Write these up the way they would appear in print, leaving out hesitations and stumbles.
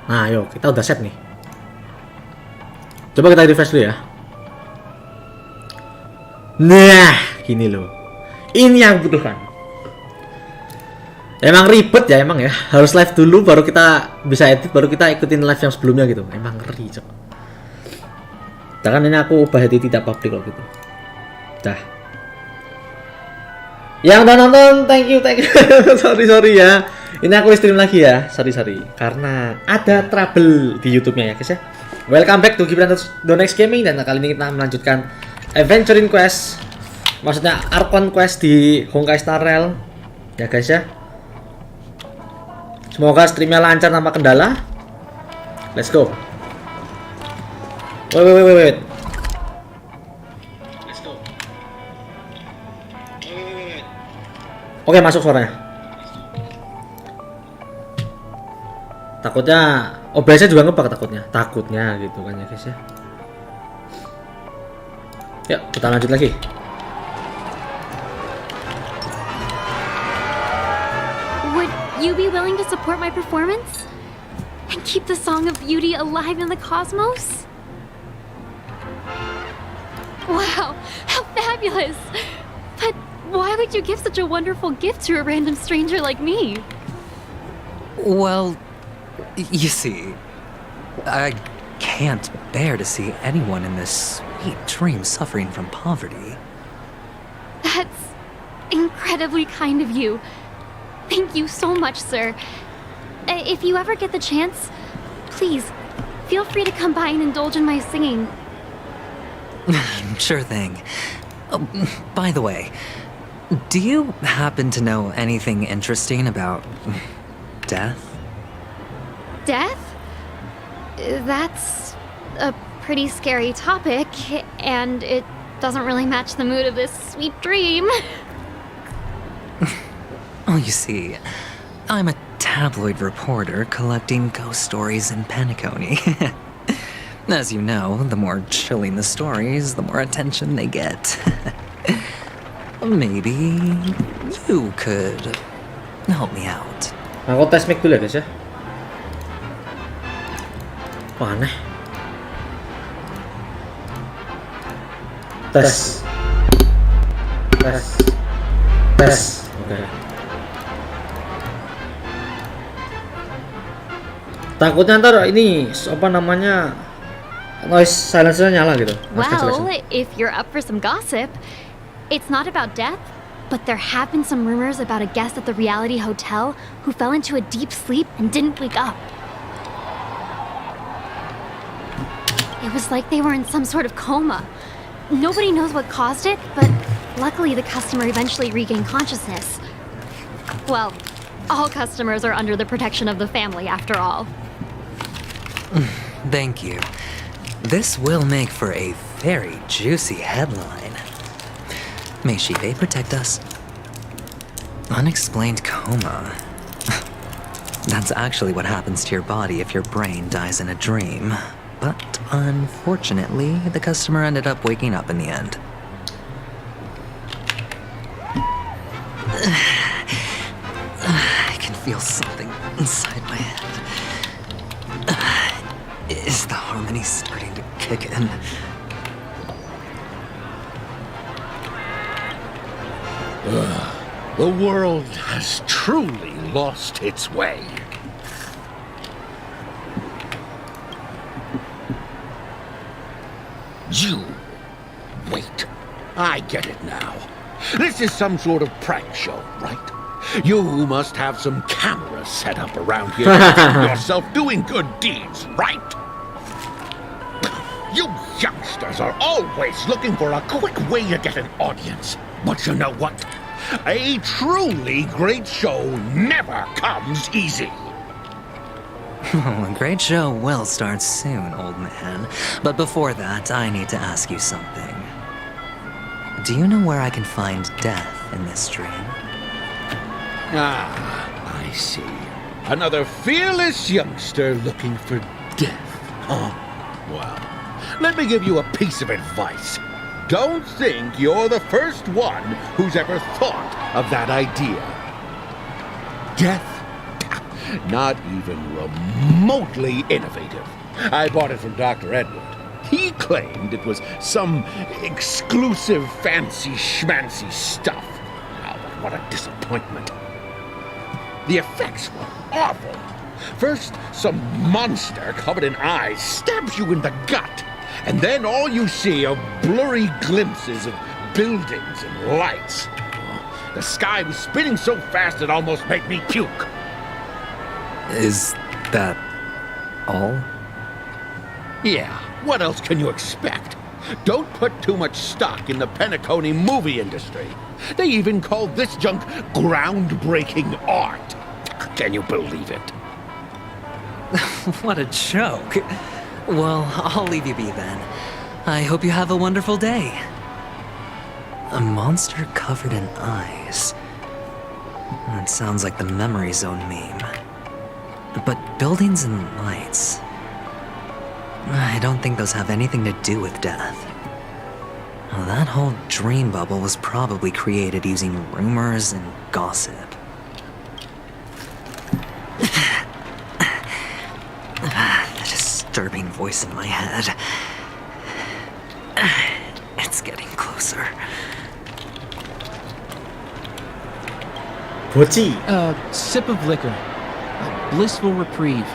Nah, ayo kita udah set nih. Coba kita refresh dulu ya. Nah, gini loh. Ini yang butuhkan. Emang ribet ya emang ya. Harus live dulu baru kita bisa edit, baru kita ikutin live yang sebelumnya gitu. Emang ngeri, Cok. Jangan ini aku ubah jadi tidak public loh gitu. Dah. Yang udah nonton, thank you. sorry ya. Ini aku stream lagi ya. Sorry. Karena ada trouble di YouTube-nya ya, guys ya. Welcome back to Gibrandon-X Gaming, dan kali ini kita melanjutkan Adventuring Quest. Maksudnya Archon Quest di Honkai Star Rail. Ya guys ya. Semoga streamnya lancar tanpa kendala. Let's go. Wait. Let's go. Wait. Oke, masuk suaranya. Takutnya OBS-nya juga ngebug takutnya gitu kan ya guys ya. Yuk, kita lanjut lagi. Would you be willing to support my performance? And keep the song of beauty alive in the cosmos? Wow, how fabulous! But why would you give such a wonderful gift to a random stranger like me? Well, you see, I can't bear to see anyone in this sweet dream suffering from poverty. That's incredibly kind of you. Thank you so much, sir. If you ever get the chance, please, feel free to come by and indulge in my singing. Sure thing. Oh, by the way, do you happen to know anything interesting about death? Death? That's a pretty scary topic, and it doesn't really match the mood of this sweet dream. Oh, you see, I'm a tabloid reporter collecting ghost stories in Penacony. As you know, the more chilling the stories, the more attention they get. Maybe you could help me out. Aku tes mic dulu ya guys ya. Wah, aneh. Tes. Oke. Takutnya ntar ini apa namanya noise silencer nyala gitu. Well, if you're up for some gossip, it's not about death, but there have been some rumors about a guest at the reality hotel who fell into a deep sleep and didn't wake up. It was like they were in some sort of coma. Nobody knows what caused it, but luckily the customer eventually regained consciousness. Well, all customers are under the protection of the family, after all. Thank you. This will make for a very juicy headline. May Shive protect us. Unexplained coma. That's actually what happens to your body if your brain dies in a dream. But unfortunately, the customer ended up waking up in the end. I can feel something inside my head. Is the harmony starting to kick in? The world has truly lost its way. You... Wait. I get it now. This is some sort of prank show, right? You must have some cameras set up around here to film yourself doing good deeds, right? You youngsters are always looking for a quick way to get an audience. But you know what? A truly great show never comes easy. Oh, a great show will start soon, old man. But before that, I need to ask you something. Do you know where I can find death in this dream? Ah, I see. Another fearless youngster looking for death, huh? Well, let me give you a piece of advice. Don't think you're the first one who's ever thought of that idea. Death? Not even remotely innovative. I bought it from Dr. Edward. He claimed it was some exclusive fancy schmancy stuff. Oh, but what a disappointment. The effects were awful. First, some monster covered in eyes stabs you in the gut, and then all you see are blurry glimpses of buildings and lights. Oh, the sky was spinning so fast it almost made me puke. Is that all? Yeah, what else can you expect? Don't put too much stock in the Penacony movie industry. They even call this junk groundbreaking art. Can you believe it? What a joke. Well, I'll leave you be then. I hope you have a wonderful day. A monster covered in eyes. That sounds like the Memory Zone meme. But buildings and lights... I don't think those have anything to do with death. Well, that whole dream bubble was probably created using rumors and gossip. The disturbing voice in my head. It's getting closer. 보지. A sip of liquor. A blissful reprieve.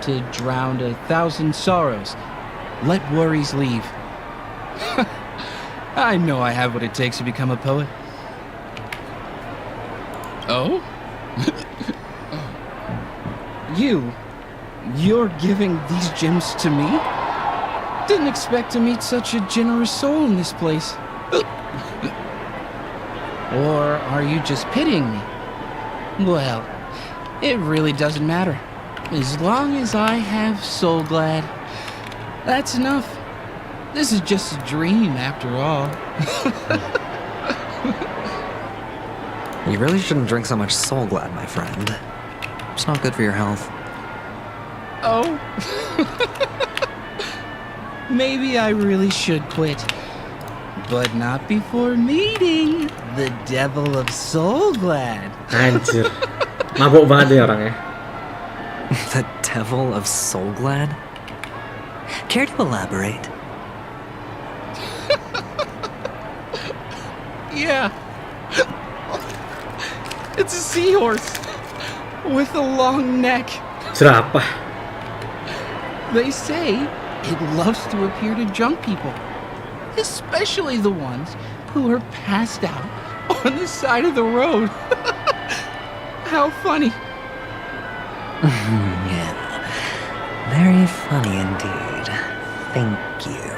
To drown 1,000 sorrows. Let worries leave. I know I have what it takes to become a poet. Oh? You're giving these gems to me? Didn't expect to meet such a generous soul in this place. Or are you just pitying me? Well, it really doesn't matter. As long as I have Soul Glad, that's enough. This is just a dream after all. You really shouldn't drink so much Soul Glad, my friend. It's not good for your health. Oh? Maybe I really should quit. But not before meeting the devil of Soul Glad. Anjir. Mabuk banget ya orangnya. The devil of Soul Glad? Care to elaborate? Yeah. It's a seahorse with a long neck. Serapah. They say it loves to appear to drunk people, especially the ones who are passed out on the side of the road. How funny. Yeah. Very funny indeed. Thank you.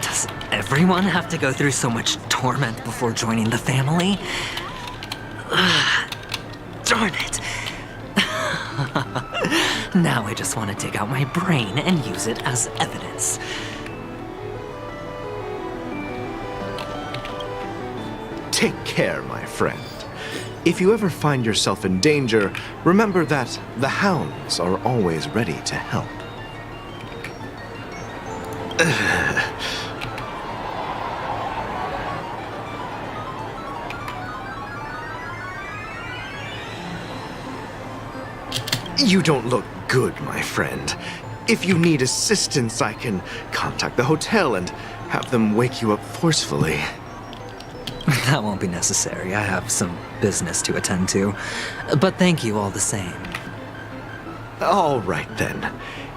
Does everyone have to go through so much torment before joining the family? Darn it. Now I just want to dig out my brain and use it as evidence. Take care, my friend. If you ever find yourself in danger, remember that the hounds are always ready to help. You don't look good, my friend. If you need assistance, I can contact the hotel and have them wake you up forcefully. That won't be necessary. I have some business to attend to. But thank you all the same. All right, then.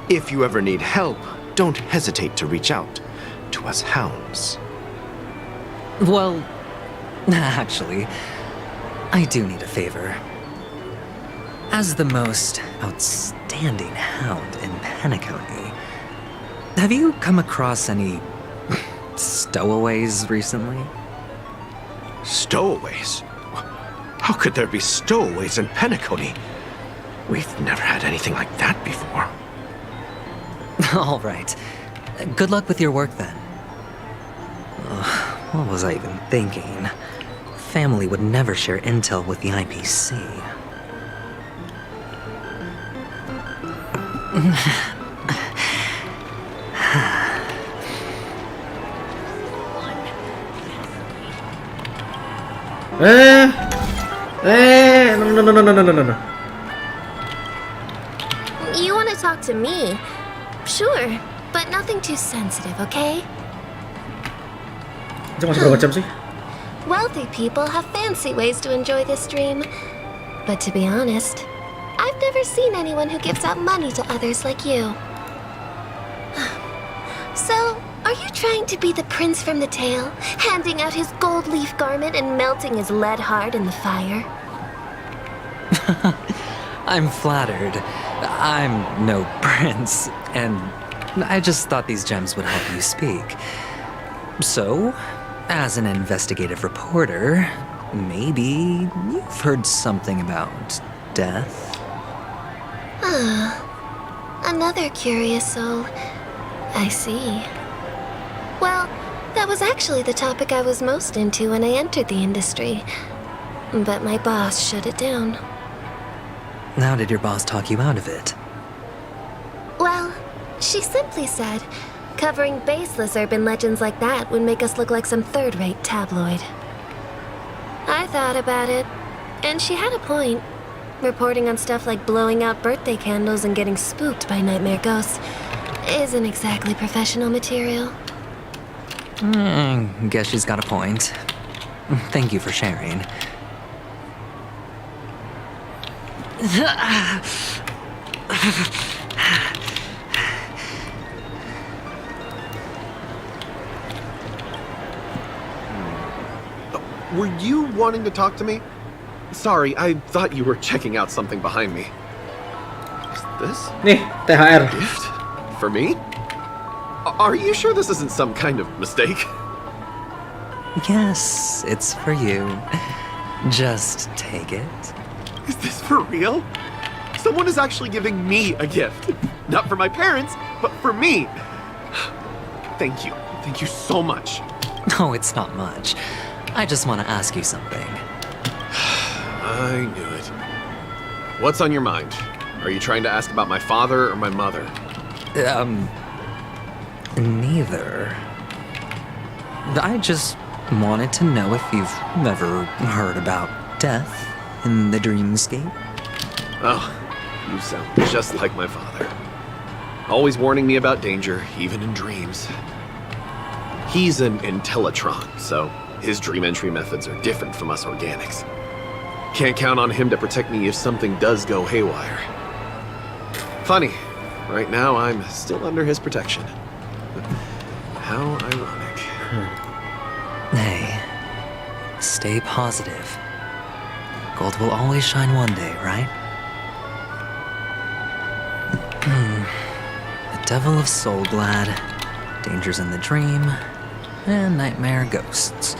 If you ever need help, don't hesitate to reach out to us hounds. Well, actually, I do need a favor. As the most outstanding hound in Penacony, have you come across any stowaways recently? Stowaways? How could there be stowaways in Penacony? We've never had anything like that before. All right. Good luck with your work then. What was I even thinking? Family would never share intel with the IPC. No. You want to talk to me? Sure, but nothing too sensitive, okay? Itu masih berapa jam sih? Wealthy people have fancy ways to enjoy this dream. But to be honest, I've never seen anyone who gives out money to others like you. So, are you trying to be the prince from the tale, handing out his gold leaf garment and melting his lead heart in the fire? I'm flattered. I'm no prince, and I just thought these gems would help you speak. So, as an investigative reporter, maybe you've heard something about death? Another curious soul. I see. Well, that was actually the topic I was most into when I entered the industry. But my boss shut it down. How did your boss talk you out of it? Well, she simply said, covering baseless urban legends like that would make us look like some third-rate tabloid. I thought about it, and she had a point. Reporting on stuff like blowing out birthday candles and getting spooked by nightmare ghosts isn't exactly professional material. Guess she's got a point. Thank you for sharing. Were you wanting to talk to me? Sorry, I thought you were checking out something behind me. Is this Nih, THR. gift? For me? Are you sure this isn't some kind of mistake? Yes, it's for you. Just take it. Is this for real? Someone is actually giving me a gift. Not for my parents, but for me. Thank you. Thank you so much. Oh, it's not much. I just want to ask you something. I knew it. What's on your mind? Are you trying to ask about my father or my mother? Neither. I just wanted to know if you've ever heard about death in the dreamscape. Oh, you sound just like my father. Always warning me about danger, even in dreams. He's an Intellitron, so his dream entry methods are different from us organics. Can't count on him to protect me if something does go haywire. Funny, right now I'm still under his protection. How ironic. Hey, stay positive. Gold will always shine one day, right? The Devil of Soulglad, Dangers in the Dream, and Nightmare Ghosts.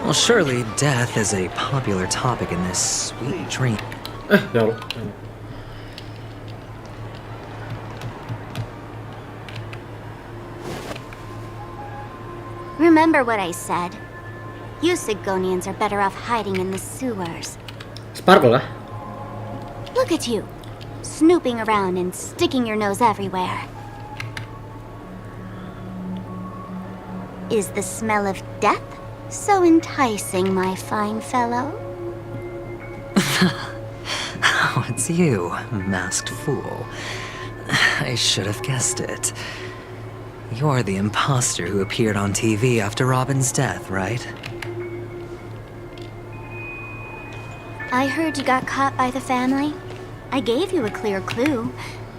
Well, surely death is a popular topic in this sweet dream. Ya Allah. Remember what I said. You Sigonians are better off hiding in the sewers. Sparkle lah. Look at you, snooping around and sticking your nose everywhere. Is the smell of death so enticing, my fine fellow? Oh, it's you, masked fool. I should have guessed it. You're the imposter who appeared on TV after Robin's death, right? I heard you got caught by the family. I gave you a clear clue.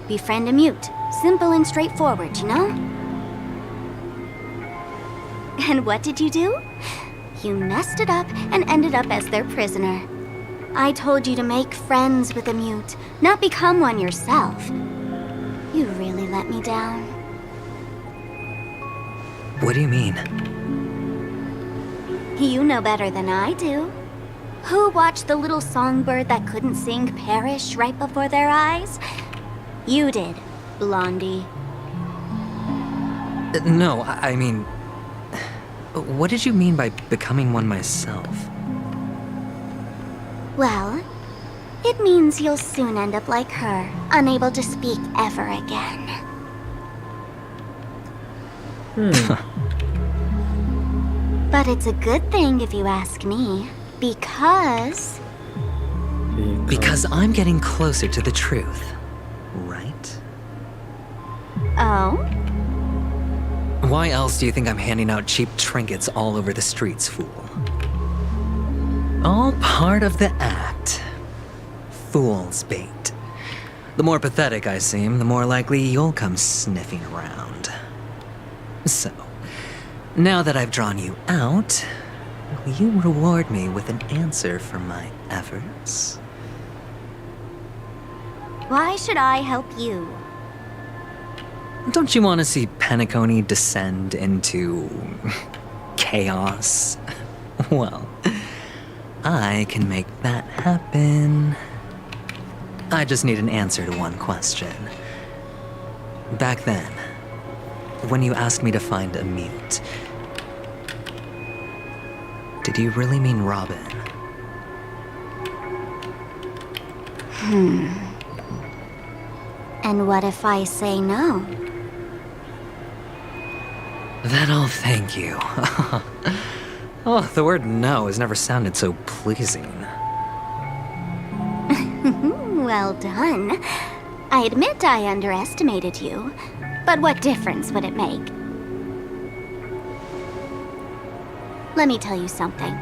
Befriend a mute. Simple and straightforward, you know? And what did you do? You messed it up and ended up as their prisoner. I told you to make friends with a mute, not become one yourself. You really let me down. What do you mean? You know better than I do. Who watched the little songbird that couldn't sing perish right before their eyes? You did, Blondie. No, I mean... What did you mean by becoming one myself? Well, it means you'll soon end up like her, unable to speak ever again. But it's a good thing if you ask me, because... Because I'm getting closer to the truth, right? Oh? Why else do you think I'm handing out cheap trinkets all over the streets, fool? All part of the act. Fool's bait. The more pathetic I seem, the more likely you'll come sniffing around. So, now that I've drawn you out, will you reward me with an answer for my efforts? Why should I help you? Don't you want to see Penacony descend into... chaos? Well, I can make that happen. I just need an answer to one question. Back then, when you asked me to find a mute, did you really mean Robin? And what if I say no? Then I'll thank you. Oh, the word no has never sounded so pleasing. Well done. I admit I underestimated you, but what difference would it make? Let me tell you something.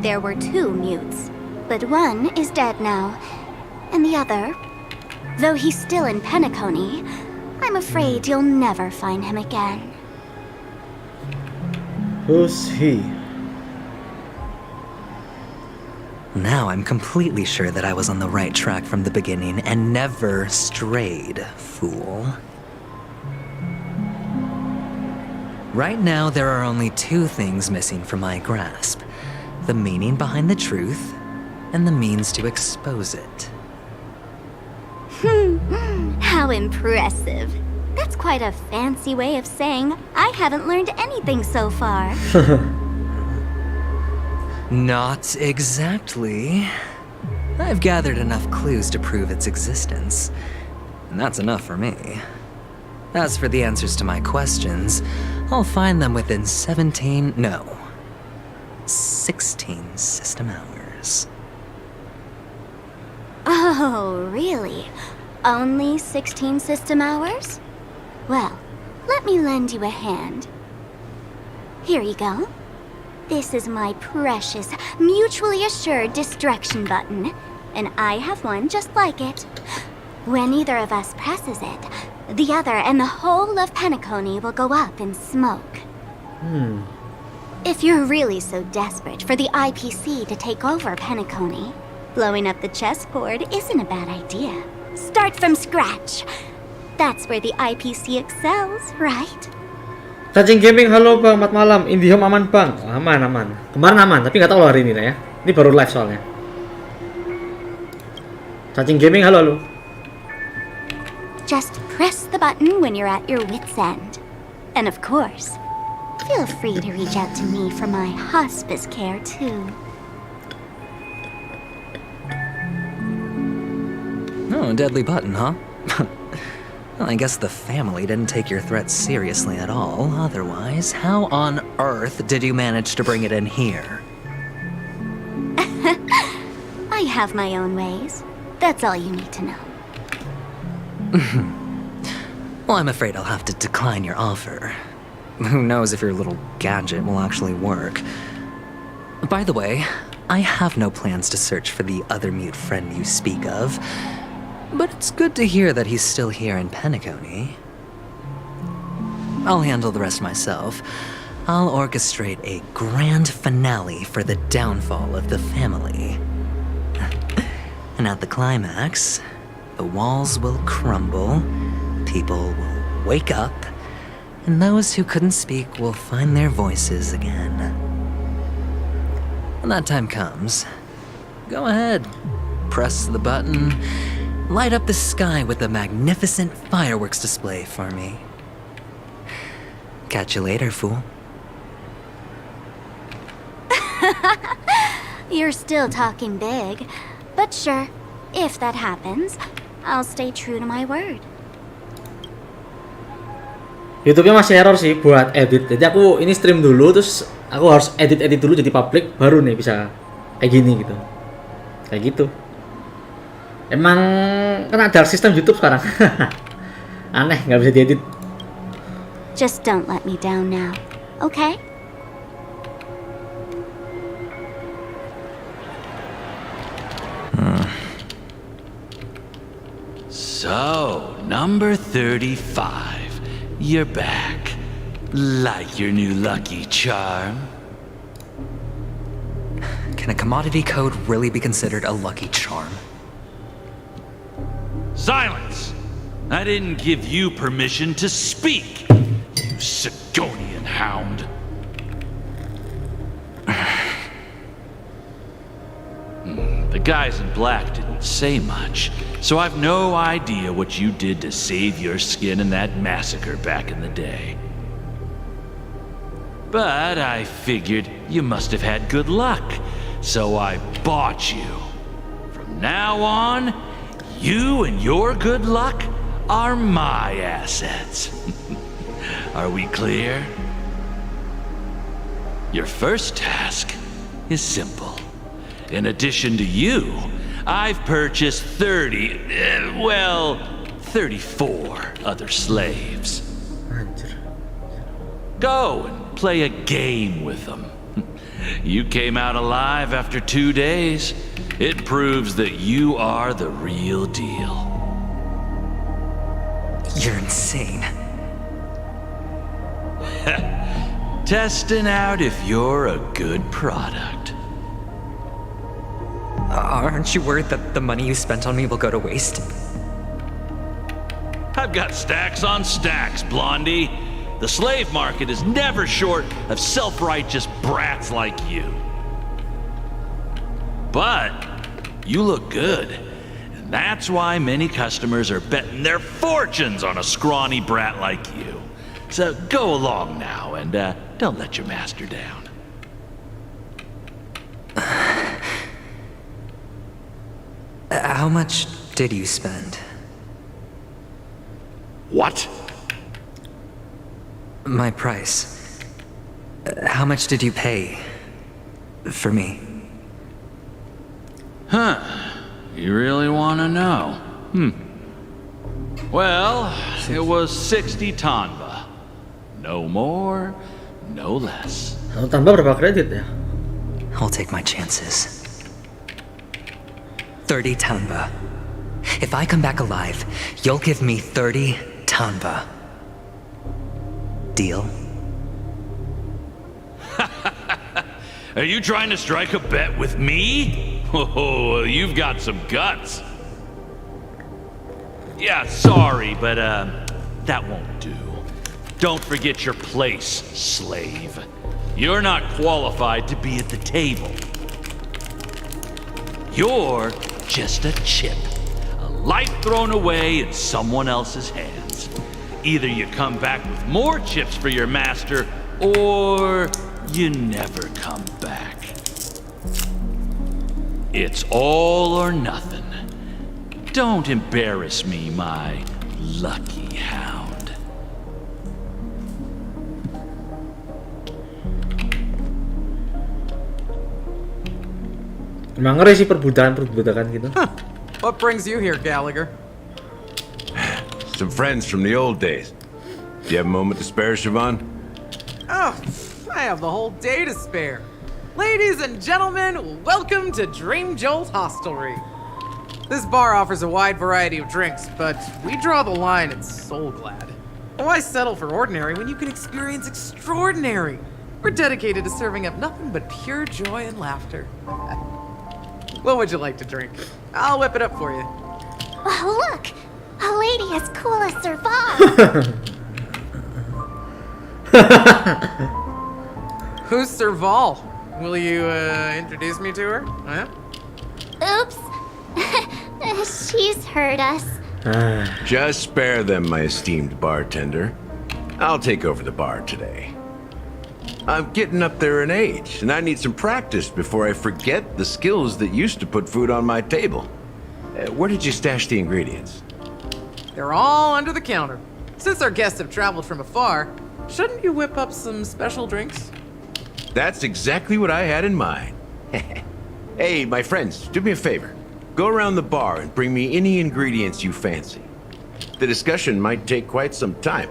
There were 2 mutes, but one is dead now, and the other, though he's still in Penacony, I'm afraid you'll never find him again. Who's he? Now I'm completely sure that I was on the right track from the beginning and never strayed, fool. Right now, there are only 2 things missing from my grasp. The meaning behind the truth, and the means to expose it. How impressive. That's quite a fancy way of saying I haven't learned anything so far. Not exactly. I've gathered enough clues to prove its existence, and that's enough for me. As for the answers to my questions, I'll find them within 16 system hours. Oh, really? Only 16 system hours? Well, let me lend you a hand. Here you go. This is my precious, mutually assured destruction button, and I have one just like it. When either of us presses it, the other and the whole of Penacony will go up in smoke. If you're really so desperate for the IPC to take over Penacony, blowing up the chessboard isn't a bad idea. Start from scratch. That's where the IPC excels, right? Cacing Gaming, halo bang, selamat malam. IndiHome aman bang? Oh, aman. Kemarin aman, tapi nggak tahu loh hari ini lah ya. Ini baru live soalnya. Cacing Gaming, halo. Just press the button when you're at your wit's end. And of course, feel free to reach out to me for my hospice care too. Oh, deadly button, huh? Well, I guess the family didn't take your threat seriously at all. Otherwise, how on earth did you manage to bring it in here? I have my own ways. That's all you need to know. Well, I'm afraid I'll have to decline your offer. Who knows if your little gadget will actually work. By the way, I have no plans to search for the other mute friend you speak of. But it's good to hear that he's still here in Penacony. I'll handle the rest myself. I'll orchestrate a grand finale for the downfall of the family. And at the climax, the walls will crumble, people will wake up, and those who couldn't speak will find their voices again. When that time comes, go ahead, press the button, light up the sky with a magnificent fireworks display for me. Catch you later, fool. You're still talking big. But sure, if that happens, I'll stay true to my word. YouTube-nya masih error sih buat edit. Jadi aku ini stream dulu, terus aku harus edit dulu jadi public, baru nih bisa kayak gini gitu. Kayak gitu. Emang kena dark system YouTube sekarang. Aneh, nggak bisa diedit. Just don't let me down now, okay? So, number 35. You're back. Like your new lucky charm? Can a commodity code really be considered a lucky charm? Silence! I didn't give you permission to speak, you Sigonian hound. The guys in black didn't say much, so I've no idea what you did to save your skin in that massacre back in the day. But I figured you must have had good luck, so I bought you. From now on, you and your good luck are my assets. Are we clear? Your first task is simple. In addition to you, I've purchased 34 other slaves. Go and play a game with them. You came out alive after 2 days. It proves that you are the real deal. You're insane. Testing out if you're a good product. Aren't you worried that the money you spent on me will go to waste? I've got stacks on stacks, Blondie. The slave market is never short of self-righteous brats like you. But you look good, and that's why many customers are betting their fortunes on a scrawny brat like you. So go along now, and don't let your master down. How much did you spend? What? My price. How much did you pay for me? Huh. You really want to know? Well, it was 60 tanba. No more, no less. Tambah berapa kredit ya? I'll take my chances. 30 tanba. If I come back alive, you'll give me 30 tanba. Deal? Are you trying to strike a bet with me? Oh, you've got some guts. Yeah, sorry, but that won't do. Don't forget your place, slave. You're not qualified to be at the table. You're just a chip. A life thrown away in someone else's hands. Either you come back with more chips for your master, or you never come back. It's all or nothing. Don't embarrass me, my lucky hound. Emang ngeri sih perbudakan gitu. What brings you here, Gallagher? Some friends from the old days. Do you have a moment to spare, Siobhan? Oh, I have the whole day to spare. Ladies and gentlemen, welcome to Dream Jolt Hostelry. This bar offers a wide variety of drinks, but we draw the line at Soul Glad. Why settle for ordinary when you can experience extraordinary? We're dedicated to serving up nothing but pure joy and laughter. What would you like to drink? I'll whip it up for you. Oh, look! A lady as cool as Serval! Who's Serval? Will you introduce me to her? Huh? Oops. She's heard us. Just spare them, my esteemed bartender. I'll take over the bar today. I'm getting up there in age, and I need some practice before I forget the skills that used to put food on my table. Where did you stash the ingredients? They're all under the counter. Since our guests have traveled from afar, shouldn't you whip up some special drinks? That's exactly what I had in mind. Hey, my friends, do me a favor. Go around the bar and bring me any ingredients you fancy. The discussion might take quite some time,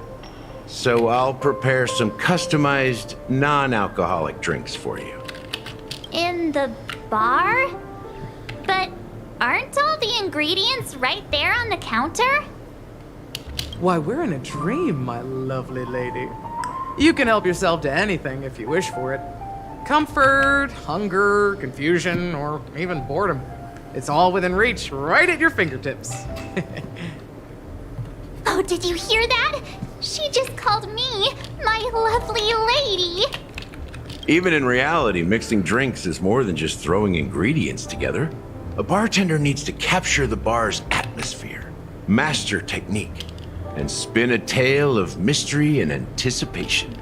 so I'll prepare some customized, non-alcoholic drinks for you. In the bar? But aren't all the ingredients right there on the counter? Why, we're in a dream, my lovely lady. You can help yourself to anything if you wish for it. Comfort, hunger, confusion, or even boredom. It's all within reach, right at your fingertips. Oh, did you hear that? She just called me my lovely lady. Even in reality, mixing drinks is more than just throwing ingredients together. A bartender needs to capture the bar's atmosphere, master technique, and spin a tale of mystery and anticipation.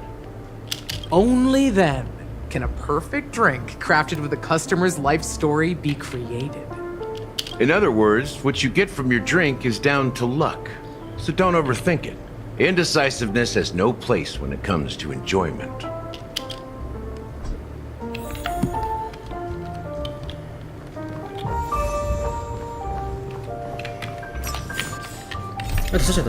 Only then can a perfect drink crafted with a customer's life story be created. In other words, what you get from your drink is down to luck, so don't overthink it. Indecisiveness has no place when it comes to enjoyment. 됐어.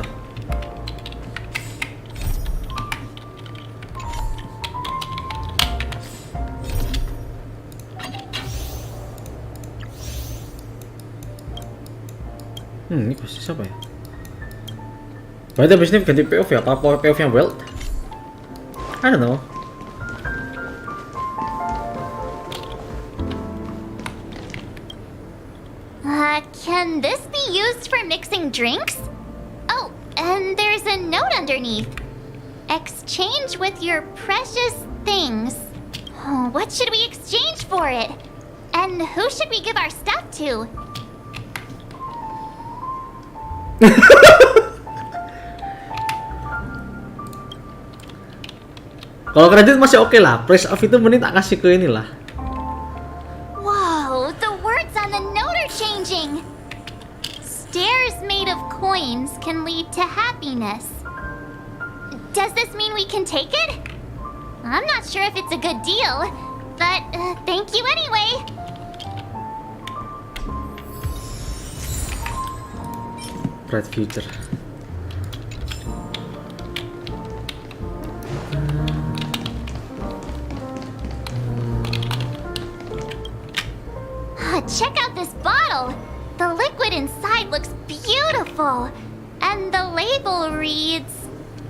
Ini posisi siapa ya? Berarti abis ini ganti POV ya? Apa POV yang Weld? I don't know. Can this be used for mixing drinks? Oh, and there's a note underneath. Exchange with your precious things. Oh, what should we exchange for it? And who should we give our stuff to? Kalau kredit masih oke lah. Price of itu mending tak kasih ke inilah. Whoa, the words on the note are changing. Stairs made of coins can lead to happiness. Does this mean we can take it? I'm not sure if it's a good deal, but thank you anyway. Bright future. Check out this bottle. The liquid inside looks beautiful. And the label reads,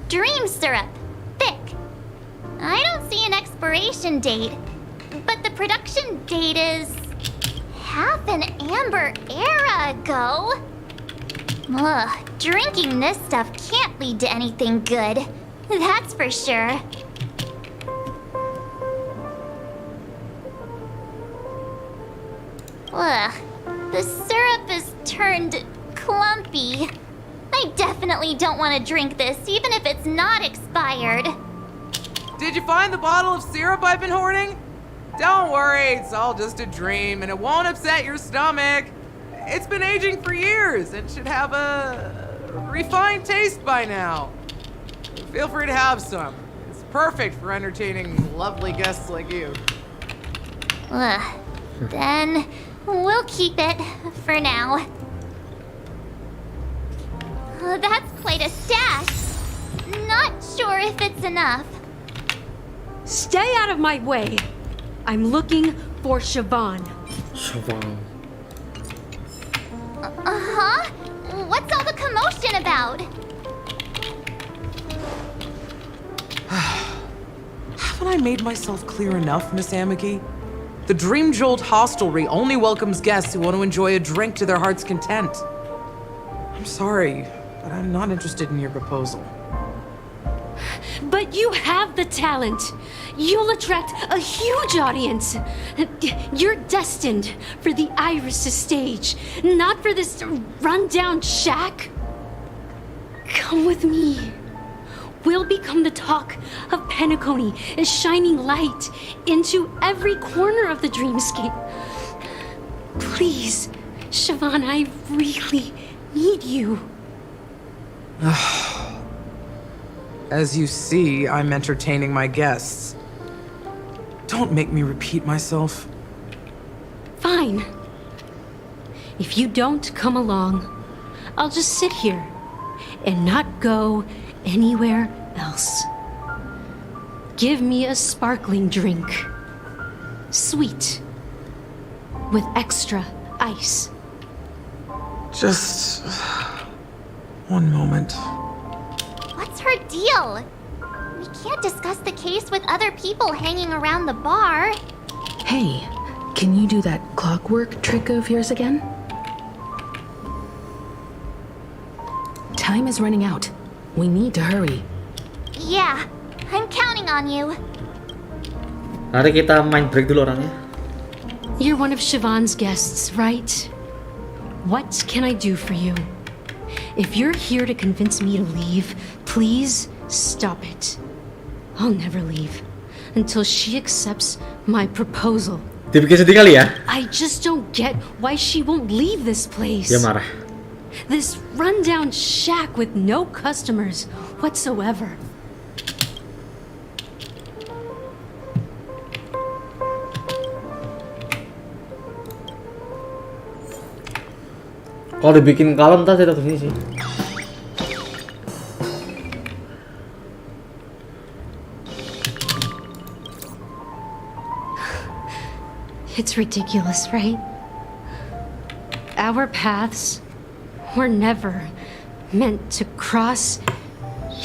Dream Syrup, thick. I don't see an expiration date, but the production date is half an amber era ago. Ugh, drinking this stuff can't lead to anything good. That's for sure. Ugh, the syrup is turned clumpy. I definitely don't want to drink this, even if it's not expired. Did you find the bottle of syrup I've been hoarding? Don't worry, it's all just a dream and it won't upset your stomach. It's been aging for years and should have a refined taste by now. Feel free to have some. It's perfect for entertaining lovely guests like you. Ugh, then we'll keep it for now. That's quite a stash. Not sure if it's enough. Stay out of my way. I'm looking for Siobhan. Siobhan. Uh-huh? What's all the commotion about? Haven't I made myself clear enough, Miss Amagi? The Dream Jolt hostelry only welcomes guests who want to enjoy a drink to their heart's content. I'm sorry, but I'm not interested in your proposal. But you have the talent. You'll attract a huge audience. You're destined for the Iris' stage, not for this rundown shack. Come with me. We'll become the talk of Penacony, a shining light into every corner of the dreamscape. Please, Siobhan, I really need you. As you see, I'm entertaining my guests. Don't make me repeat myself. Fine. If you don't come along, I'll just sit here and not go anywhere else. Give me a sparkling drink. Sweet. With extra ice. Just one moment. What's her deal? We can't discuss the case with other people hanging around the bar. Hey, can you do that clockwork trick of yours again? Time is running out. We need to hurry. Yeah, I'm counting on you. Mari kita main break dulu orangnya. You're one of Siobhan's guests, right? What can I do for you? If you're here to convince me to leave, please stop it. I'll never leave until she accepts my proposal. Dibikin sedih kali ya? I just don't get why she won't leave this place. Dia marah. This rundown shack with no customers whatsoever. Kalau dibikin kalem ntar saya taruh sini sih. It's ridiculous, right? Our paths were never meant to cross,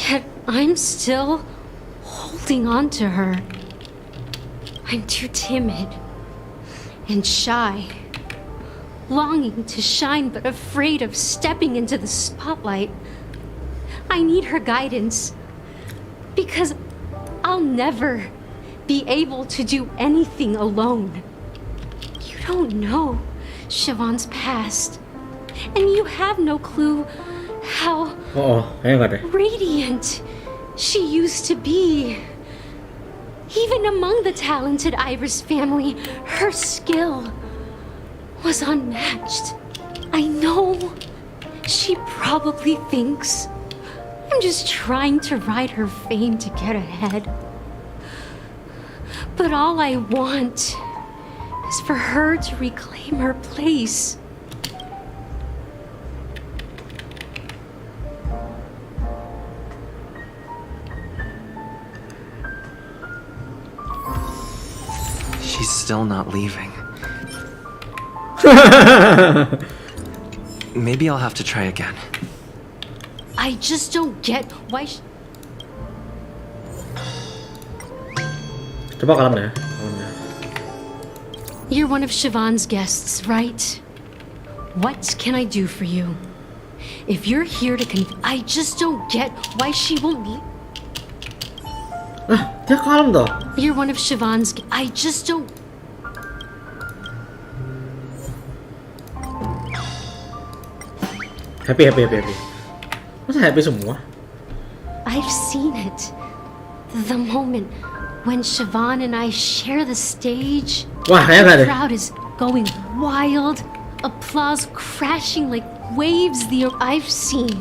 yet I'm still holding on to her. I'm too timid and shy, longing to shine but afraid of stepping into the spotlight. I need her guidance because I'll never be able to do anything alone. You don't know Siobhan's past, and you have no clue how radiant she used to be. Even among the talented Iris family, her skill was unmatched. I know she probably thinks I'm just trying to ride her fame to get ahead. But all I want is for her to reclaim her place. She's still not leaving. Maybe I'll have to try again. I just don't get why Coba kalem ya. You're one of Siobhan's guests, right? What can I do for you? If you're here to I just don't get why she won't leave. Dia kalem toh. You're one of Siobhan's I just don't Happy. Masa happy semua? I've seen it. The moment when Siobhan and I share the stage, Wah, kayak nggak the deh. crowd is going wild, applause crashing like waves. I've seen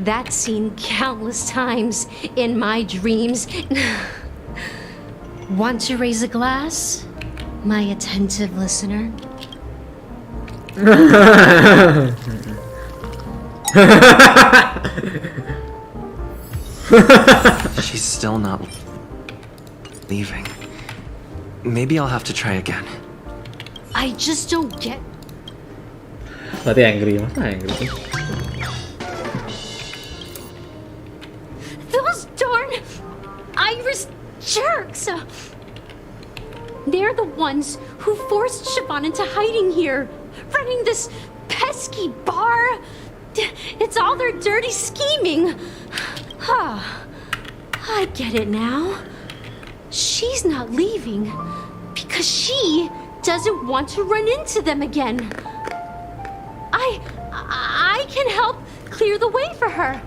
that scene countless times in my dreams. Want to raise a glass, my attentive listener? She's still not leaving. Maybe I'll have to try again. I just don't get. Berarti angry, masa angry sih? Those darn Iris jerks! They're the ones who forced Siobhan into hiding here, running this pesky bar. It's all their dirty scheming. I get it now. She's not leaving because she doesn't want to run into them again. I can help clear the way for her.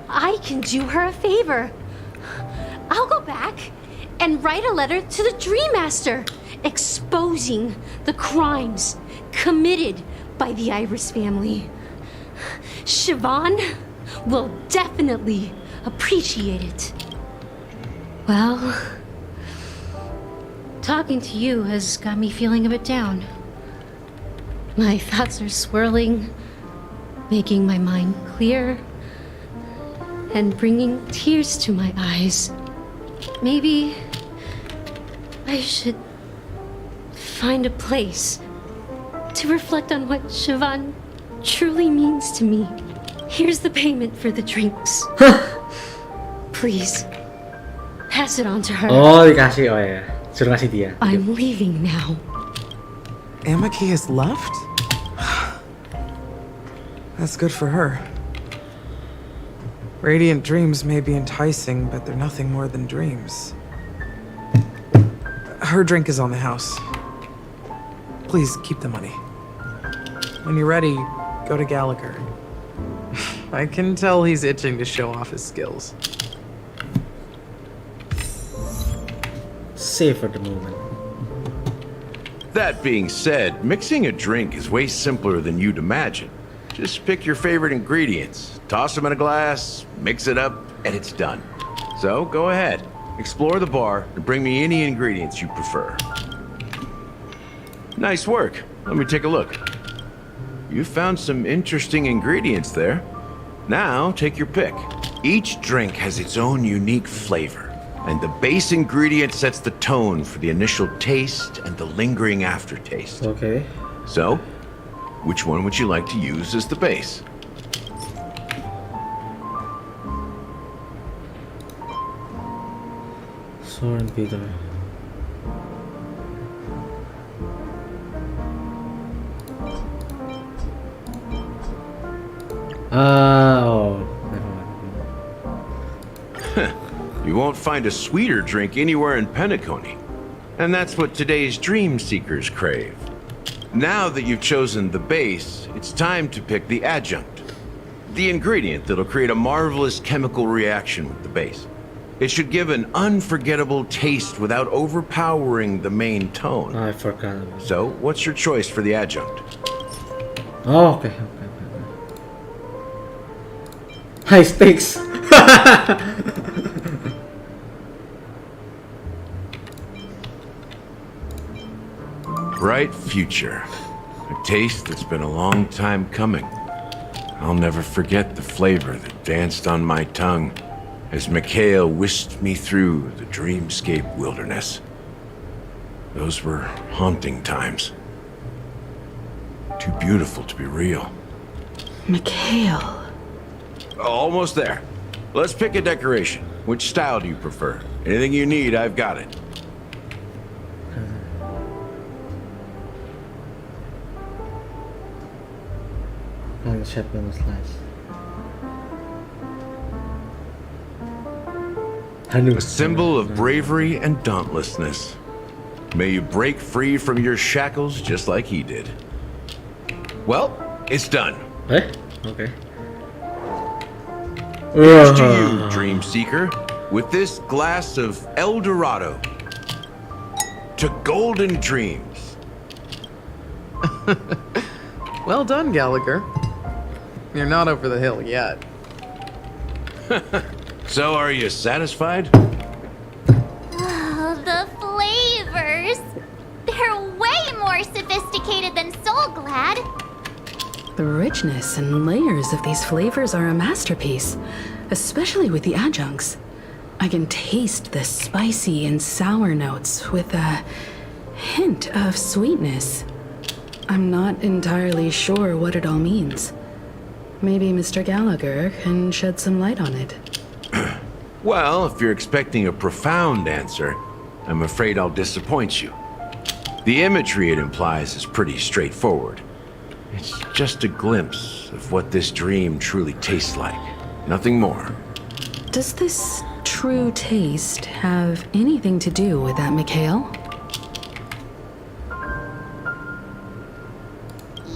I can do her a favor. I'll go back and write a letter to the Dream Master exposing the crimes committed by the Iris family. Siobhan will definitely appreciate it. Well, talking to you has got me feeling a bit down. My thoughts are swirling, making my mind clear, and bringing tears to my eyes. Maybe I should find a place to reflect on what Siobhan truly means to me. Here's the payment for the drinks. Please, pass it on to her. Oh, dikasih. Oh ya. Suruh ngasih dia. I'm leaving now. Amaki has left? That's good for her. Radiant dreams may be enticing, but they're nothing more than dreams. Her drink is on the house. Please keep the money. When you're ready, go to Gallagher. I can tell he's itching to show off his skills. Save for the moment. That being said, mixing a drink is way simpler than you'd imagine. Just pick your favorite ingredients, toss them in a glass, mix it up, and it's done. So go ahead, explore the bar, and bring me any ingredients you prefer. Nice work. Let me take a look. You found some interesting ingredients there. Now take your pick. Each drink has its own unique flavor, and the base ingredient sets the tone for the initial taste and the lingering aftertaste. Okay. So, which one would you like to use as the base? Sour and bitter. Oh, never mind. You won't find a sweeter drink anywhere in Penacony. And that's what today's dream seekers crave. Now that you've chosen the base, it's time to pick the adjunct. The ingredient that'll create a marvelous chemical reaction with the base. It should give an unforgettable taste without overpowering the main tone. I forgot. So, what's your choice for the adjunct? Oh, okay. High stakes. Bright future. A taste that's been a long time coming. I'll never forget the flavor that danced on my tongue as Mikhail whisked me through the dreamscape wilderness. Those were haunting times. Too beautiful to be real. Mikhail. Almost there. Let's pick a decoration. Which style do you prefer? Anything you need, I've got it. A symbol of bravery and dauntlessness. May you break free from your shackles just like he did. Well, it's done. Eh? Okay. Here's to you, Dream Seeker, with this glass of El Dorado. To golden dreams. Well done, Gallagher. You're not over the hill yet. So, are you satisfied? Oh, the flavors! They're way more sophisticated than Soul Glad. The richness and layers of these flavors are a masterpiece, especially with the adjuncts. I can taste the spicy and sour notes with a hint of sweetness. I'm not entirely sure what it all means. Maybe Mr. Gallagher can shed some light on it. Well, if you're expecting a profound answer, I'm afraid I'll disappoint you. The imagery it implies is pretty straightforward. It's just a glimpse of what this dream truly tastes like. Nothing more. Does this true taste have anything to do with that Mikhail?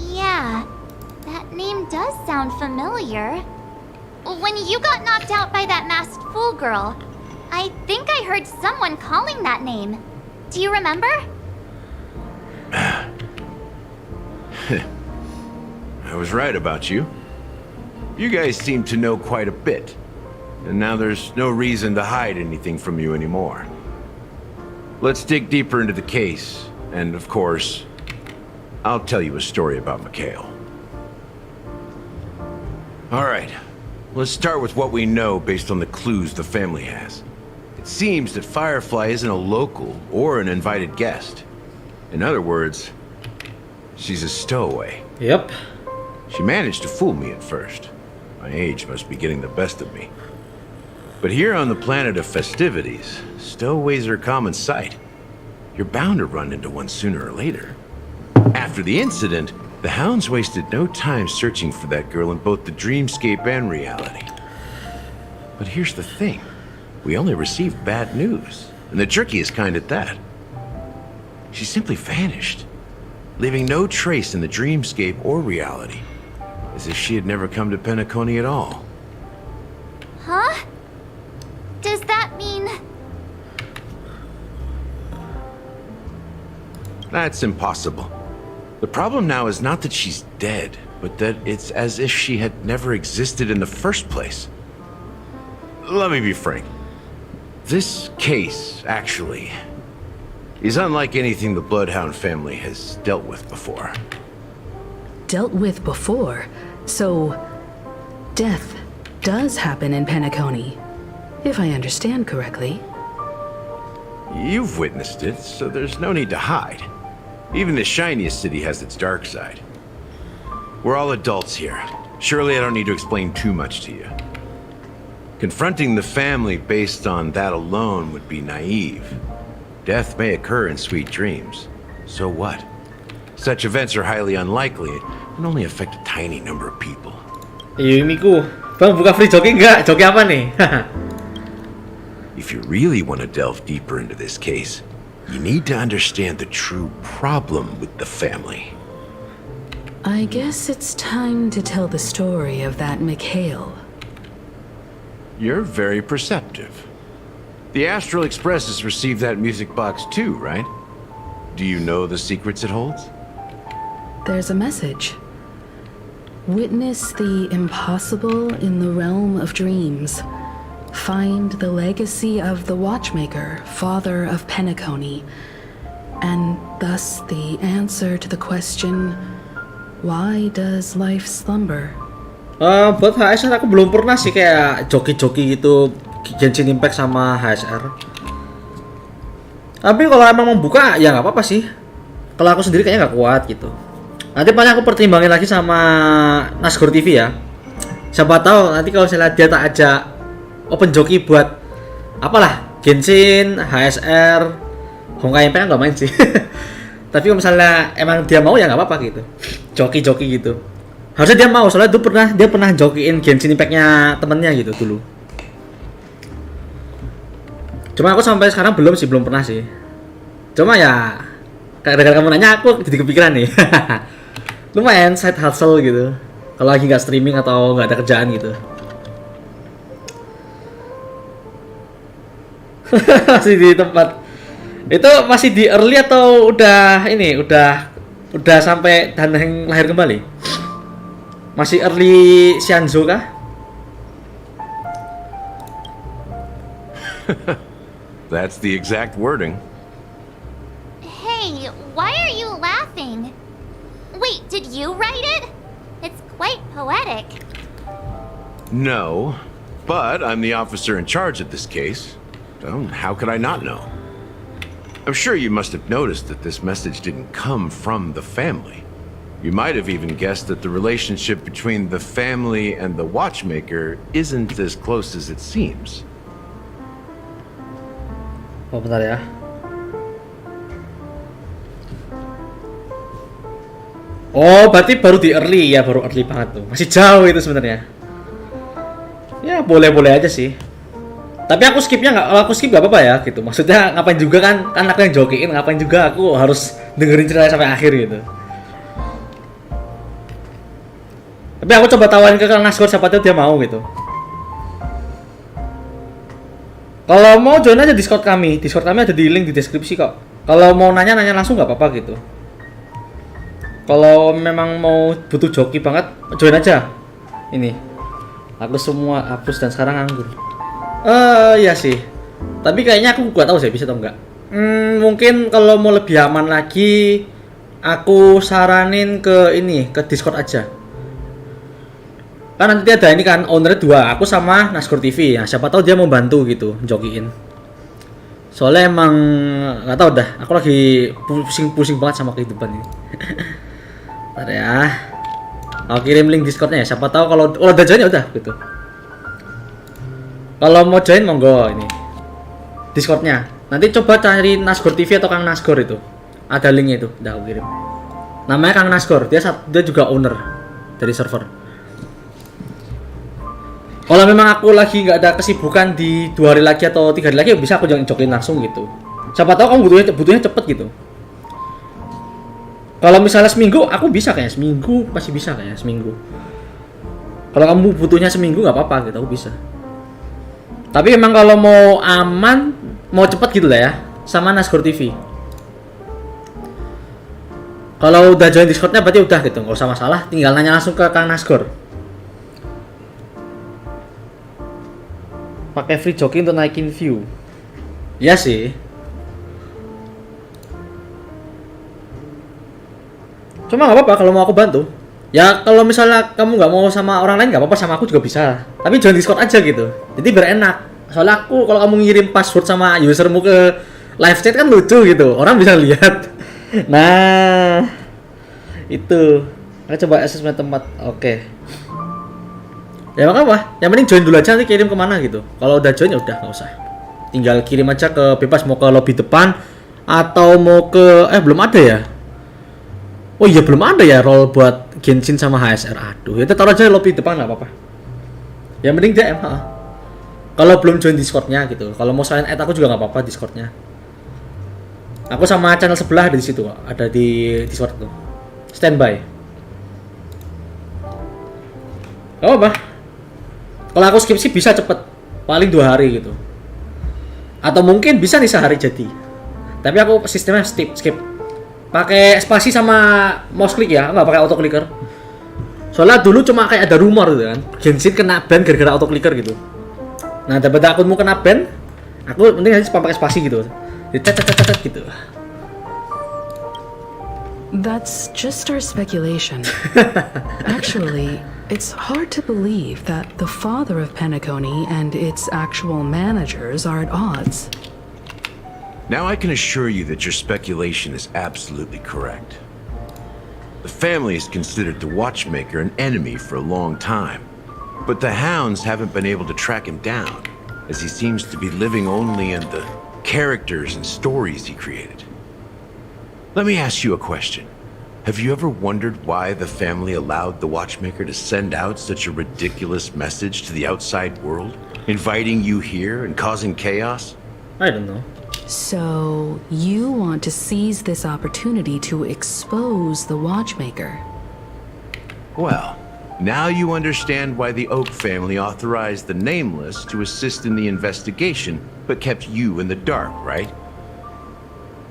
Yeah, that name does sound familiar. When you got knocked out by that masked fool girl, I think I heard someone calling that name. Do you remember? I was right about you. You guys seem to know quite a bit. And now there's no reason to hide anything from you anymore. Let's dig deeper into the case. And of course, I'll tell you a story about Mikhail. Alright, let's start with what we know based on the clues the family has. It seems that Firefly isn't a local or an invited guest. In other words, she's a stowaway. Yep. She managed to fool me at first. My age must be getting the best of me. But here on the planet of festivities, stowaways are a common sight. You're bound to run into one sooner or later. After the incident, the hounds wasted no time searching for that girl in both the dreamscape and reality. But here's the thing. We only received bad news, and the trickiest kind at that. She simply vanished, leaving no trace in the dreamscape or reality, as if she had never come to Penacony at all. Huh? Does that mean... That's impossible. The problem now is not that she's dead, but that it's as if she had never existed in the first place. Let me be frank. This case, actually, is unlike anything the Bloodhound family has dealt with before. Dealt with before? So, death does happen in Penacony, if I understand correctly. You've witnessed it, so there's no need to hide. Even the shiniest city has its dark side. We're all adults here. Surely I don't need to explain too much to you. Confronting the family based on that alone would be naive. Death may occur in sweet dreams. So what? Such events are highly unlikely and only affect a tiny number of people. Miku, bang buka free joki nggak? Joki apa nih? If you really want to delve deeper into this case, you need to understand the true problem with the family. I guess it's time to tell the story of that Mikhail. You're very perceptive. The Astral Express has received that music box too, right? Do you know the secrets it holds? There's a message. Witness the impossible in the realm of dreams. Find the legacy of the Watchmaker, father of Penacony, and thus the answer to the question, why does life slumber? Buat HSR aku belum pernah sih kayak joki-joki gitu Genshin Impact sama HSR. Tapi kalau emang membuka ya nggak apa-apa sih. Kalau aku sendiri kayaknya nggak kuat gitu. Nanti paling aku pertimbangin lagi sama NasgoreTV ya. Siapa tahu nanti kalau saya lihat dia tak ajak open joki buat apalah Genshin, HSR, Honkai Impact nggak main sih. Tapi kalau misalnya emang dia mau ya nggak apa-apa gitu. Joki-joki gitu. Harusnya dia mau, soalnya dia pernah jokiin Genshin Impact-nya temennya gitu dulu. Cuma aku sampai sekarang belum pernah sih. Cuma ya gara-gara kamu nanya aku jadi kepikiran nih. Lumayan side hustle gitu. Kalau lagi nggak streaming atau nggak ada kerjaan gitu. Masih di tempat. Itu masih di early atau udah sampai Daneng lahir kembali? Masih early Xianzhou kah? That's the exact wording. Hey, why are you laughing? Wait, did you write it? It's quite poetic. No, but I'm the officer in charge of this case. So how could I not know? I'm sure you must have noticed that this message didn't come from the family. You might have even guessed that the relationship between the family and the Watchmaker isn't as close as it seems. Oh, bentar ya. Oh, berarti baru di early ya, baru early banget tuh. Masih jauh itu sebenarnya. Ya, boleh-boleh aja sih. Tapi aku skipnya nggak, kalau aku skip nggak apa-apa ya gitu. Maksudnya ngapain juga kan aku yang jokiin, ngapain juga aku harus dengerin cerita sampai akhir gitu. Tapi aku coba tawarin ke Kang Nasgore, siapa tahu dia mau gitu. Kalau mau join aja Discord kami ada di link di deskripsi kok. Kalau mau nanya langsung nggak apa-apa gitu. Kalau memang mau butuh joki banget, join aja. Ini, aku semua hapus dan sekarang nganggur. Iya sih. Tapi kayaknya aku gak tahu sih bisa atau enggak. Mungkin kalau mau lebih aman lagi, aku saranin ke ini, ke Discord aja. Kan nanti ada ini kan, owner 2, aku sama NasgoreTV ya. Siapa tahu dia mau bantu gitu, jokiin. Soalnya emang nggak tahu dah, aku lagi pusing banget sama kehidupan ini. Bentar ya. Aku kirim link Discordnya ya. Siapa tahu kalau udah join ya udah gitu. Kalau mau join monggo ini Discordnya. Nanti coba cari NasgoreTV atau Kang Nasgore itu. Ada linknya itu, udah aku kirim. Namanya Kang Nasgore, dia juga owner dari server. Kalau memang aku lagi nggak ada kesibukan di 2 hari lagi atau 3 hari lagi, bisa aku jokin langsung gitu. Siapa tahu kamu butuhnya cepet gitu. Kalau misalnya seminggu, aku bisa kayaknya seminggu masih bisa kayaknya seminggu. Kalau kamu butuhnya seminggu nggak apa-apa gitu, aku bisa. Tapi emang kalau mau aman, mau cepet gitu lah ya, sama NasgoreTV. Kalau udah join Discordnya berarti udah gitu, nggak usah masalah, tinggal nanya langsung ke Kang Nasgore. Pakai free joki untuk naikin view. Ya sih. Cuma nggak apa-apa kalau mau aku bantu. Ya kalau misalnya kamu nggak mau sama orang lain nggak apa-apa, sama aku juga bisa. Tapi join Discord aja gitu. Jadi biar enak. Soalnya aku kalau kamu ngirim password sama usermu ke live chat kan lucu gitu. Orang bisa lihat. Nah, itu. Kita coba asesmen tempat. Oke. Ya apa? Yang penting join dulu aja, nanti kirim kemana gitu. Kalau udah join ya udah nggak usah. Tinggal kirim aja ke bebas, mau ke lobby depan atau mau ke belum ada ya. Oh iya belum ada ya role buat Genshin sama HSR. Aduh, ya taruh aja lobby depan nggak apa-apa. Yang penting DM. Kalau belum join Discordnya gitu. Kalau mau sign add aku juga nggak apa-apa Discordnya. Aku sama channel sebelah ada di situ, ada di Discord tuh. Standby. Gak apa-apa. Kalau aku skip sih bisa cepet, paling 2 hari gitu. Atau mungkin bisa nih sehari jadi. Tapi aku sistemnya skip. Pakai spasi sama mouse click ya, nggak pakai auto clicker. Soalnya dulu cuma kayak ada rumor gitu kan, Genshin kena ban gara-gara auto clicker gitu. Nah daripada akunmu kena ban, aku mending aja pakai spasi gitu. Tet gitu. That's just our speculation. Actually, it's hard to believe that the father of Penacony and its actual managers are at odds. Now I can assure you that your speculation is absolutely correct. The family has considered the watchmaker an enemy for a long time, but the hounds haven't been able to track him down, as he seems to be living only in the characters and stories he created. Let me ask you a question. Have you ever wondered why the family allowed the watchmaker to send out such a ridiculous message to the outside world, inviting you here and causing chaos? I don't know. So, you want to seize this opportunity to expose the watchmaker? Well, now you understand why the Oak family authorized the Nameless to assist in the investigation, but kept you in the dark, right?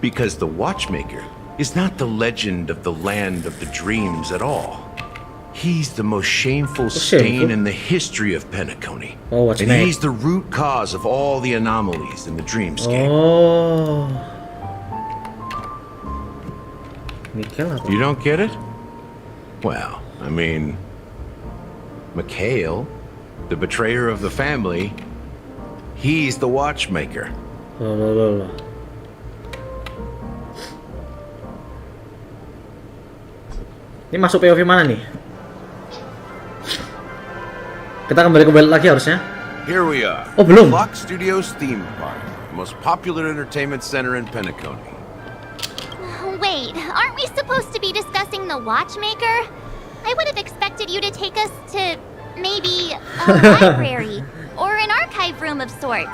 Because the watchmaker is not the legend of the land of the dreams at all. He's the most shameful stain in the history of Penacony. Oh, what's and name? he's the root cause of all the anomalies in the dreamscape. Oh. You don't get it? Well, I mean, Mikhail, the betrayer of the family, he's the watchmaker. Loh. Ini masuk POV mana nih? Kita kembali ke belt lagi harusnya. Here we are. Oh, belum. Clock Studios theme park, the most popular entertainment center in Penacony. Wait, Wait, aren't we supposed to be discussing the watchmaker? I would have expected you to take us to maybe a library or an archive room of sorts.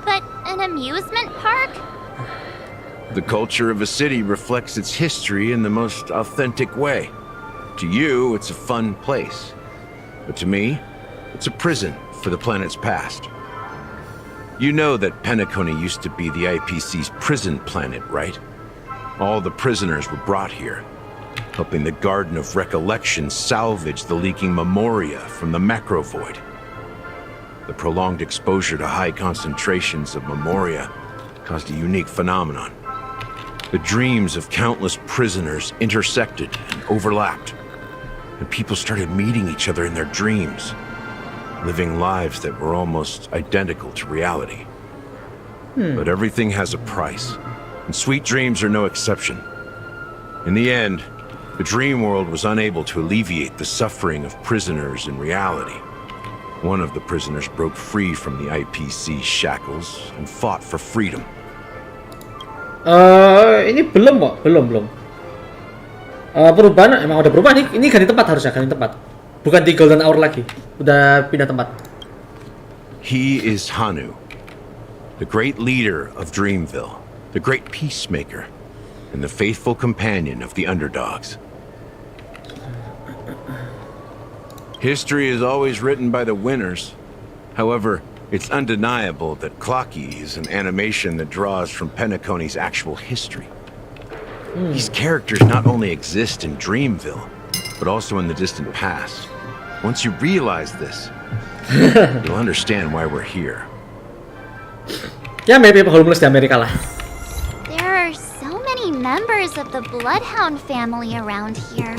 But an amusement park? The culture of a city reflects its history in the most authentic way. To you, it's a fun place. But to me, it's a prison for the planet's past. You know that Penacony used to be the IPC's prison planet, right? All the prisoners were brought here, helping the Garden of Recollection salvage the leaking memoria from the macro void. The prolonged exposure to high concentrations of memoria caused a unique phenomenon. The dreams of countless prisoners intersected and overlapped, and people started meeting each other in their dreams, living lives that were almost identical to reality. But everything has a price, and sweet dreams are no exception. In the end, the dream world was unable to alleviate the suffering of prisoners in reality. One of the prisoners broke free from the IPC's shackles and fought for freedom. Ini belum kok, belum. Perubahan emang udah berubah nih. Ini ganti tempat harusnya, ganti tempat. Bukan di Golden Hour lagi. Udah pindah tempat. He is Hanu, the great leader of Dreamville, the great peacemaker, and the faithful companion of the underdogs. History is always written by the winners. However, it's undeniable that Clocky is an animation that draws from Penacony's actual history. These characters not only exist in Dreamville, but also in the distant past. Once you realize this, you'll understand why we're here. Ya, mirip homeless di Amerika lah. There are so many members of the Bloodhound family around here.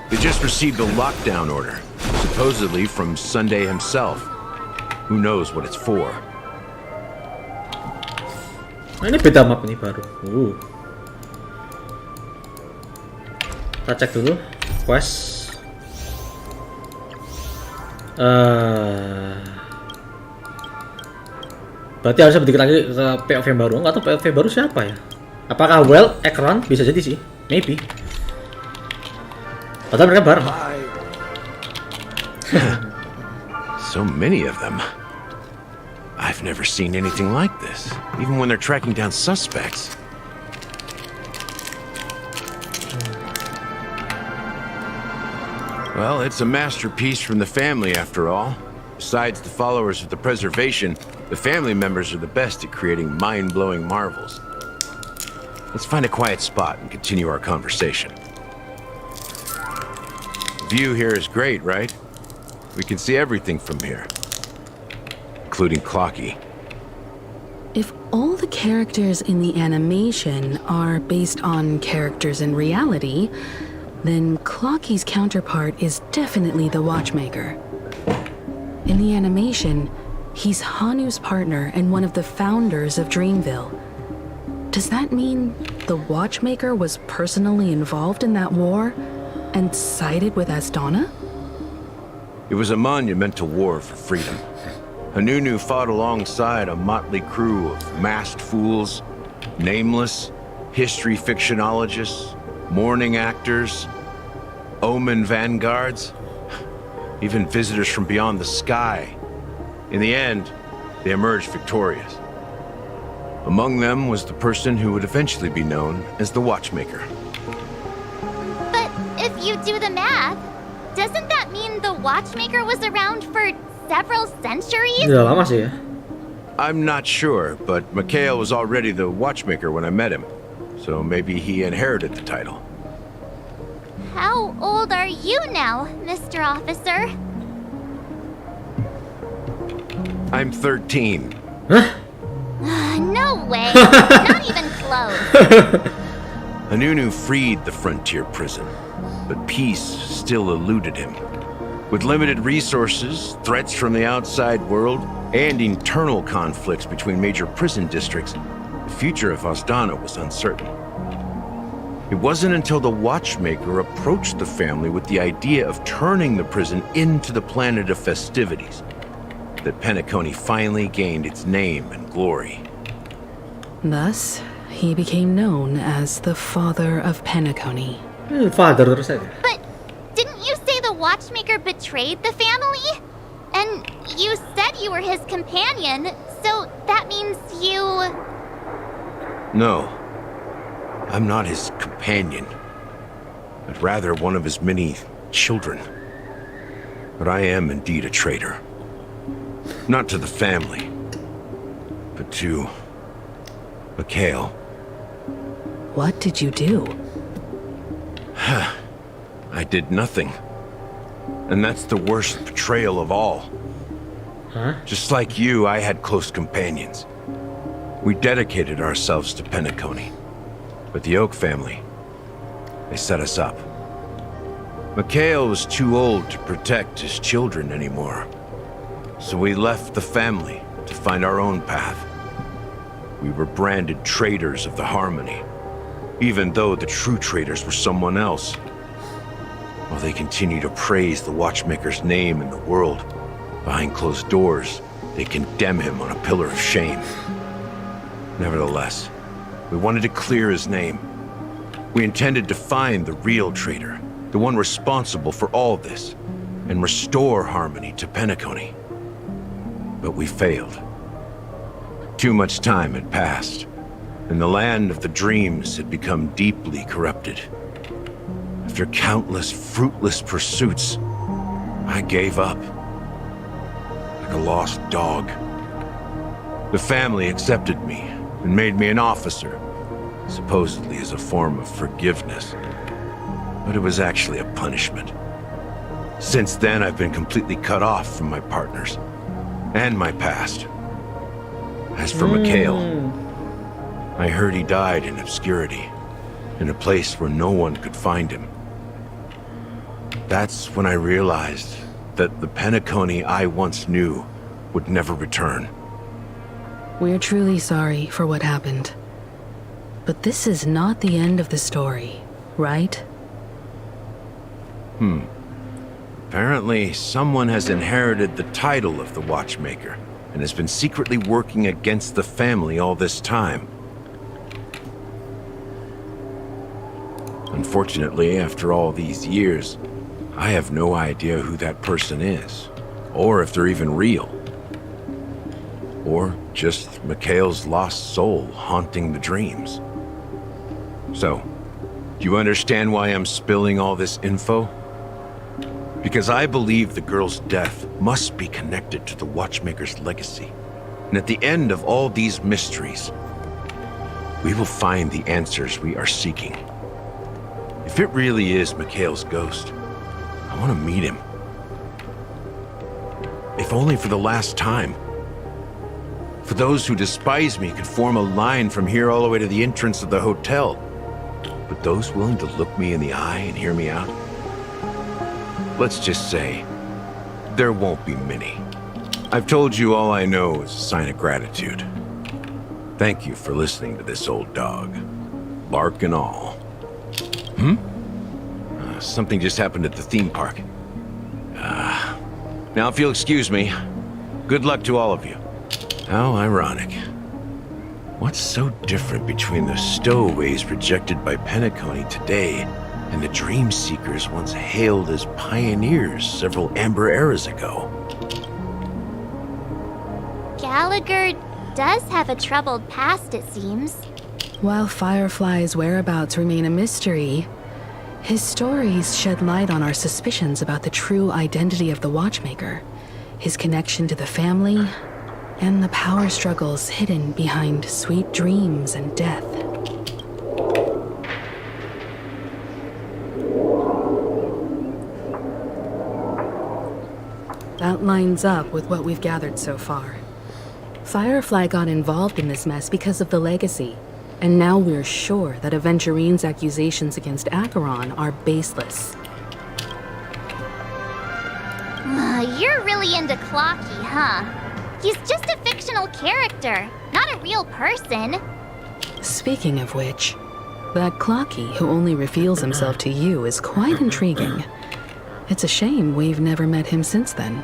They just received a lockdown order, supposedly from Sunday himself. Who knows what it's for? Nah, ini beda map nih baru. Kita cek dulu quest. Berarti harusnya sedikit lagi ke POV yang baru. Nggak tahu POV baru siapa ya? Apakah Well Ekron? Bisa jadi sih, maybe. Padahal mereka bareng. So many of them. I've never seen anything like this, even when they're tracking down suspects. Well, it's a masterpiece from the family after all. Besides the followers of the preservation, the family members are the best at creating mind-blowing marvels. Let's find a quiet spot and continue our conversation. The view here is great, right? We can see everything from here, including Clocky. If all the characters in the animation are based on characters in reality, then Clocky's counterpart is definitely the Watchmaker. In the animation, he's Hanu's partner and one of the founders of Dreamville. Does that mean the Watchmaker was personally involved in that war and sided with Asdana? It was a monumental war for freedom. Hanunu fought alongside a motley crew of masked fools, nameless, history fictionologists, mourning actors, omen vanguards, even visitors from beyond the sky. In the end, they emerged victorious. Among them was the person who would eventually be known as the Watchmaker. But if you do the math, doesn't that mean the Watchmaker was around for several centuries? Udah lama sih ya. I'm not sure, but Mikhail was already the Watchmaker when I met him, so maybe he inherited the title. How old are you now, Mr. Officer? I'm 13. Huh? No way. Not even close. Hanunu freed the frontier prison, but peace still eluded him. With limited resources, threats from the outside world, and internal conflicts between major prison districts, the future of Asdana was uncertain. It wasn't until the Watchmaker approached the family with the idea of turning the prison into the planet of festivities that Penacony finally gained its name and glory. Thus, he became known as the father of Penacony. Father terus aja. But didn't you say the watchmaker betrayed the family? And you said you were his companion, so that means you... No. I'm not his companion, but rather one of his many children. But I am indeed a traitor. Not to the family, but to Mikhail. What did you do? I did nothing. And that's the worst betrayal of all. Huh? Just like you, I had close companions. We dedicated ourselves to Penacony. But the Oak family, they set us up. Mikhail was too old to protect his children anymore. So we left the family to find our own path. We were branded traitors of the Harmony, even though the true traitors were someone else. While they continue to praise the Watchmaker's name in the world, behind closed doors, they condemn him on a pillar of shame. Nevertheless, we wanted to clear his name. We intended to find the real traitor, the one responsible for all this, and restore harmony to Penacony. But we failed. Too much time had passed, and the land of the dreams had become deeply corrupted. After countless fruitless pursuits, I gave up. Like a lost dog. The family accepted me and made me an officer, supposedly as a form of forgiveness. But it was actually a punishment. Since then, I've been completely cut off from my partners and my past. As for Mikhail, I heard he died in obscurity, in a place where no one could find him. That's when I realized that the Penacony I once knew would never return. We're truly sorry for what happened. But this is not the end of the story, right? Apparently, someone has inherited the title of the Watchmaker and has been secretly working against the family all this time. Unfortunately, after all these years, I have no idea who that person is, or if they're even real. Or just Mikhail's lost soul haunting the dreams. So, do you understand why I'm spilling all this info? Because I believe the girl's death must be connected to the Watchmaker's legacy. And at the end of all these mysteries, we will find the answers we are seeking. If it really is Mikhail's ghost, I want to meet him. If only for the last time. For those who despise me could form a line from here all the way to the entrance of the hotel. But those willing to look me in the eye and hear me out? Let's just say, there won't be many. I've told you all I know is a sign of gratitude. Thank you for listening to this old dog. Bark and all. Something just happened at the theme park. Now if you'll excuse me, good luck to all of you. How ironic. What's so different between the stowaways rejected by Penacony today and the dream seekers once hailed as pioneers several amber eras ago? Gallagher does have a troubled past, it seems. While Firefly's whereabouts remain a mystery, his stories shed light on our suspicions about the true identity of the Watchmaker, his connection to the family, and the power struggles hidden behind sweet dreams and death. That lines up with what we've gathered so far. Firefly got involved in this mess because of the legacy, and now we're sure that Aventurine's accusations against Acheron are baseless. You're really into Clocky, huh? He's just a fictional character, not a real person. Speaking of which, that Clocky who only reveals himself to you is quite intriguing. It's a shame we've never met him since then.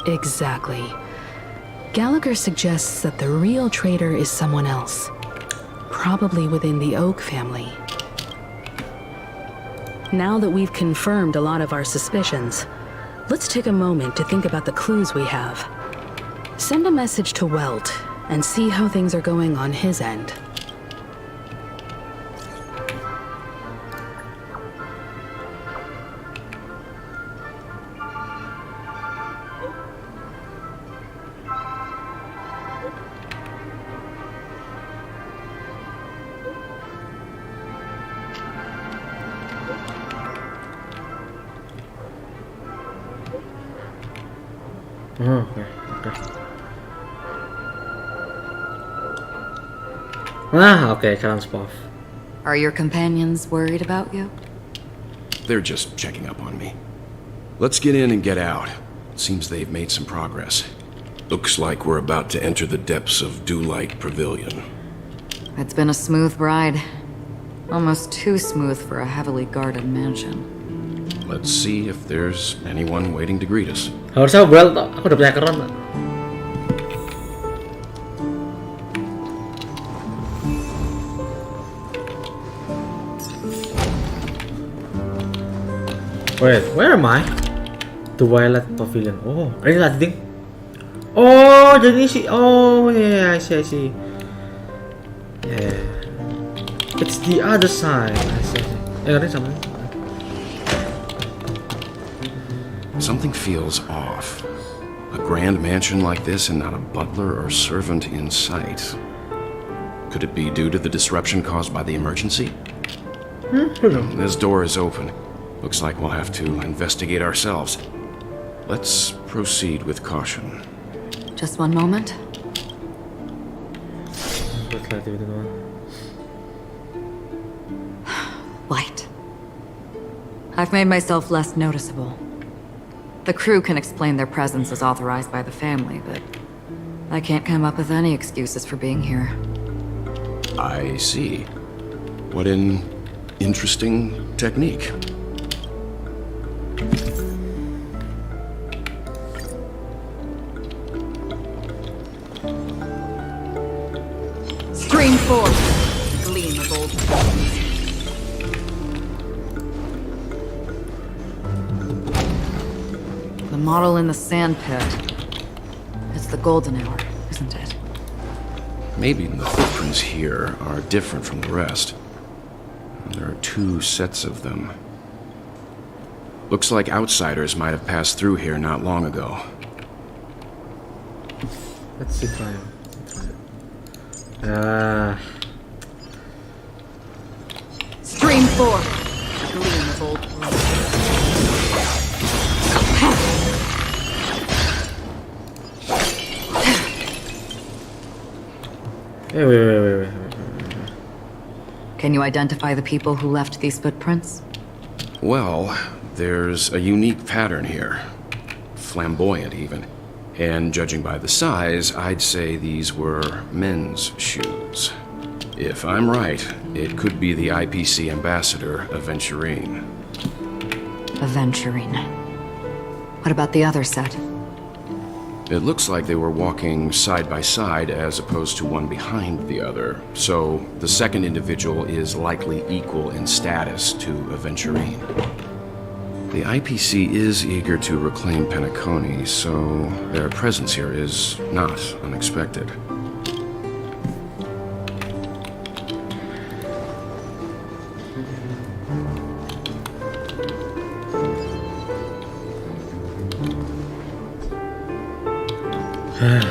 Exactly. Gallagher suggests that the real traitor is someone else, probably within the Oak family. Now that we've confirmed a lot of our suspicions, let's take a moment to think about the clues we have. Send a message to Welt and see how things are going on his end. Oh, okay. Okay, Karanspov. Are your companions worried about you? They're just checking up on me. Let's get in and get out. Seems they've made some progress. Looks like we're about to enter the depths of Dew-Light Pavilion. It's been a smooth ride. Almost too smooth for a heavily guarded mansion. Let's see if there's anyone waiting to greet us. Harusnya Bel, aku udah punya keron. Wait, where am I? The Twilight Pavilion. Oh, ini landing. Oh, jadi sih. Oh, yeah, I see. Yeah, it's the other side. I see. Ini sama. Something feels off. A grand mansion like this and not a butler or servant in sight. Could it be due to the disruption caused by the emergency? This door is open. Looks like we'll have to investigate ourselves. Let's proceed with caution. Just one moment. Light. I've made myself less noticeable. The crew can explain their presence as authorized by the family, but I can't come up with any excuses for being here. I see. What an interesting technique. Stream forth, gleam of old friends. The model in the sand pit. It's the golden hour, isn't it? Maybe the footprints here are different from the rest. There are two sets of them. Looks like outsiders might have passed through here not long ago. Let's see time. Stream forth, gleam of old friends. Wait. Can you identify the people who left these footprints? Well, there's a unique pattern here. Flamboyant, even. And judging by the size, I'd say these were men's shoes. If I'm right, it could be the IPC ambassador, Aventurine. Aventurine. What about the other set? It looks like they were walking side by side as opposed to one behind the other. So the second individual is likely equal in status to Aventurine. The IPC is eager to reclaim Penacony, so their presence here is not unexpected.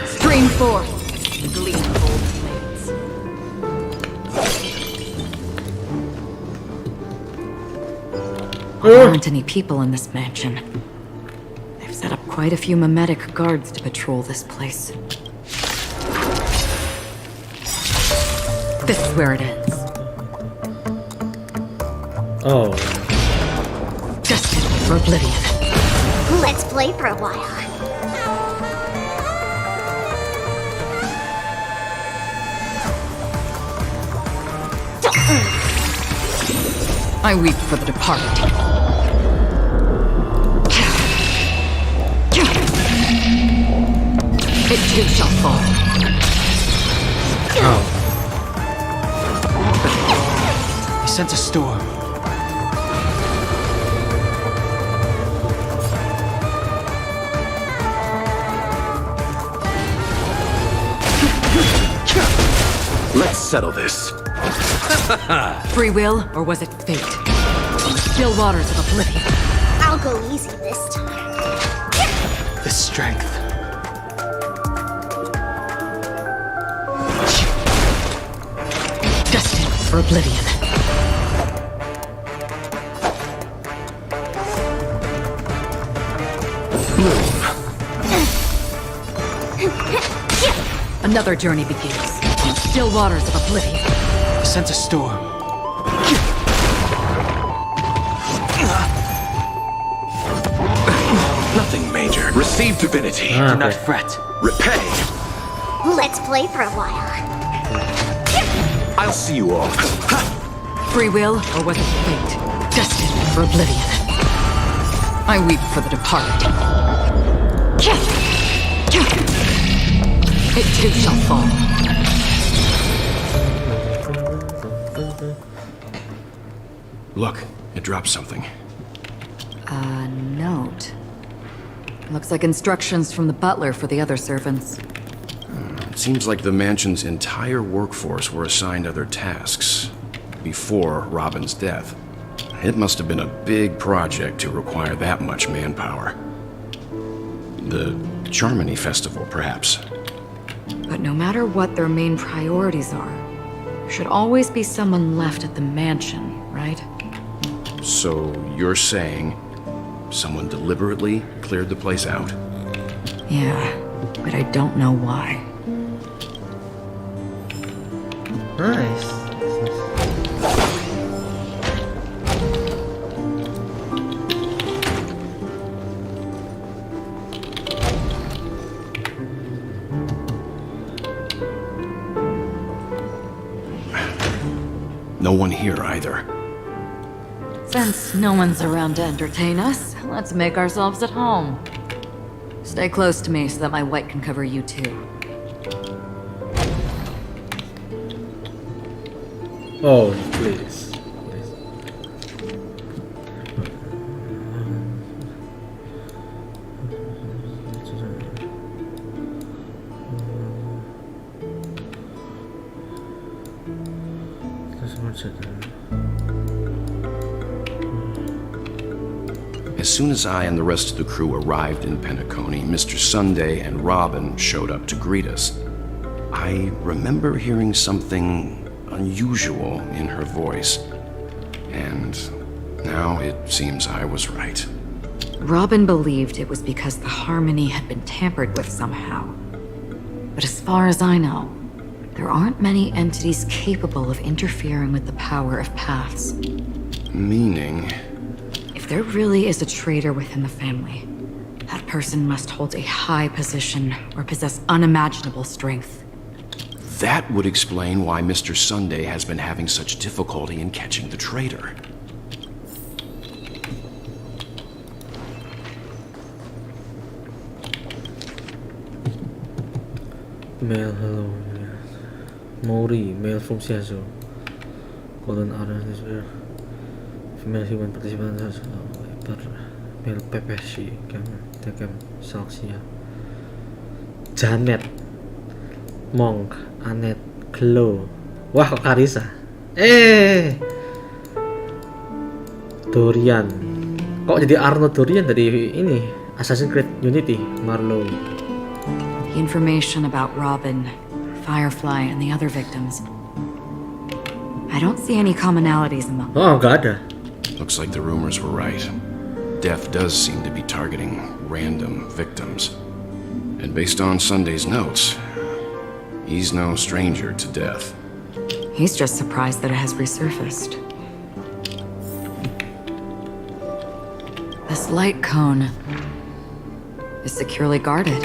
Stream forth, gleam of old flames. There aren't any people in this mansion. They've set up quite a few mimetic guards to patrol this place. This is where it ends. Oh. Destined for oblivion. Let's play for a while. I weep for the departed. It too shall fall. Oh. I sense a storm. Let's settle this. Free will, or was it fate? Still waters of oblivion. I'll go easy this time. The strength. Destined for oblivion. Another journey begins. Still waters of oblivion. I sense a storm. Nothing major. Receive divinity. Do not fret. Repay. Let's play for a while. I'll see you all. Free will, or was it fate? Destined for oblivion. I weep for the departed. It too shall fall. Look, it dropped something. A note. Looks like instructions from the butler for the other servants. It seems like the mansion's entire workforce were assigned other tasks before Robin's death. It must have been a big project to require that much manpower. The Charmony Festival, perhaps. But no matter what their main priorities are, there should always be someone left at the mansion, right? So you're saying someone deliberately cleared the place out? Yeah, but I don't know why. Nice. No one here either. Since no one's around to entertain us, let's make ourselves at home. Stay close to me so that my white can cover you too. Oh, please. As soon as I and the rest of the crew arrived in Penacony, Mr. Sunday and Robin showed up to greet us. I remember hearing something unusual in her voice, and now it seems I was right. Robin believed it was because the harmony had been tampered with somehow. But as far as I know, there aren't many entities capable of interfering with the power of paths. Meaning? If there really is a traitor within the family, that person must hold a high position or possess unimaginable strength. That would explain why Mr. Sunday has been having such difficulty in catching the traitor. Mail, hello. Mori, mail from Siazo. Golden Arrow is where female human participants has mail Pepeshi, Tekem, Salsia. Janet, Monk, Annette, Chloe. Wah, kok Karisa. Dorian. Kok jadi Arno Dorian dari ini Assassin's Creed Unity, Marlowe. Information about Robin, Firefly, and the other victims. I don't see any commonalities among them. Oh, nggak ada. Looks like the rumors were right. Death does seem to be targeting random victims. And based on Sunday's notes, he's no stranger to death. He's just surprised that it has resurfaced. This light cone is securely guarded.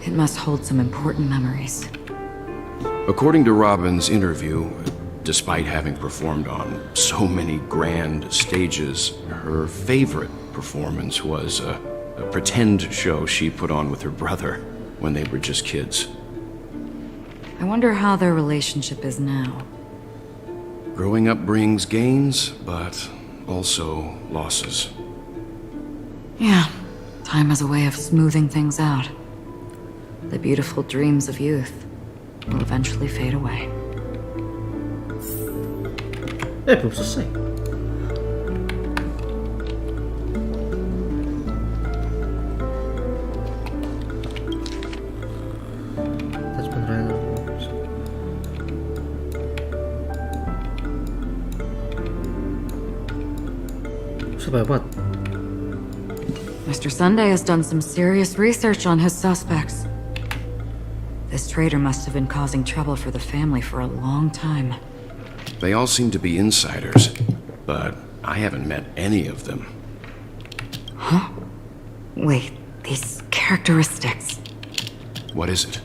It must hold some important memories. According to Robin's interview, despite having performed on so many grand stages, her favorite performance was a pretend show she put on with her brother. when they were just kids. I wonder how their relationship is now. Growing up brings gains, but also losses. Yeah, time has a way of smoothing things out. The beautiful dreams of youth will eventually fade away. Belum selesai. Tas beneran. Sebanyak. Mr. Sunday has done some serious research on his suspects. This traitor must have been causing trouble for the family for a long time. They all seem to be insiders, but I haven't met any of them. Huh? Wait, these characteristics. What is it?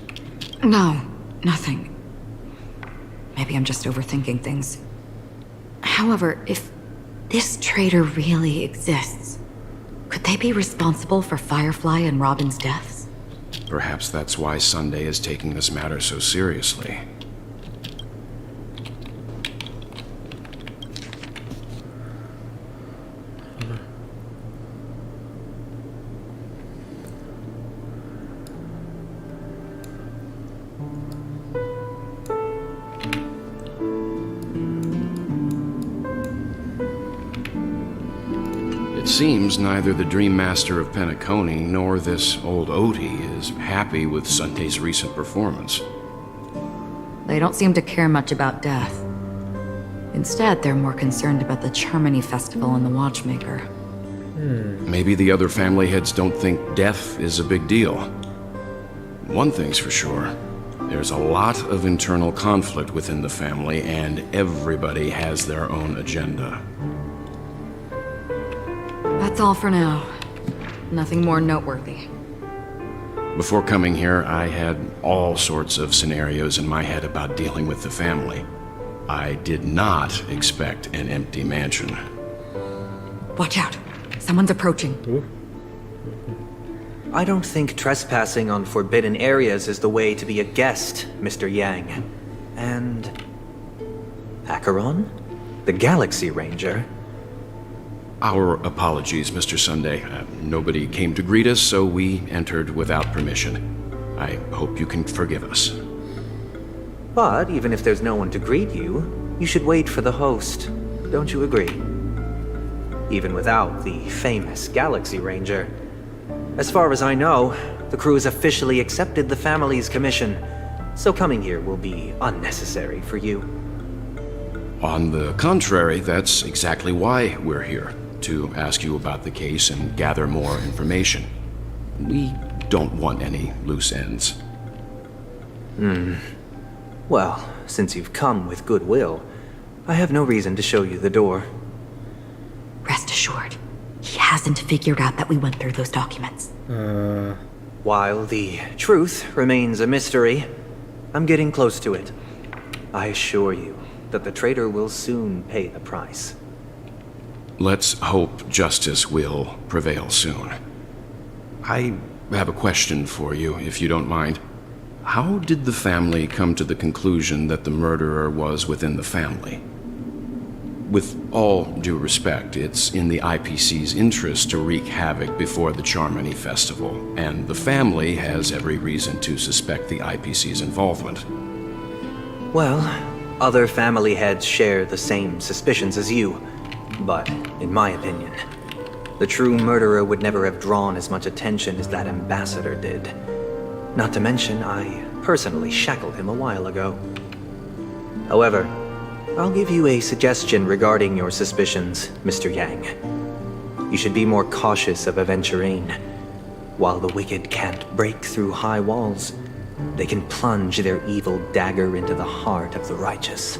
No, nothing. Maybe I'm just overthinking things. However, if this traitor really exists, could they be responsible for Firefly and Robin's deaths? Perhaps that's why Sunday is taking this matter so seriously. It seems neither the Dream Master of Penacony nor this old Odie is happy with Sunday's recent performance. They don't seem to care much about death. Instead, they're more concerned about the Charmony Festival and the Watchmaker. Maybe the other family heads don't think death is a big deal. One thing's for sure. There's a lot of internal conflict within the family, and everybody has their own agenda. That's all for now. Nothing more noteworthy. Before coming here, I had all sorts of scenarios in my head about dealing with the family. I did not expect an empty mansion. Watch out. Someone's approaching. I don't think trespassing on forbidden areas is the way to be a guest, Mr. Yang. And... Acheron? The Galaxy Ranger? Our apologies, Mr. Sunday. Nobody came to greet us, so we entered without permission. I hope you can forgive us. But even if there's no one to greet you, you should wait for the host. Don't you agree? Even without the famous Galaxy Ranger. As far as I know, the crew has officially accepted the family's commission, so coming here will be unnecessary for you. On the contrary, that's exactly why we're here. To ask you about the case and gather more information. We don't want any loose ends. Well, since you've come with goodwill, I have no reason to show you the door. Rest assured, he hasn't figured out that we went through those documents. While the truth remains a mystery, I'm getting close to it. I assure you that the traitor will soon pay the price. Let's hope justice will prevail soon. I have a question for you, if you don't mind. How did the family come to the conclusion that the murderer was within the family? With all due respect, it's in the IPC's interest to wreak havoc before the Charmony Festival, and the family has every reason to suspect the IPC's involvement. Well, other family heads share the same suspicions as you. But, in my opinion, the true murderer would never have drawn as much attention as that ambassador did. Not to mention, I personally shackled him a while ago. However, I'll give you a suggestion regarding your suspicions, Mr. Yang. You should be more cautious of Aventurine. While the wicked can't break through high walls, they can plunge their evil dagger into the heart of the righteous.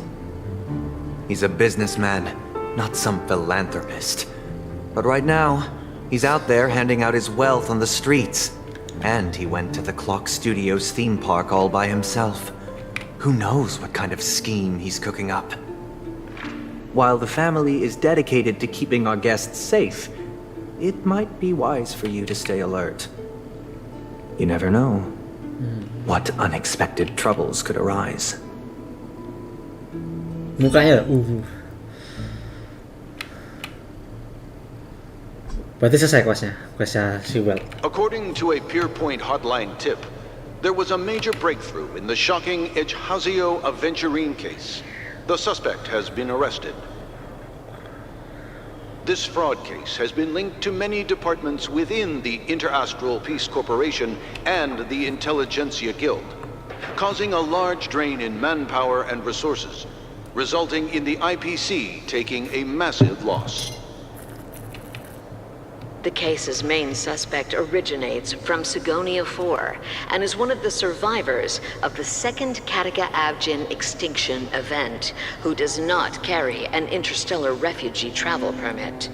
He's a businessman, not some philanthropist. But right now, he's out there handing out his wealth on the streets. And he went to the Clock Studios theme park all by himself. Who knows what kind of scheme he's cooking up? While the family is dedicated to keeping our guests safe, it might be wise for you to stay alert. You never know. What unexpected troubles could arise? Mukanya, Berarti selesai questnya si Well. According to a Pierpoint hotline tip, there was a major breakthrough in the shocking Ejhazio Aventurine case. The suspect has been arrested. This fraud case has been linked to many departments within the Interastral Peace Corporation and the Intelligentsia Guild, causing a large drain in manpower and resources, resulting in the IPC taking a massive loss. The case's main suspect originates from Sigonia 4 and is one of the survivors of the second Kataka-Abjin extinction event, who does not carry an interstellar refugee travel permit.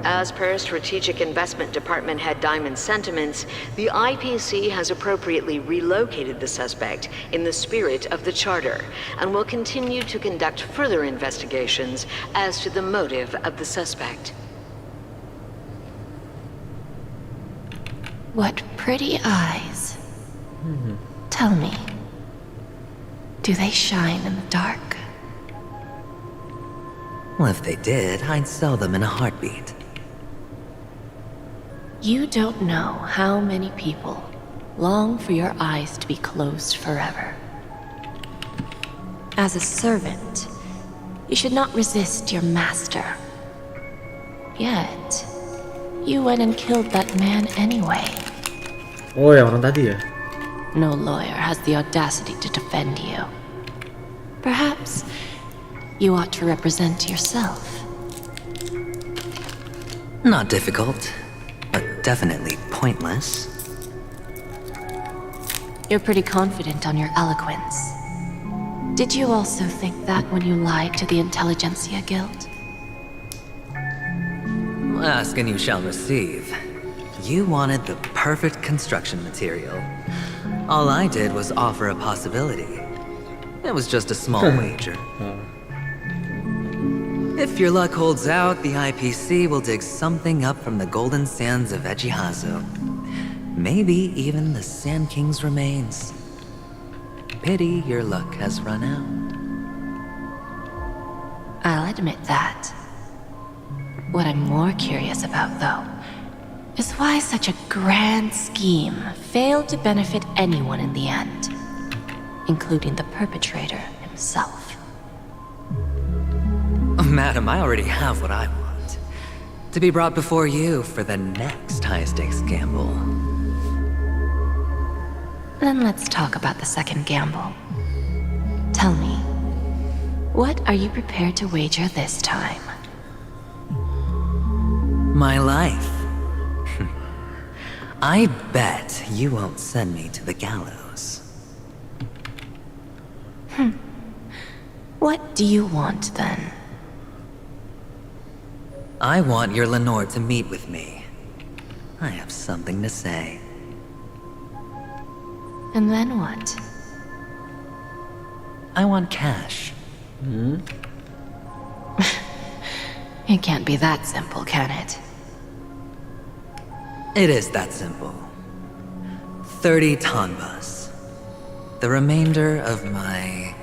As per Strategic Investment Department Head Diamond's sentiments, the IPC has appropriately relocated the suspect in the spirit of the Charter and will continue to conduct further investigations as to the motive of the suspect. What pretty eyes. Tell me, do they shine in the dark? Well, if they did, I'd sell them in a heartbeat. You don't know how many people long for your eyes to be closed forever. As a servant, you should not resist your master. Yet, you went and killed that man anyway. Oh ya, orang tadi ya? No lawyer has the audacity to defend you. Perhaps you ought to represent yourself. Not difficult, but definitely pointless. You're pretty confident on your eloquence. Did you also think that when you lied to the Intelligentsia Guild? Ask and you shall receive. You wanted the perfect construction material. All I did was offer a possibility. It was just a small wager. If your luck holds out, the IPC will dig something up from the golden sands of Ejhazio. Maybe even the Sand King's remains. Pity your luck has run out. I'll admit that. What I'm more curious about, though, is why such a grand scheme failed to benefit anyone in the end, including the perpetrator himself. Madam, I already have what I want. To be brought before you for the next high-stakes gamble. Then let's talk about the second gamble. Tell me, what are you prepared to wager this time? My life. I bet you won't send me to the gallows. What do you want, then? I want your Lenore to meet with me. I have something to say. And then what? I want cash. It can't be that simple, can it? It is that simple. 30 tanbas. The remainder of my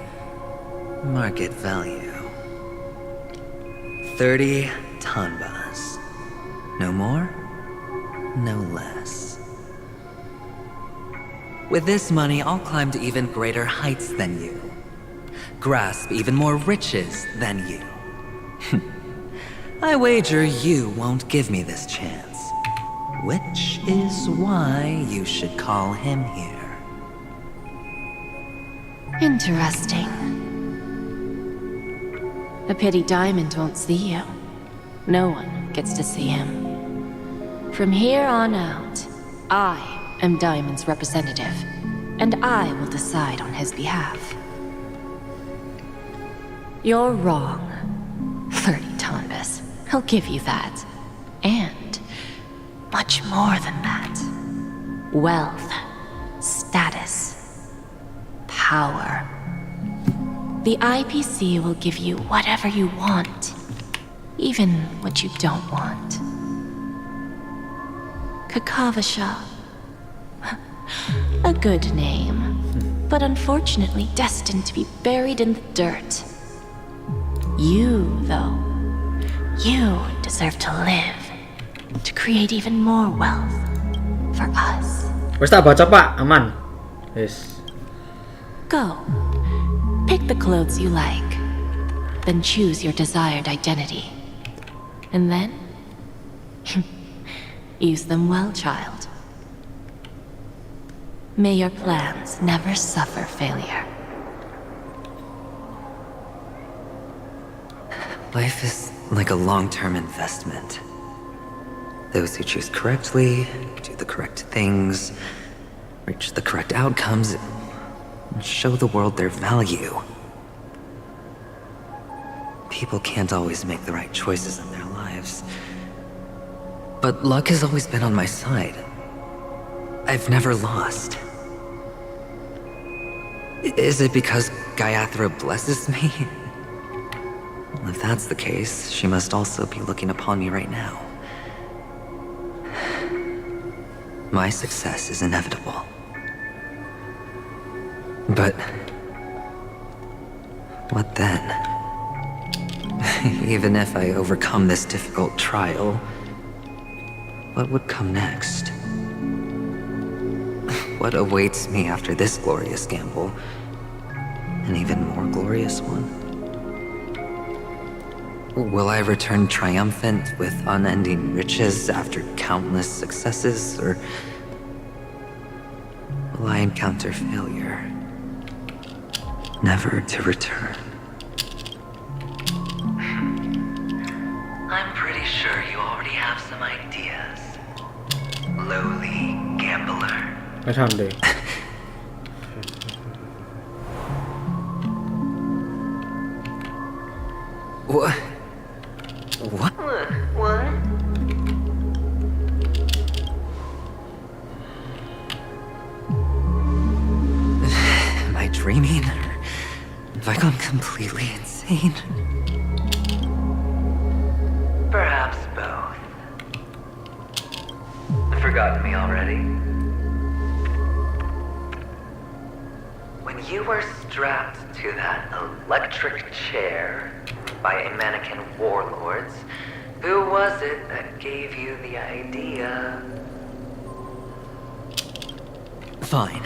market value. 30 tanbas. No more, no less. With this money, I'll climb to even greater heights than you. Grasp even more riches than you. I wager you won't give me this chance. Which is why you should call him here. Interesting. A pity Diamond won't see you. No one gets to see him. From here on out, I am Diamond's representative, and I will decide on his behalf. You're wrong. 30 tanbas. I'll give you that. And much more than that. Wealth, status, power. The IPC will give you whatever you want, even what you don't want. Kakavasha. A good name, but unfortunately destined to be buried in the dirt. You, though, you deserve to live, to create even more wealth for us. Wes tak baca Pak, aman. Yes. Go. Pick the clothes you like, then choose your desired identity. And then, use them well, child. May your plans never suffer failure. Life is like a long-term investment. Those who choose correctly, do the correct things, reach the correct outcomes, and show the world their value. People can't always make the right choices in their lives. But luck has always been on my side. I've never lost. Is it because Gayatri blesses me? Well, if that's the case, she must also be looking upon me right now. My success is inevitable. But what then? Even if I overcome this difficult trial, what would come next? What awaits me after this glorious gamble? An even more glorious one? Will I return triumphant with unending riches after countless successes, or will I encounter failure, never to return? I'm pretty sure you already have some ideas, lowly gambler. ไม่ทำเลย What? What? What? Am I dreaming? Or have I gone completely insane? Perhaps both. Forgotten me already? When you were strapped to that electric chair by a mannequin warlords, who was it that gave you the idea? Fine.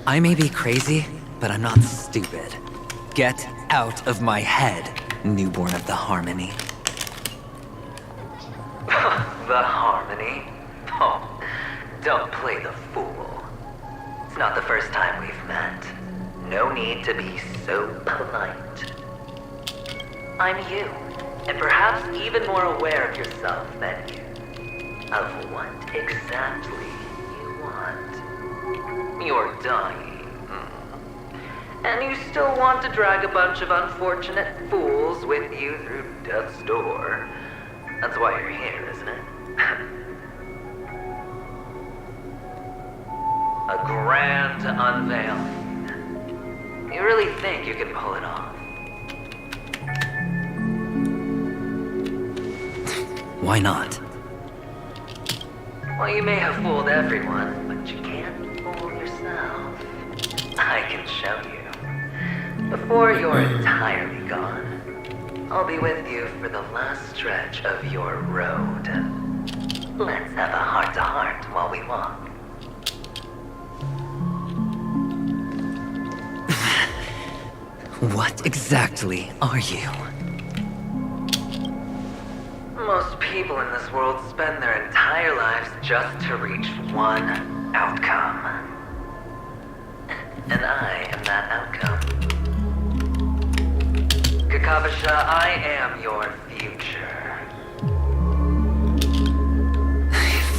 I may be crazy, but I'm not stupid. Get out of my head, newborn of the Harmony. The Harmony? Oh, don't play the fool. It's not the first time we've met. No need to be so polite. I'm you, and perhaps even more aware of yourself than you. Of what exactly you want. You're dying. And you still want to drag a bunch of unfortunate fools with you through death's door. That's why you're here, isn't it? A grand unveiling. You really think you can pull it off? Why not? Well, you may have fooled everyone, but you can't fool yourself. I can show you. Before you're entirely gone, I'll be with you for the last stretch of your road. Let's have a heart-to-heart while we walk. What exactly are you? Most people in this world spend their entire lives just to reach one outcome. And I am that outcome. Kakavasha, I am your future.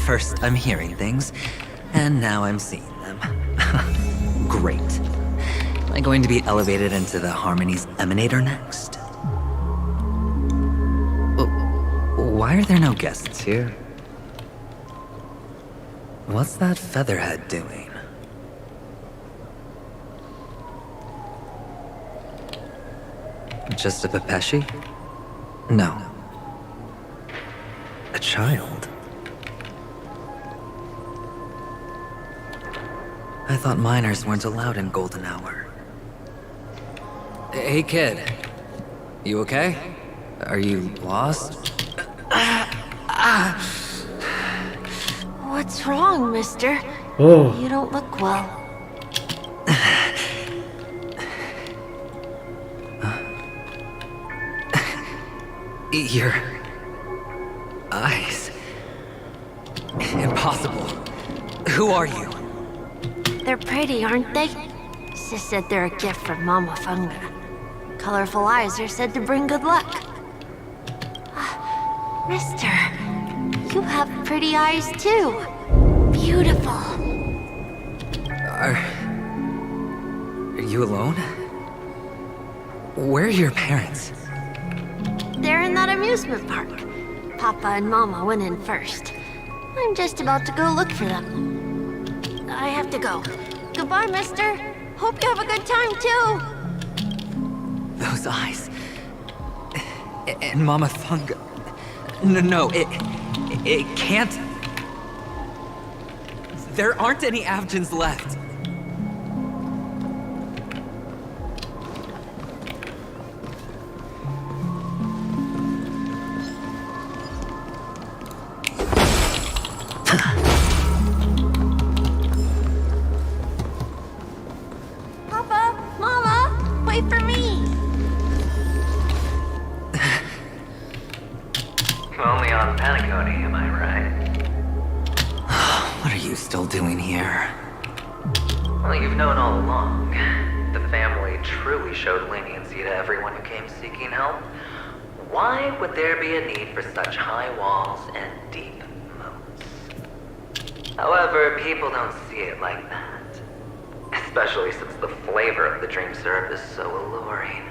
First, I'm hearing things, and now I'm seeing them. Great. Am I going to be elevated into the Harmony's Emanator next? Why are there no guests here? What's that featherhead doing? Just a Pepeshi? No. A child? I thought minors weren't allowed in Golden Hour. Hey, kid. You okay? Are you lost? What's wrong, mister? Oh. You don't look well. Your eyes. Impossible. Who are you? They're pretty, aren't they? Sis said they're a gift from Mama Funga. Colorful eyes are said to bring good luck. Mister, you have pretty eyes too. Beautiful. Are you alone? Where are your parents? They're in that amusement park. Papa and Mama went in first. I'm just about to go look for them. I have to go. Goodbye, mister. Hope you have a good time, too. Those eyes. And Mama Funga. No, it can't. There aren't any Avgens left. Papa, Mama, wait for me. Only on Paniconi, am I right? What are you still doing here? Well, you've known all along. The family truly showed leniency to everyone who came seeking help. Why would there be a need for such high walls and deep moats? However, people don't see it like that. Especially since the flavor of the dream syrup is so alluring.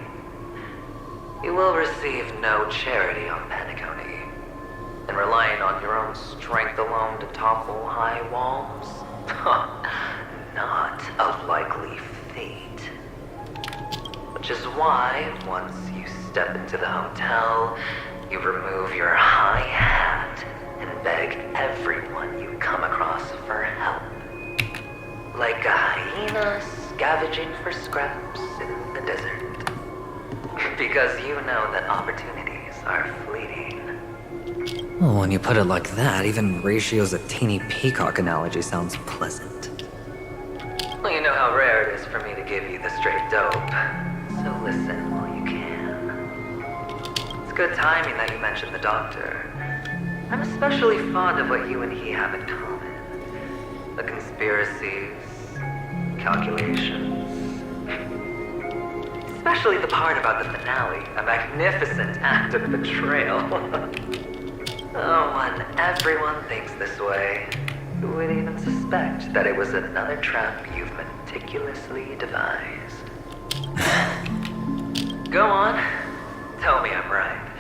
You will receive no charity on Paniconi. And relying on your own strength alone to topple high walls? Not a likely fate. Which is why, once you step into the hotel, you remove your high hat and beg everyone you come across for help. Like a hyena scavenging for scraps in the desert. Because you know that opportunities are fleeting. Well, when you put it like that, even Ratio's a teeny peacock analogy sounds pleasant. Well, you know how rare it is for me to give you the straight dope. So listen while you can. It's good timing that you mentioned the doctor. I'm especially fond of what you and he have in common. The conspiracies, calculations. Especially the part about the finale, a magnificent act of betrayal. Oh, when everyone thinks this way, who would even suspect that it was another trap you've meticulously devised? Go on, tell me I'm right.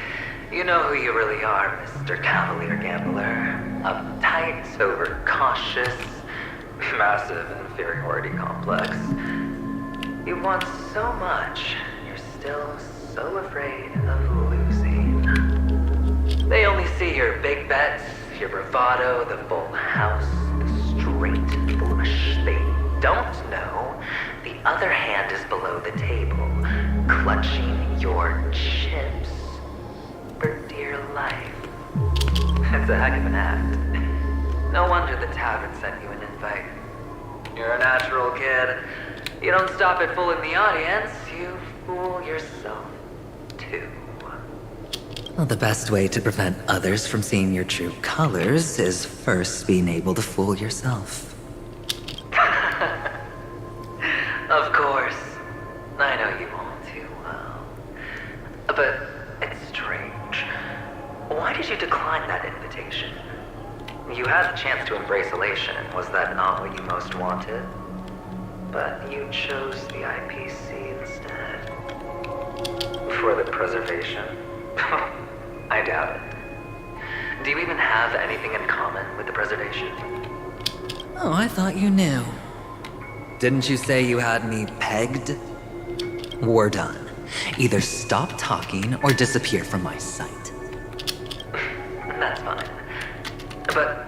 You know who you really are, Mr. Cavalier Gambler. Uptight, overcautious, massive inferiority complex. You want so much, you're still so afraid of losing. They only see your big bets, your bravado, the full house, the straight flush. They don't know the other hand is below the table, clutching your chips for dear life. It's a heck of an act. No wonder the tavern sent you an invite. You're a natural kid. You don't stop at fooling the audience, you fool yourself too. Well, the best way to prevent others from seeing your true colors is first being able to fool yourself. Of course. I know you all too well. But it's strange. Why did you decline that invitation? You had the chance to embrace elation. Was that not what you most wanted? But you chose the IPC instead. For the preservation? I doubt it. Do you even have anything in common with the preservation? Oh, I thought you knew. Didn't you say you had me pegged? We're done. Either stop talking or disappear from my sight. That's fine. But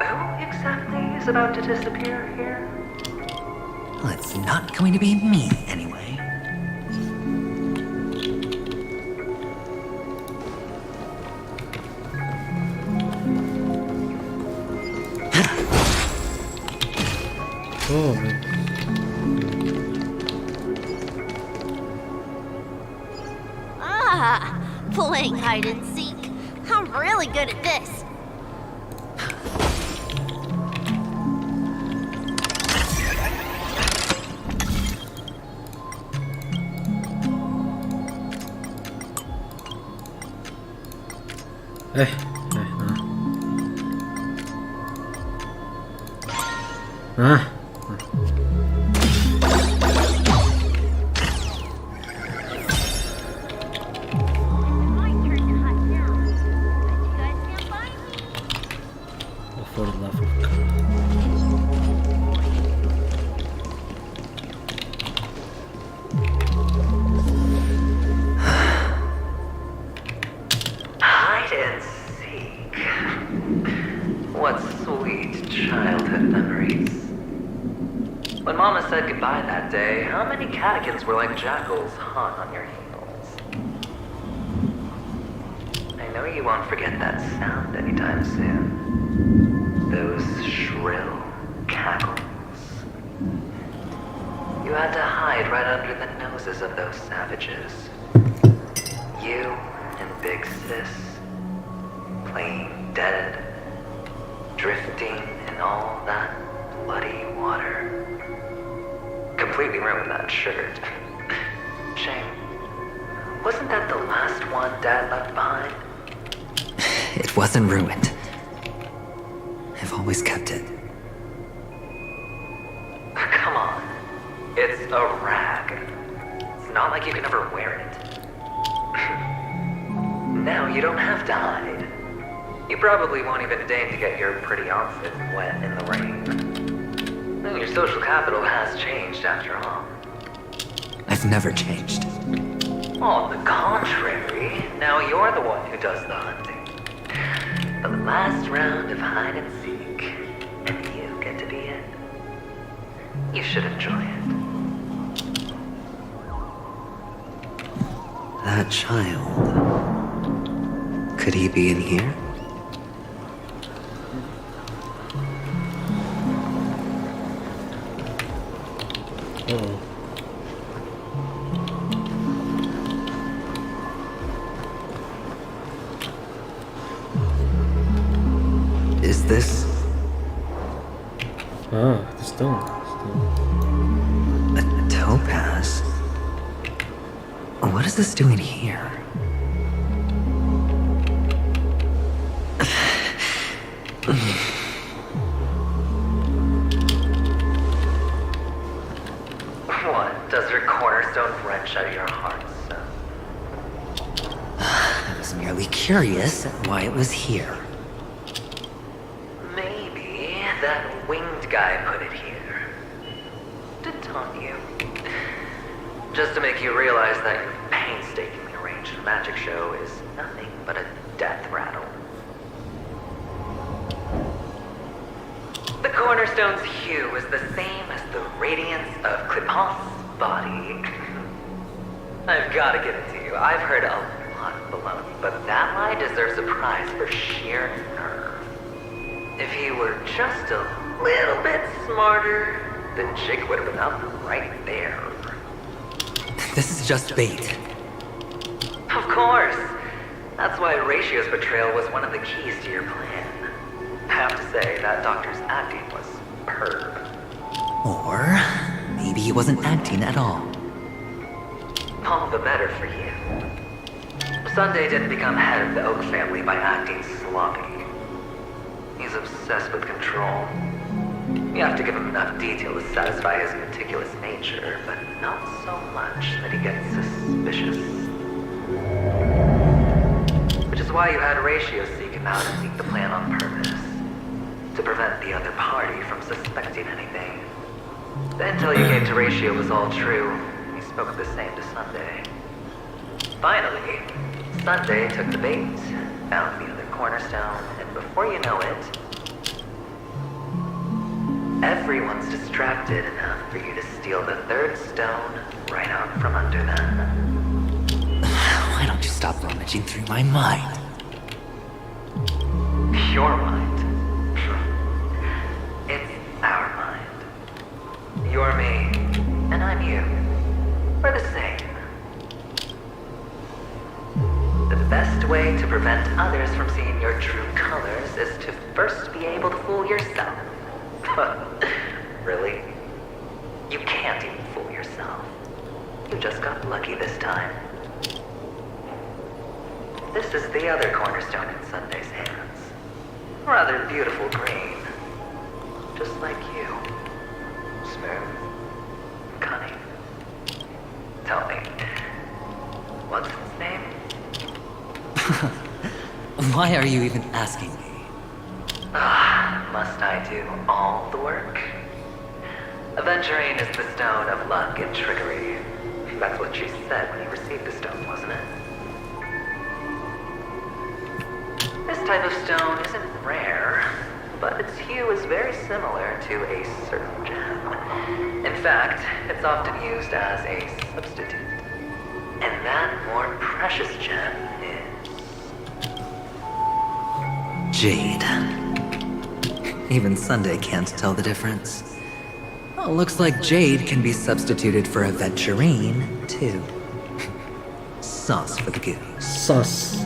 who exactly is about to disappear here? Well, it's not going to be me, anyway. Oh, man. Playing hide and seek. I'm really good at this. Nah. For the love of God. Hide and seek. What sweet childhood memories. When Mama said goodbye that day, how many catechins were like jackals hung on your heels? I know you won't forget that sound anytime soon. Those shrill cackles. You had to hide right under the noses of those savages. You and Big Sis, playing dead, drifting in all that bloody water. Completely ruined that shirt. Shame. Wasn't that the last one Dad left behind? It wasn't ruined. I've always kept it. Come on. It's a rag. It's not like you can ever wear it. Now you don't have to hide. You probably won't even deign to get your pretty outfit wet in the rain. Well, your social capital has changed after all. I've never changed. On the contrary, now you're the one who does the hunting. The last round of hide and seek, and you get to be it. You should enjoy it. That child. Could he be in here? Uh-oh. Is this Ah, the stone. a topaz? What is this doing here? What? Does your cornerstone wrench at your heart, son? I was merely curious at why it was here. Maybe that winged guy put it here. To taunt you. Just to make you realize that your painstakingly arranged magic show is nothing but a death rattle. The cornerstone's hue is the same as the radiance of Clipot's body. I've got to give it to you. I've heard a lot of baloney, but that lie deserves a prize for sheer nerve. If he were just a little bit smarter, the chick would have been up right there. This is just bait. Of course. That's why Ratio's betrayal was one of the keys to your plan. I have to say, that doctor's acting was superb. Or maybe he wasn't acting at all. All the better for you. Sunday didn't become head of the Oak family by acting sloppy. He's obsessed with control. You have to give him enough detail to satisfy his meticulous nature, but not so much that he gets suspicious. Which is why you had Ratio seek him out and leak the plan on purpose. To prevent the other party from suspecting anything. The intel you gave to Ratio was all true. He spoke the same to Sunday. Finally, Sunday took the bait, found the other cornerstone, and before you know it, everyone everyone's distracted enough for you to steal the third stone right out from under them. Why don't you stop rummaging through my mind? Your mind. It's our mind. You're me, and I'm you. We're the same. The best way to prevent others from seeing your true colors is to first be able to fool yourself. Really? You can't even fool yourself. You just got lucky this time. This is the other cornerstone in Sunday's hands. Rather beautiful green. Just like you. Smooth. Cunning. Tell me, what's its name? Why are you even asking me? Must I do all the work? Aventurine is the stone of luck and trickery. That's what you said when you received the stone, wasn't it? This type of stone isn't rare, but its hue is very similar to a certain gem. In fact, it's often used as a substitute. And that more precious gem is... Jade. Even Sunday can't tell the difference. Oh, looks like Jade can be substituted for Aventurine, too. Sauce for the goose. Sauce.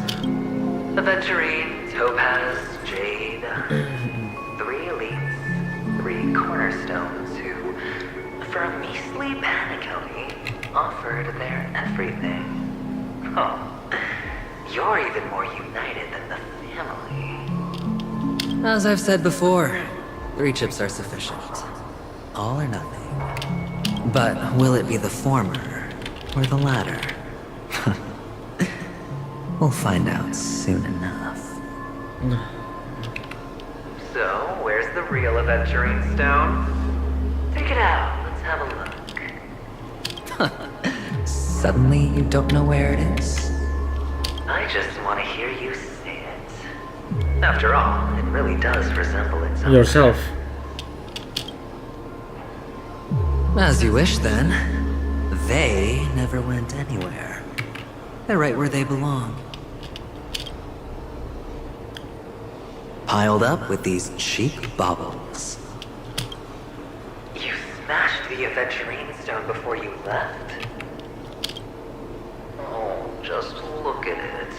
Aventurine, topaz, jade. 3 elites, 3 cornerstones who, for a measly penny, offered their everything. Oh, you're even more united than the family. As I've said before, 3 chips are sufficient. All or nothing. But will it be the former or the latter? We'll find out soon enough. So, where's the real Aventurine stone? Take it out, let's have a look. Suddenly you don't know where it is? I just want to hear you say it. After all, it really does resemble its own. Yourself. As you wish, then. They never went anywhere. They're right where they belong. Piled up with these cheap baubles. You smashed the Aventurine stone before you left? Oh, just look at it.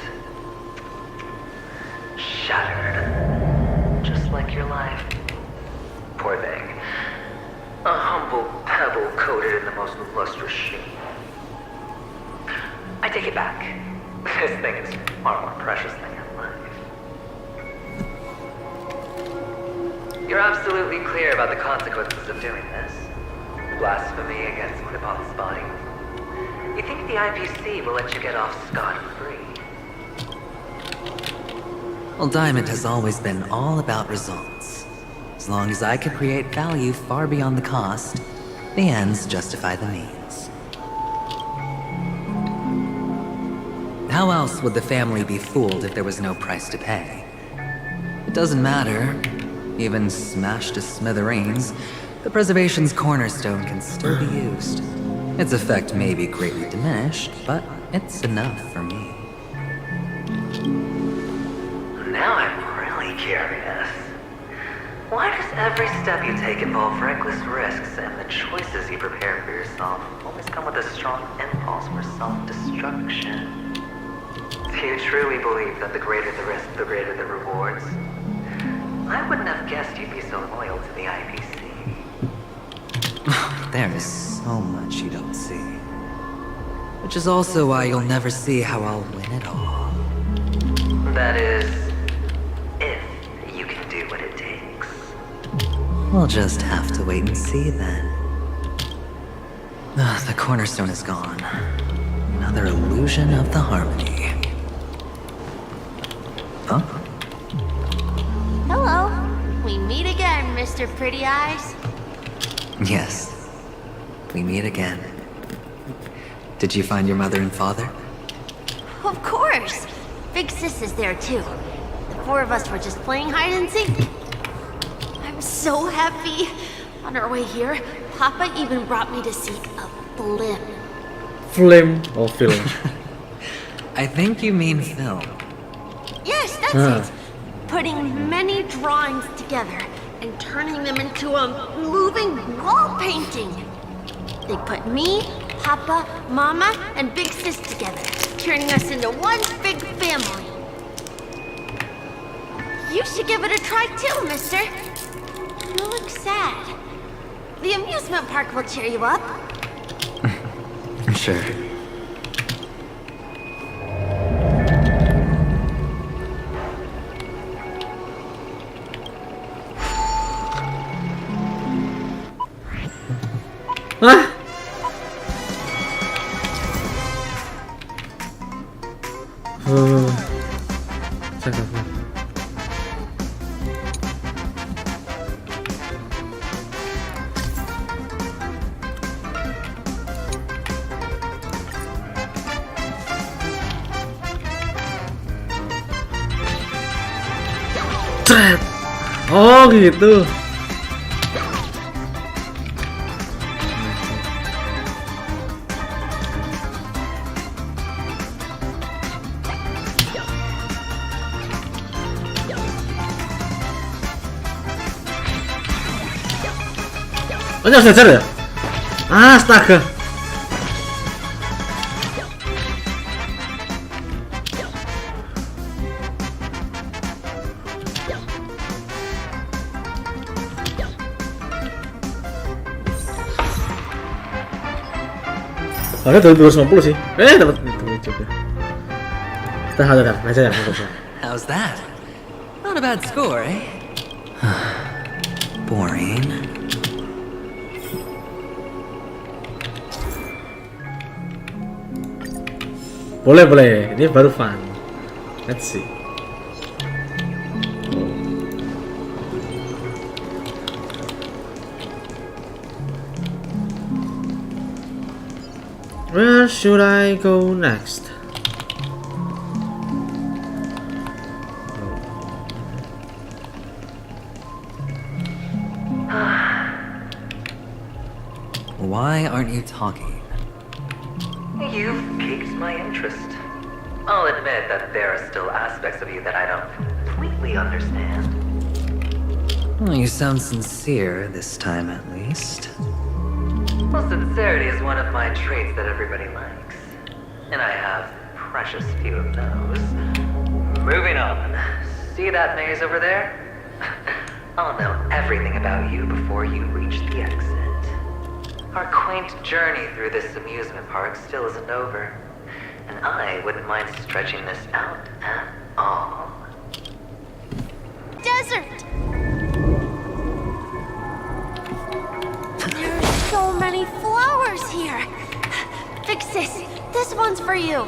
Shattered. Just like your life. Poor thing. A humble pebble coated in the most lustrous sheen. I take it back. This thing is far more precious than your life. You're absolutely clear about the consequences of doing this. Blasphemy against Quipot's body. You think the IPC will let you get off scot-free? Well, Diamond has always been all about results. As long as I can create value far beyond the cost, the ends justify the means. How else would the family be fooled if there was no price to pay? It doesn't matter. Even smashed to smithereens, the preservation's cornerstone can still be used. Its effect may be greatly diminished, but it's enough for me. Now I'm really curious. Why does every step you take involve reckless risks, and the choices you prepare for yourself always come with a strong impulse for self-destruction? Do you truly believe that the greater the risk, the greater the rewards? I wouldn't have guessed you'd be so loyal to the IPC. There is so much you don't see. Which is also why you'll never see how I'll win it all. That is, if you can do what it takes. We'll just have to wait and see then. The cornerstone is gone. Another illusion of the harmony. Huh? Hello. We meet again, Mr. Pretty Eyes. Yes. We meet again. Did you find your mother and father? Of course. Big Sis is there too. The 4 of us were just playing hide and seek. I'm so happy. On our way here, Papa even brought me to seek a blimp. Film or film? I think you mean film. Yes, that's it. Putting many drawings together and turning them into a moving wall painting. They put me, Papa, Mama, and Big Sis together, turning us into one big family. You should give it a try too, mister. You look sad. The amusement park will cheer you up. Sure. Hah? Cret. Oh gitu. Oh, harus belajar ya? Astaga. Harusnya 250 sih. Dapat itu juga. Kita harus belajar ya. How's that? Not a bad score, eh? Boring. Boleh. Ini baru fun. Let's see. Where should I go next? Why aren't you talking? You've piqued my interest. I'll admit that there are still aspects of you that I don't completely understand. Well, you sound sincere this time, at least. Well, sincerity is one of my traits that everybody likes. And I have precious few of those. Moving on. See that maze over there? I'll know everything about you before you reach the exit. Our quaint journey through this amusement park still isn't over. And I wouldn't mind stretching this out at all. Desert! There's so many flowers here. Big Sis, this one's for you.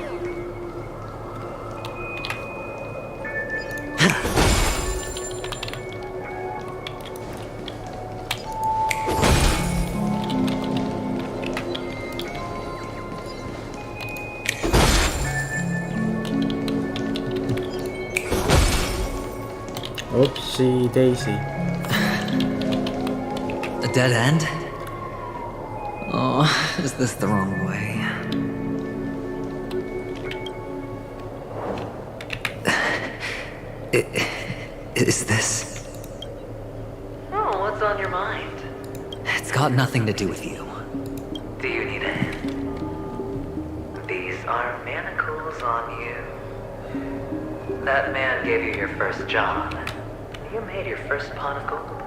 Oopsie daisy. A dead end? Oh, is this the wrong way? Is this? Oh, what's on your mind? It's got nothing to do with you. Do you need a hint? These are manacles on you. That man gave you your first job. You made your first pot of gold.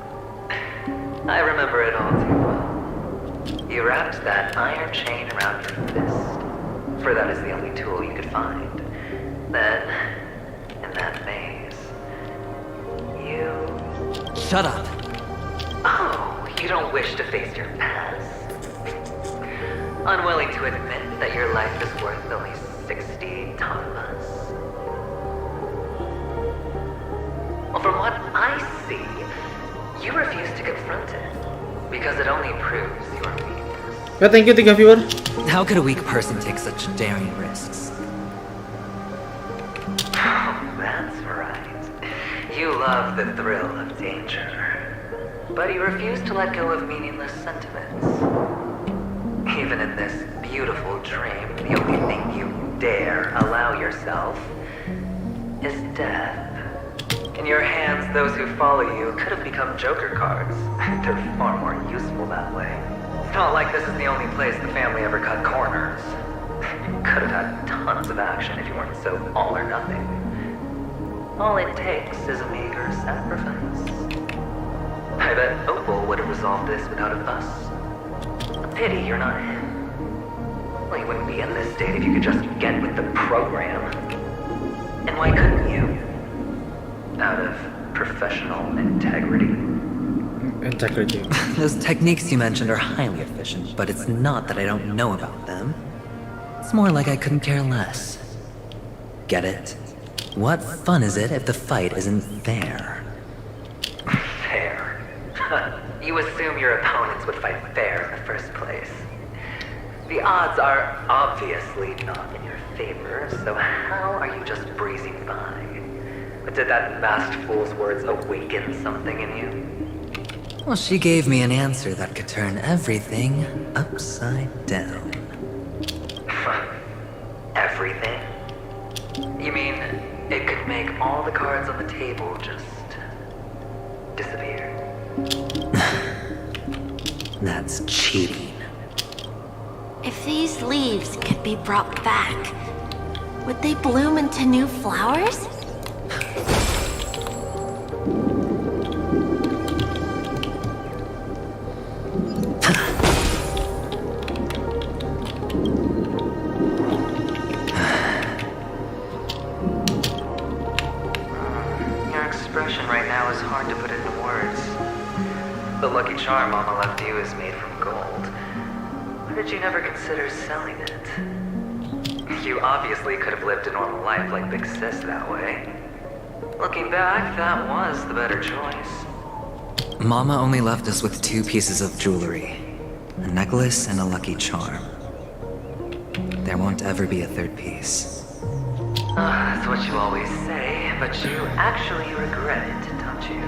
I remember it all too well. You wrapped that iron chain around your fist, for that is the only tool you could find. Then, in that maze, you... Shut up! Oh, you don't wish to face your past? Unwilling to admit that your life is worth only 60 tamas? Well, from what I see, you refuse to confront it, because it only proves your weakness. Yeah, thank you, viewer. How could a weak person take such daring risks? Oh, that's right. You love the thrill of danger. but you refuse to let go of meaningless sentiments. Even in this beautiful dream, the only thing you dare allow yourself is death. In your hands, those who follow you could have become Joker cards. They're far more useful that way. It's not like this is the only place the family ever cut corners. You could have had tons of action if you weren't so all or nothing. All it takes is a meager sacrifice. I bet Opal would have resolved this without a fuss. A pity you're not him. Well, you wouldn't be in this state if you could just get with the program. And why couldn't you? Out of professional integrity. Integrity. Those techniques you mentioned are highly efficient, but it's not that I don't know about them. It's more like I couldn't care less. Get it? What fun is it if the fight isn't fair? Fair? You assume your opponents would fight fair in the first place. The odds are obviously not in your favor, so how are you just breezing by? But did that masked fool's words awaken something in you? Well, she gave me an answer that could turn everything upside down. Everything? You mean it could make all the cards on the table just disappear? That's cheating. If these leaves could be brought back, would they bloom into new flowers? Your expression right now is hard to put into words. The lucky charm Mama left you is made from gold. Why did you never consider selling it? You obviously could have lived a normal life like Big Sis that way. Looking back, that was the better choice. Mama only left us with 2 pieces of jewelry. A necklace and a lucky charm. There won't ever be a 3rd piece. That's what you always say, but you actually regret it, don't you?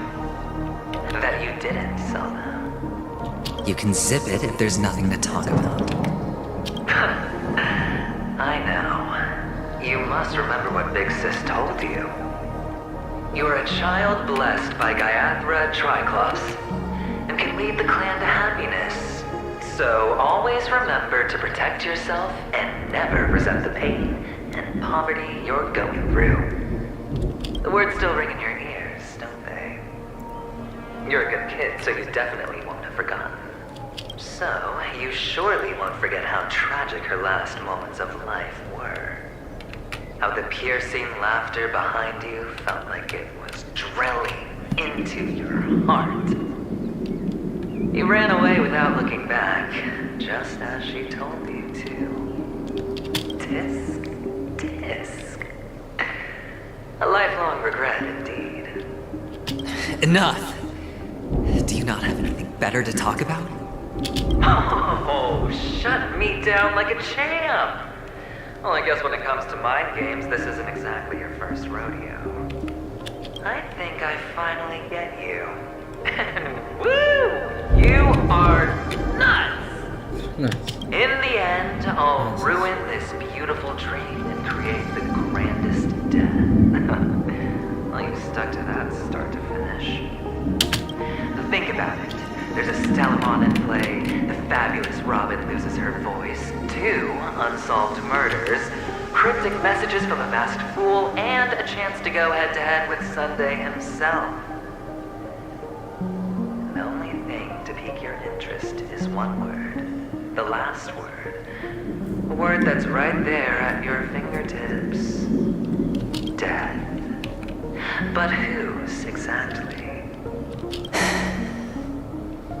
That you didn't sell them. You can zip it if there's nothing to talk about. I know. You must remember what Big Sis told you. You are a child blessed by Gayathra Triclops, and can lead the clan to happiness. So always remember to protect yourself and never resent the pain and poverty you're going through. The words still ring in your ears, don't they? You're a good kid, so you definitely won't have forgotten. So, you surely won't forget how tragic her last moments of life were. How the piercing laughter behind you felt like it was drilling into your heart. You ran away without looking back, just as she told you to. Tisk, tisk. A lifelong regret, indeed. Enough! Do you not have anything better to talk about? Oh, shut me down like a champ! Well, I guess when it comes to mind games, this isn't exactly your first rodeo. I think I finally get you. Woo! You are nuts! In the end, I'll ruin this beautiful dream and create the grandest death. Well, you stuck to that start to finish. Think about it. There's a Stellamon in play, the fabulous Robin loses her voice, 2 unsolved murders, cryptic messages from a masked fool, and a chance to go head-to-head with Sunday himself. The only thing to pique your interest is one word. The last word. A word that's right there at your fingertips. Death. But whose exactly?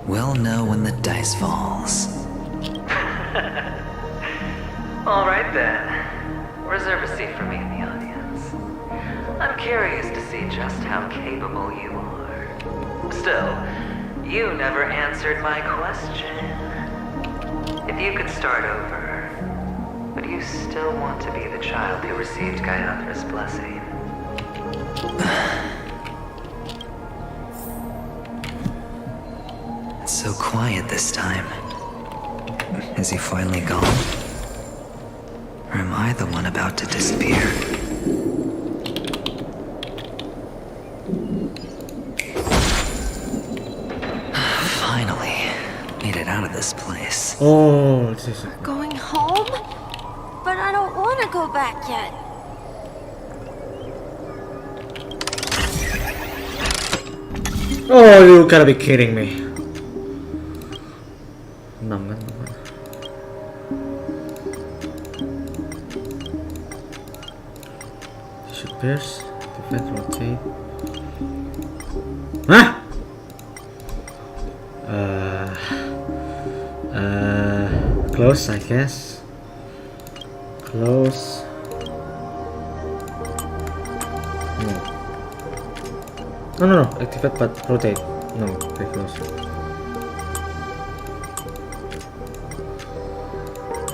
We'll know when the dice falls. All right then. Reserve a seat for me in the audience. I'm curious to see just how capable you are. Still, you never answered my question. If you could start over, would you still want to be the child who received Gayathra's blessing? It's so quiet this time. Is he finally gone? Or am I the one about to disappear? Finally, made it out of this place. Oh, this is Going home? But I don't want to go back yet. Oh, you gotta be kidding me. Naman. Should pierce, defend, rotate. Huh? Close, I guess. Close. No. Activate but rotate. No, very close.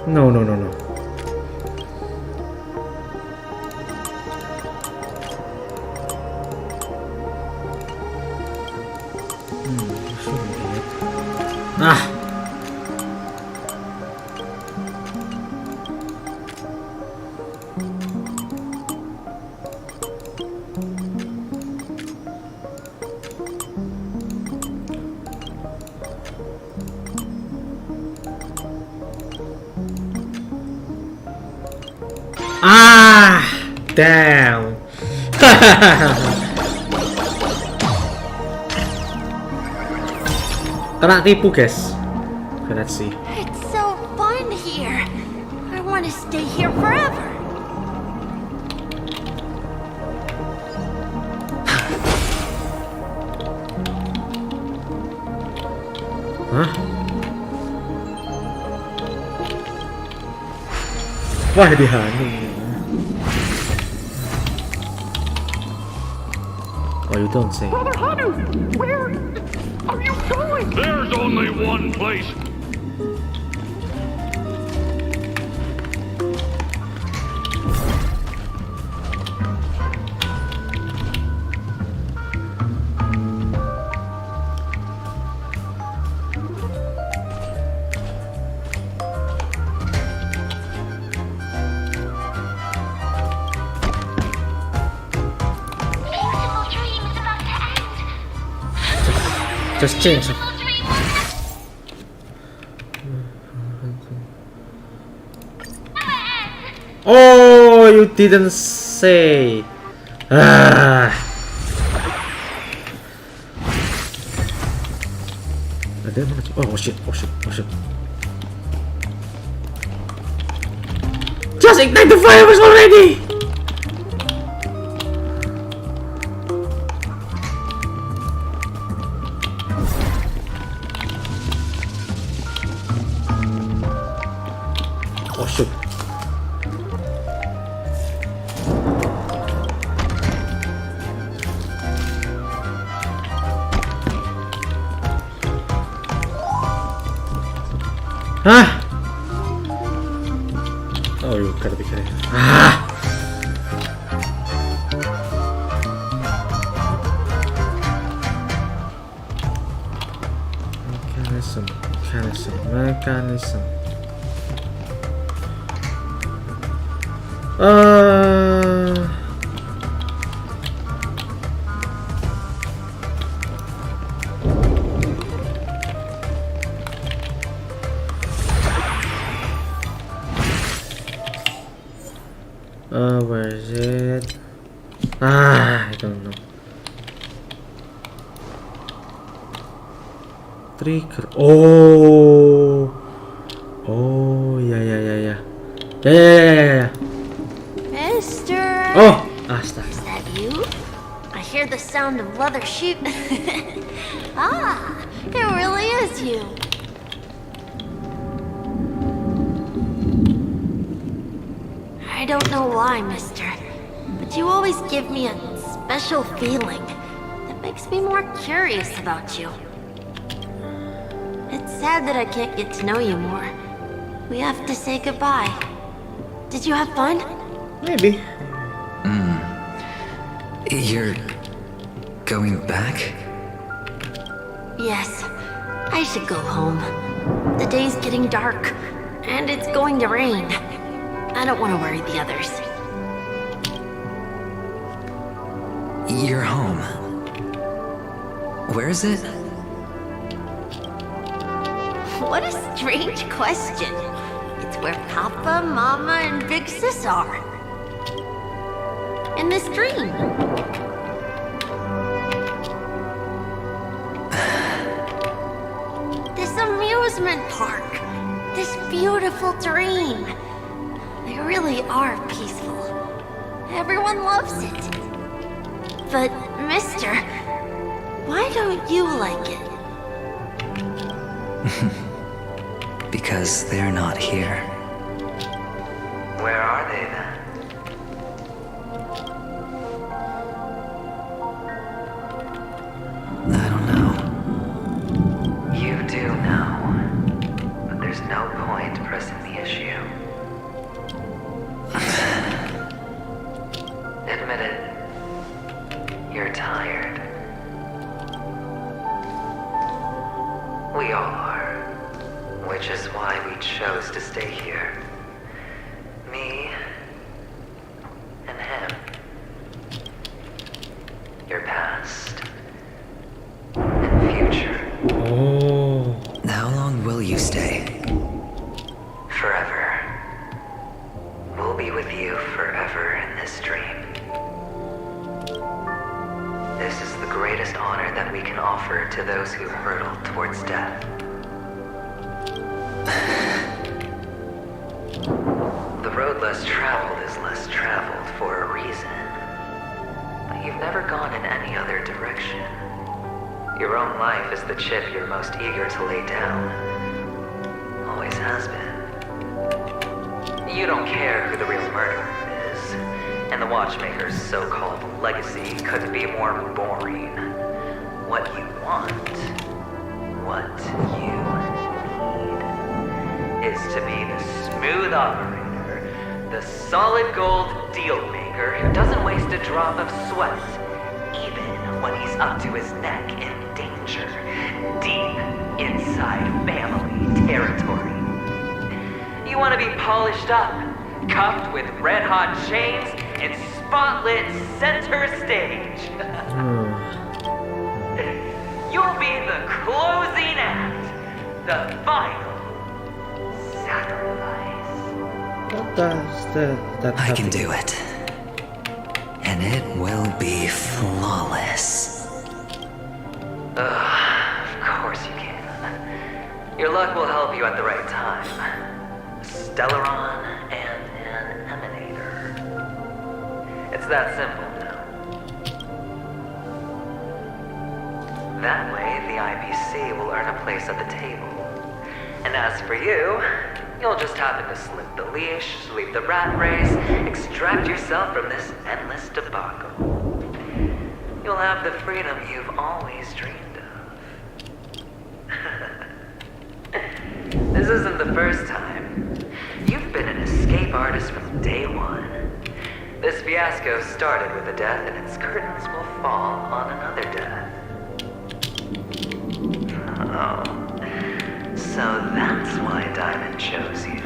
No. Ah! Ah! Damn! Kena tipu, guys. Okay, let's see. It's so fun here. I want to stay here forever. Hah? Wah, dihani. Oh, you don't say. Brother Hanu, where are you going? There's only one place. Just change. Oh, you didn't say. Ah. Ada mana? Oh shit. Just ignite the fireworks already. Oh shit. Ah! Oh, you gotta be kidding. Ah! Mechanism. Where is it? I don't know. Trigger. Oh, yeah. Mister. Oh, Asta. Is that you? I hear the sound of leather sheep. It really is you. I don't know why, mister, but you always give me a special feeling that makes me more curious about you. It's sad that I can't get to know you more. We have to say goodbye. Did you have fun? Maybe. You're going back? Yes. I should go home. The day's getting dark, and it's going to rain. I don't want to worry the others. You're home. Where is it? What a strange question. It's where Papa, Mama, and Big Sis are. In this dream. This amusement park. This beautiful dream. They really are peaceful. Everyone loves it. But, mister, why don't you like it? Because they're not here. Where are they then? I don't know. You do know. But there's no point pressing the issue. Admit it. You're tired. We all are. Which is why we chose to stay here. Me and him. Your past and future. Oh. How long will you stay? Forever. We'll be with you forever in this dream. This is the greatest honor that we can offer to those who hurtle towards death. The road less traveled is less traveled for a reason. But you've never gone in any other direction. Your own life is the chip you're most eager to lay down. Always has been. You don't care who the real murderer is, and the watchmaker's so-called legacy couldn't be more boring. What you want, what you need, is to be the smooth operator, the solid gold deal maker who doesn't waste a drop of sweat, even when he's up to his neck in danger, deep inside family territory. You want to be polished up, cuffed with red-hot chains, and spotlit center stage. You'll be the closing act, the final sacrifice. What does that I can do it. And it will be flawless. Of course you can. Your luck will help you at the right time. Stellaron and an emanator. It's that simple now. That way, the IPC will earn a place at the table. And as for you, you'll just happen to slip the leash, sweep the rat race, extract yourself from this endless debacle. You'll have the freedom you've always dreamed of. This isn't the first time. You've been an escape artist from day one. This fiasco started with a death, and its curtains will fall on another death. Oh. So that's why Diamond chose you.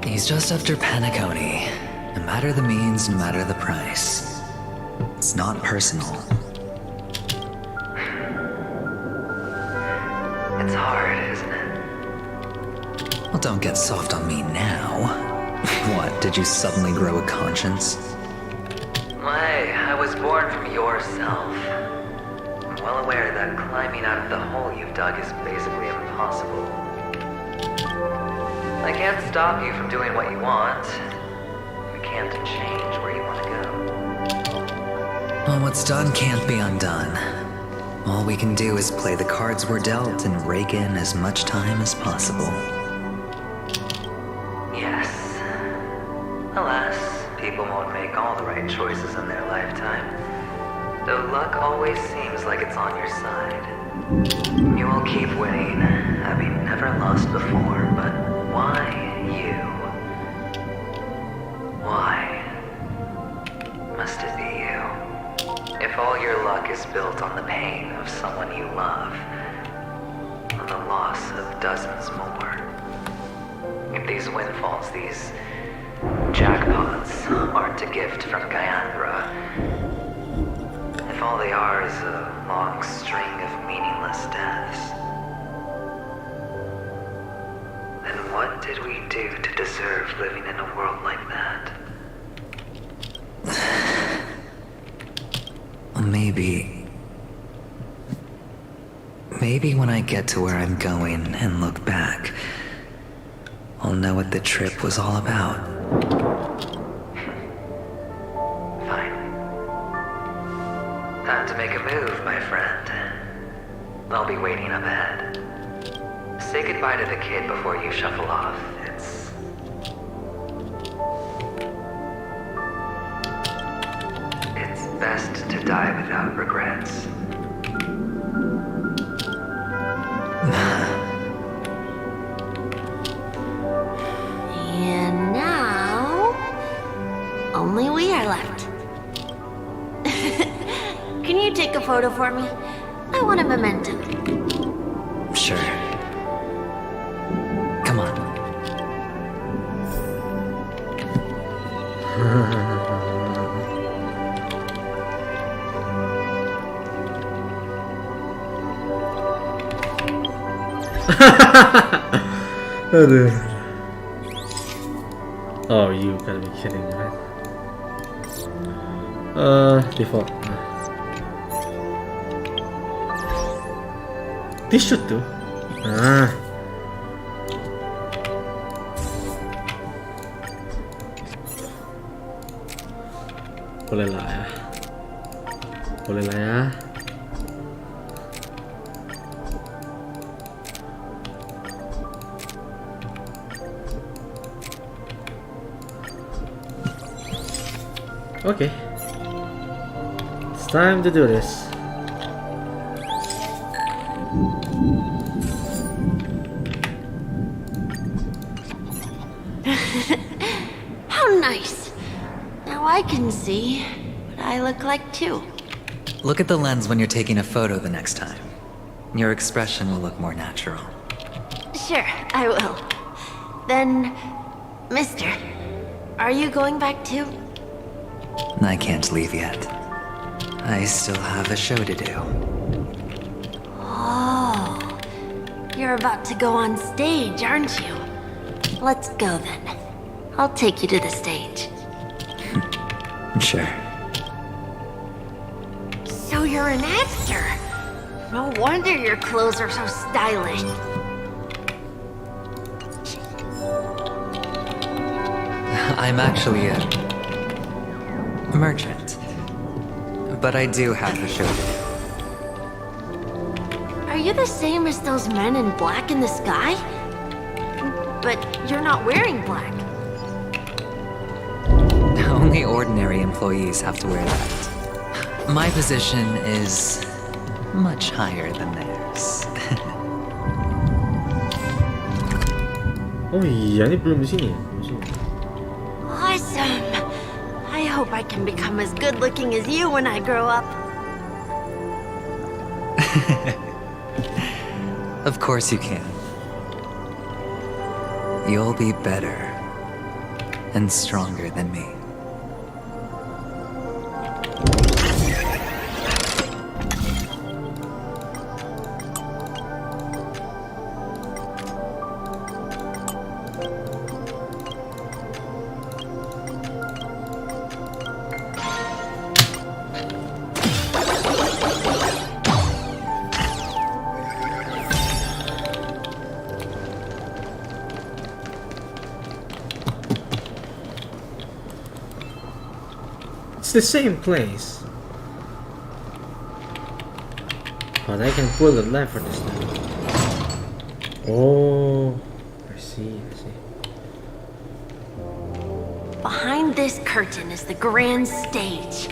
He's just after Penacony. No matter the means, no matter the price. It's not personal. It's hard, isn't it? Well, don't get soft on me now. What, did you suddenly grow a conscience? Hey, I was born from yourself. I'm well aware that climbing out of the hole you've dug is basically impossible. I can't stop you from doing what you want. I can't change where you want to go. Well, what's done can't be undone. All we can do is play the cards we're dealt and rake in as much time as possible. Yes. Alas, people won't make all the right choices in their lifetime. Though luck always seems like it's on your side. You will keep winning, having never lost before, but why you? Why must it be you? If all your luck is built on the pain of someone you love, the loss of dozens more. These windfalls, these jackpots, aren't a gift from Gayandra. If all they are is a long string of meaningless deaths, then what did we do to deserve living in a world like that? Maybe when I get to where I'm going and look back, I'll know what the trip was all about. Fine. Time to make a move, my friend. I'll be waiting up ahead. Say goodbye to the kid before you shuffle off. It's best to die without regrets. And now, only we are left. Can you take a photo for me? I want a memento. Sure. Come on. Aduh. Oh, you gotta be kidding, right? Default. This should do. Boleh lah ya. Boleh lah ya. Okay, it's time to do this. How nice. Now I can see what I look like too. Look at the lens when you're taking a photo the next time. Your expression will look more natural. Sure, I will. Then, mister, are you going back too? I can't leave yet. I still have a show to do. Oh, you're about to go on stage, aren't you? Let's go then. I'll take you to the stage. Sure. So you're an actor? No wonder your clothes are so stylish. I'm actually a merchant. But I do have a show to do. Are you the same as those men in black in the sky? But you're not wearing black. Only ordinary employees have to wear that. My position is much higher than theirs. Oh iya, ini belum di sini. Awesome. I hope I can become as good looking as you when I grow up. Of course you can. You'll be better and stronger than me. It's the same place, but I can pull the lever this time. Oh, I see. Behind this curtain is the grand stage.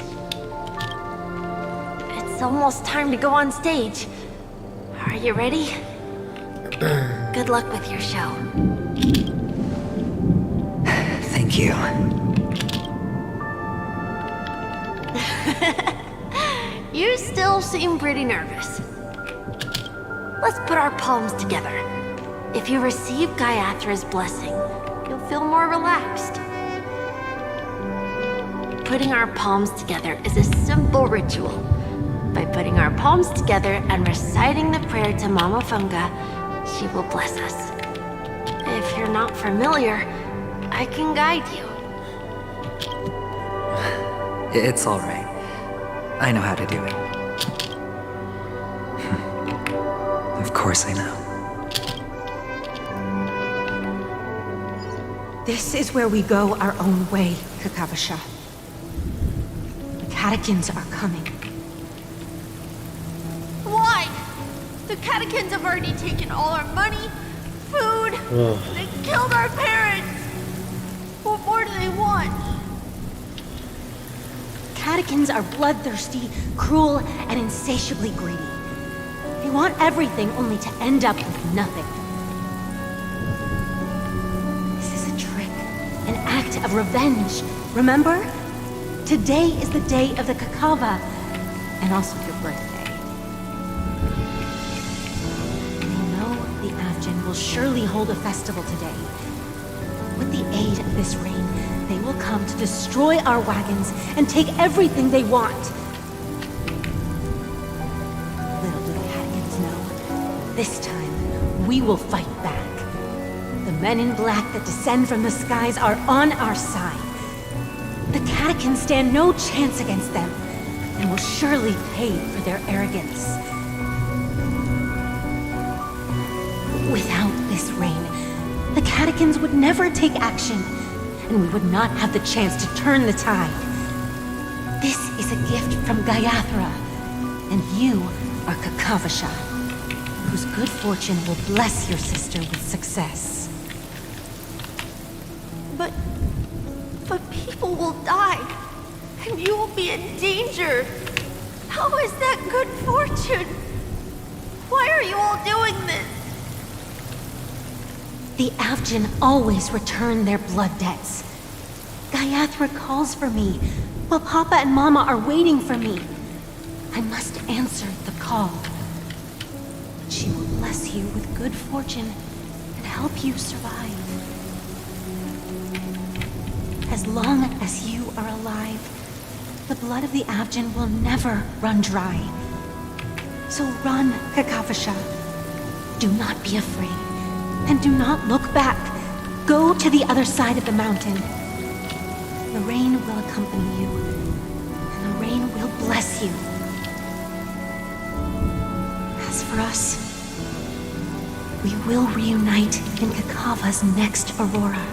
It's almost time to go on stage. Are you ready? Good luck with your show. Thank you. You still seem pretty nervous. Let's put our palms together. If you receive Gaiathra's blessing, you'll feel more relaxed. Putting our palms together is a simple ritual. By putting our palms together and reciting the prayer to Mama Funga, she will bless us. If you're not familiar, I can guide you. It's all right. I know how to do it. Of course I know. This is where we go our own way, Kakavasha. The catechins are coming. Why? The catechins have already taken all our money, food, they killed our parents. What more do they want? Catechins are bloodthirsty, cruel, and insatiably greedy. They want everything only to end up with nothing. This is a trick, an act of revenge. Remember? Today is the day of the Kakava, and also your birthday. They know the Avgin will surely hold a festival today. With the aid of this rain, they will come to destroy our wagons and take everything they want. Little do the Catechins know, this time we will fight back. The men in black that descend from the skies are on our side. The Catechins stand no chance against them, and will surely pay for their arrogance. Without this rain, the Catechins would never take action, and we would not have the chance to turn the tide. This is a gift from Gaiathra, and you are Kakavasha, whose good fortune will bless your sister with success. But people will die, and you will be in danger. How is that good fortune? Why are you all doing this? The Avgin always return their blood debts. Gaiathra calls for me, while Papa and Mama are waiting for me. I must answer the call. She will bless you with good fortune and help you survive. As long as you are alive, the blood of the Avgin will never run dry. So run, Kakavasha. Do not be afraid. And do not look back. Go to the other side of the mountain. The rain will accompany you, and the rain will bless you. As for us, we will reunite in Kakava's next aurora.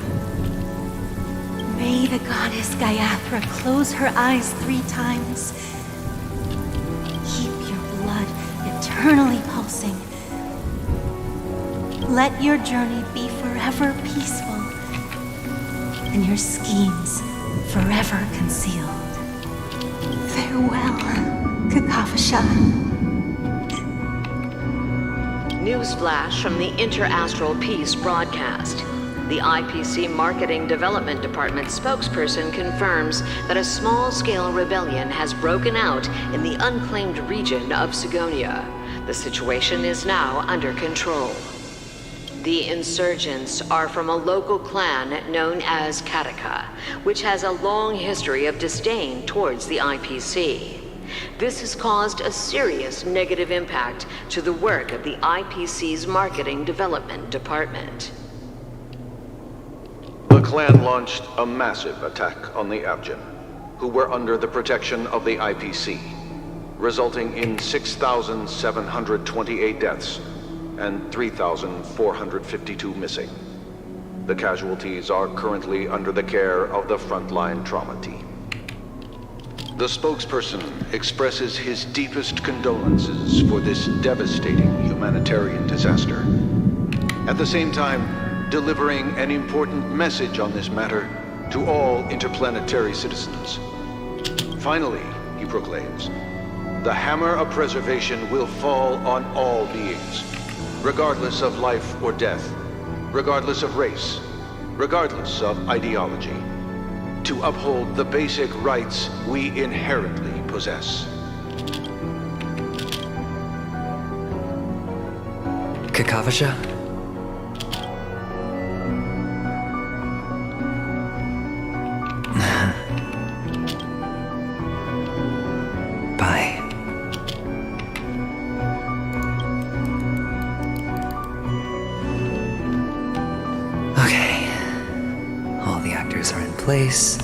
May the goddess Gaiathra close her eyes 3 times. Keep your blood eternally pulsing. Let your journey be forever peaceful, and your schemes forever concealed. Farewell, Kakavasha. Newsflash from the Inter-Astral Peace broadcast. The IPC Marketing Development Department spokesperson confirms that a small-scale rebellion has broken out in the unclaimed region of Sigonia. The situation is now under control. The insurgents are from a local clan known as Kataka, which has a long history of disdain towards the IPC. This has caused a serious negative impact to the work of the IPC's Marketing Development Department. The clan launched a massive attack on the Avgin, who were under the protection of the IPC, resulting in 6,728 deaths and 3,452 missing. The casualties are currently under the care of the frontline trauma team. The spokesperson expresses his deepest condolences for this devastating humanitarian disaster. At the same time, delivering an important message on this matter to all interplanetary citizens. Finally, he proclaims, the hammer of preservation will fall on all beings, regardless of life or death, regardless of race, regardless of ideology, to uphold the basic rights we inherently possess. Kakavasha? Bye. Okay. All the actors are in place.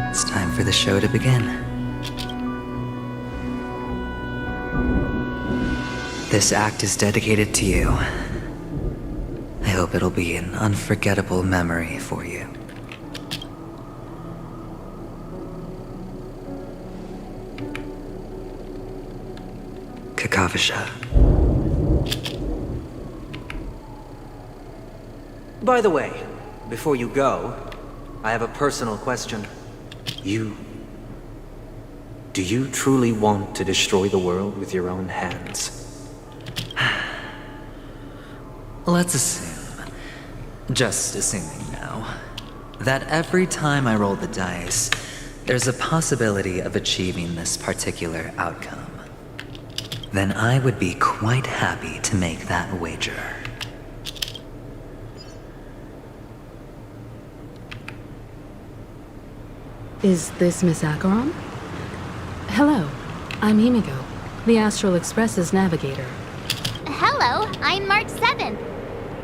It's time for the show to begin. This act is dedicated to you. I hope it'll be an unforgettable memory for you. Kakavasha. By the way, before you go, I have a personal question. Do you truly want to destroy the world with your own hands? Let's assume, just assuming now, that every time I roll the dice, there's a possibility of achieving this particular outcome. Then I would be quite happy to make that wager. Is this Miss Acheron? Hello, I'm Himiko, the Astral Express's navigator. Hello, I'm March 7th.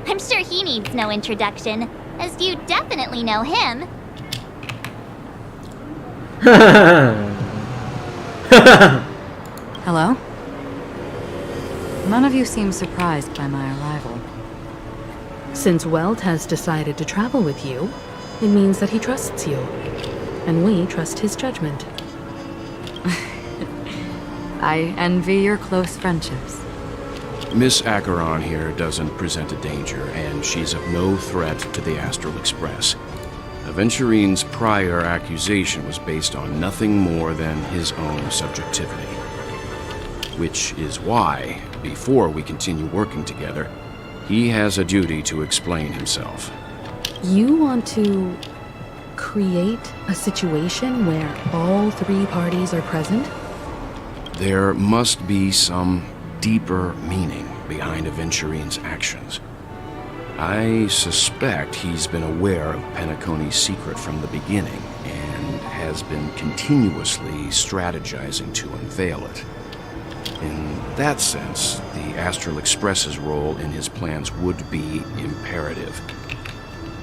I'm sure he needs no introduction, as you definitely know him. Hello? None of you seem surprised by my arrival. Since Welt has decided to travel with you, it means that he trusts you. And we trust his judgment. I envy your close friendships. Miss Acheron here doesn't present a danger, and she's of no threat to the Astral Express. Aventurine's prior accusation was based on nothing more than his own subjectivity. Which is why, before we continue working together, he has a duty to explain himself. You want to create a situation where all three parties are present? There must be some deeper meaning behind Aventurine's actions. I suspect he's been aware of Penacony's secret from the beginning and has been continuously strategizing to unveil it. In that sense, the Astral Express's role in his plans would be imperative.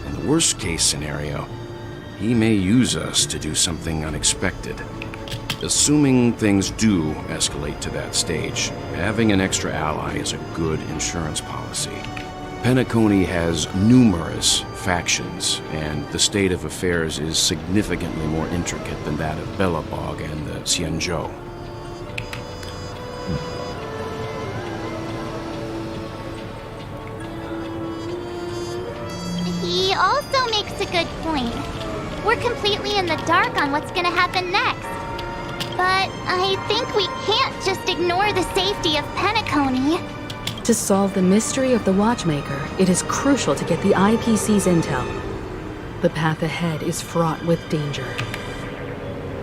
In the worst-case scenario, he may use us to do something unexpected. Assuming things do escalate to that stage, having an extra ally is a good insurance policy. Penacony has numerous factions, and the state of affairs is significantly more intricate than that of Belobog and the Xianzhou. He also makes a good point. We're completely in the dark on what's gonna happen next. But I think we can't just ignore the safety of Penacony. To solve the mystery of the Watchmaker, it is crucial to get the IPC's intel. The path ahead is fraught with danger.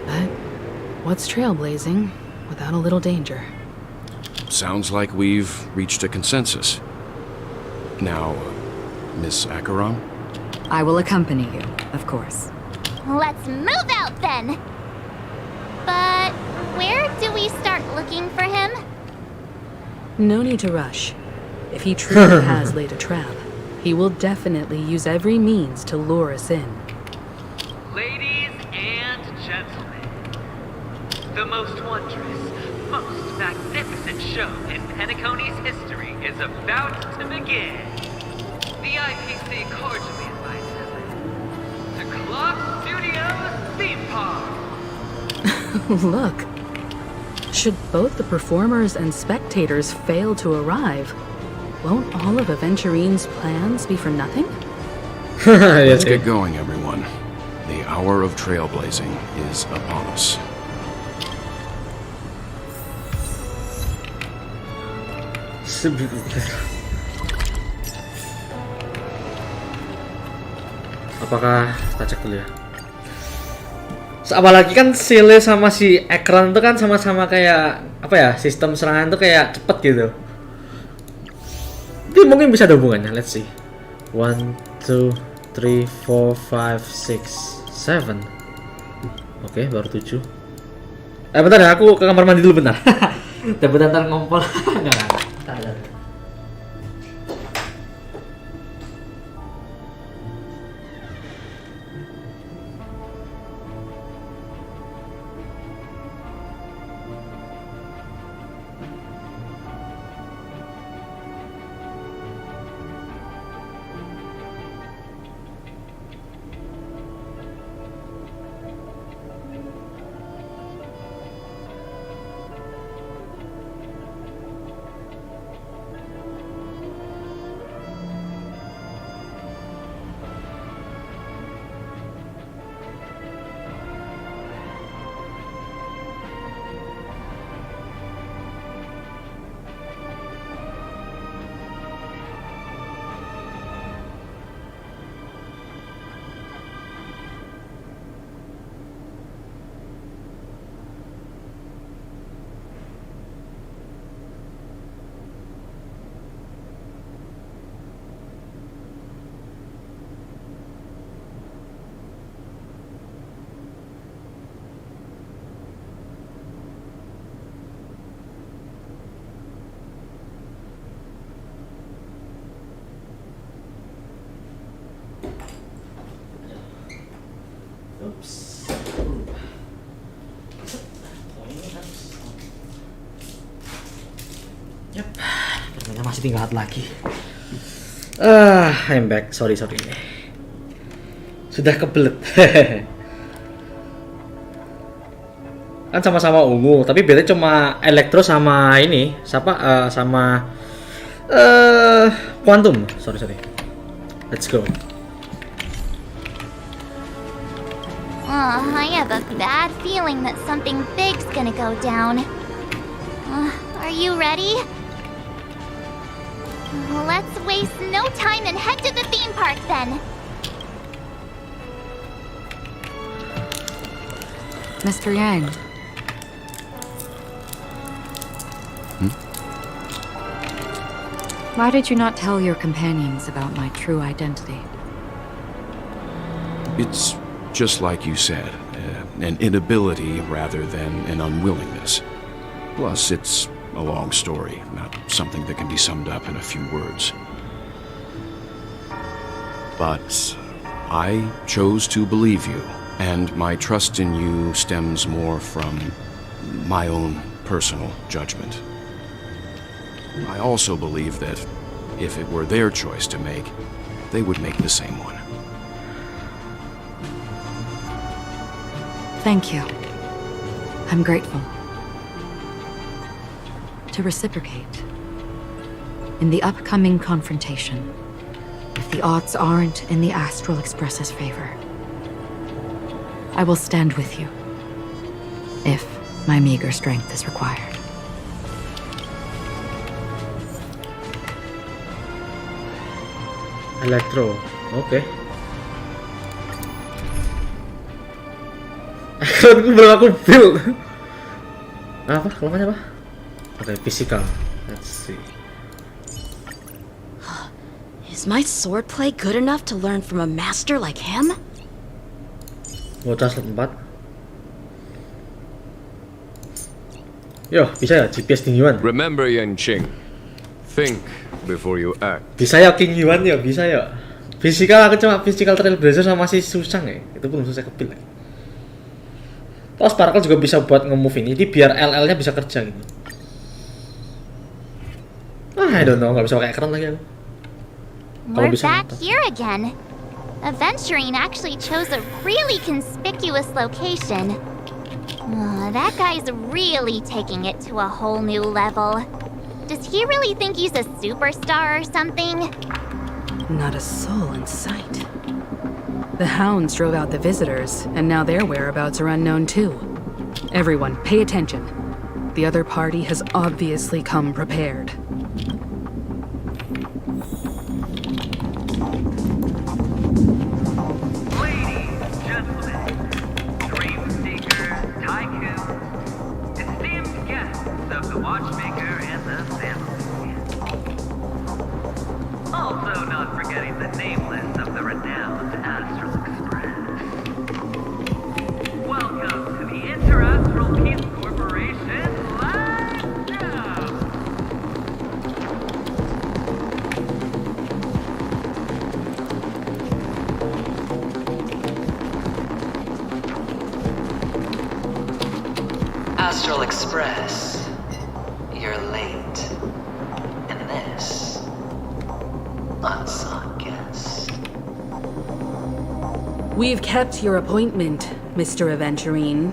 But what's trailblazing without a little danger? Sounds like we've reached a consensus. Now, Miss Acheron? I will accompany you, of course. Let's move out then! But where do we start looking for him? No need to rush. If he truly has laid a trap, he will definitely use every means to lure us in. Ladies and gentlemen, the most wondrous, most magnificent show in Penacony's history is about to begin. The IPC cordially invites everyone to Clock Studios Theme Park. Look. Should both the performers and spectators fail to arrive, won't all of Aventurine's plans be for nothing? Let's get going, everyone. The hour of trailblazing is upon us. Apakah kita cek dulu ya? Apalagi kan Sile sama si Ekran itu kan sama-sama kayak apa ya, sistem serangan tuh kayak cepet gitu. Ini mungkin bisa ada hubungannya. Let's see. 1, 2, 3, 4, 5, 6, 7. Oke, baru 7. Bentar ya, aku ke kamar mandi dulu bentar. Bentar ngompol. Enggak. Bentar. Yap, permennya masih tinggal lagi. I'm back. Sorry. Sudah kebelet. Kan sama-sama ungu, tapi bedanya cuma elektro sama ini, sama quantum. Sorry. Let's go. I have a bad feeling that something big's gonna go down. Are you ready? Let's waste no time and head to the theme park then. Mr. Yang. Why did you not tell your companions about my true identity? It's just like you said, an inability rather than an unwillingness. Plus, it's a long story, not something that can be summed up in a few words. But I chose to believe you, and my trust in you stems more from my own personal judgment. I also believe that if it were their choice to make, they would make the same one. Thank you. I'm grateful. To reciprocate, in the upcoming confrontation, if the odds aren't in the Astral Express's favor, I will stand with you, if my meager strength is required. Elektro, oke. Aku belum aku build. Apa? Kelemahannya apa? Oke, physical. Let's see. Is my swordplay good enough to learn from a master like him? Bocah 4. Yo, bisa ya GPS King Yuan? Remember, Yan Qing. Think before you act. Bisa ya King Yuan ya, bisa ya. Physical aku cuma physical trailblazer sama si Susang ya. Itu belum selesai kepil lagi. Terus Sparkle juga bisa buat nge-move ini, jadi biar LL-nya bisa kerja gitu. I don't know, nggak bisa pakai ekran lagi aku. We're back here again. Aventurine actually chose a really conspicuous location. That guy's really taking it to a whole new level. Does he really think he's a superstar or something? Not a soul in sight. The hounds drove out the visitors, and now their whereabouts are unknown too. Everyone, pay attention. The other party has obviously come prepared. Dream seekers, tycoons, esteemed guests of Central Express. You're late. And this... unsought guest. We've kept your appointment, Mr. Aventurine.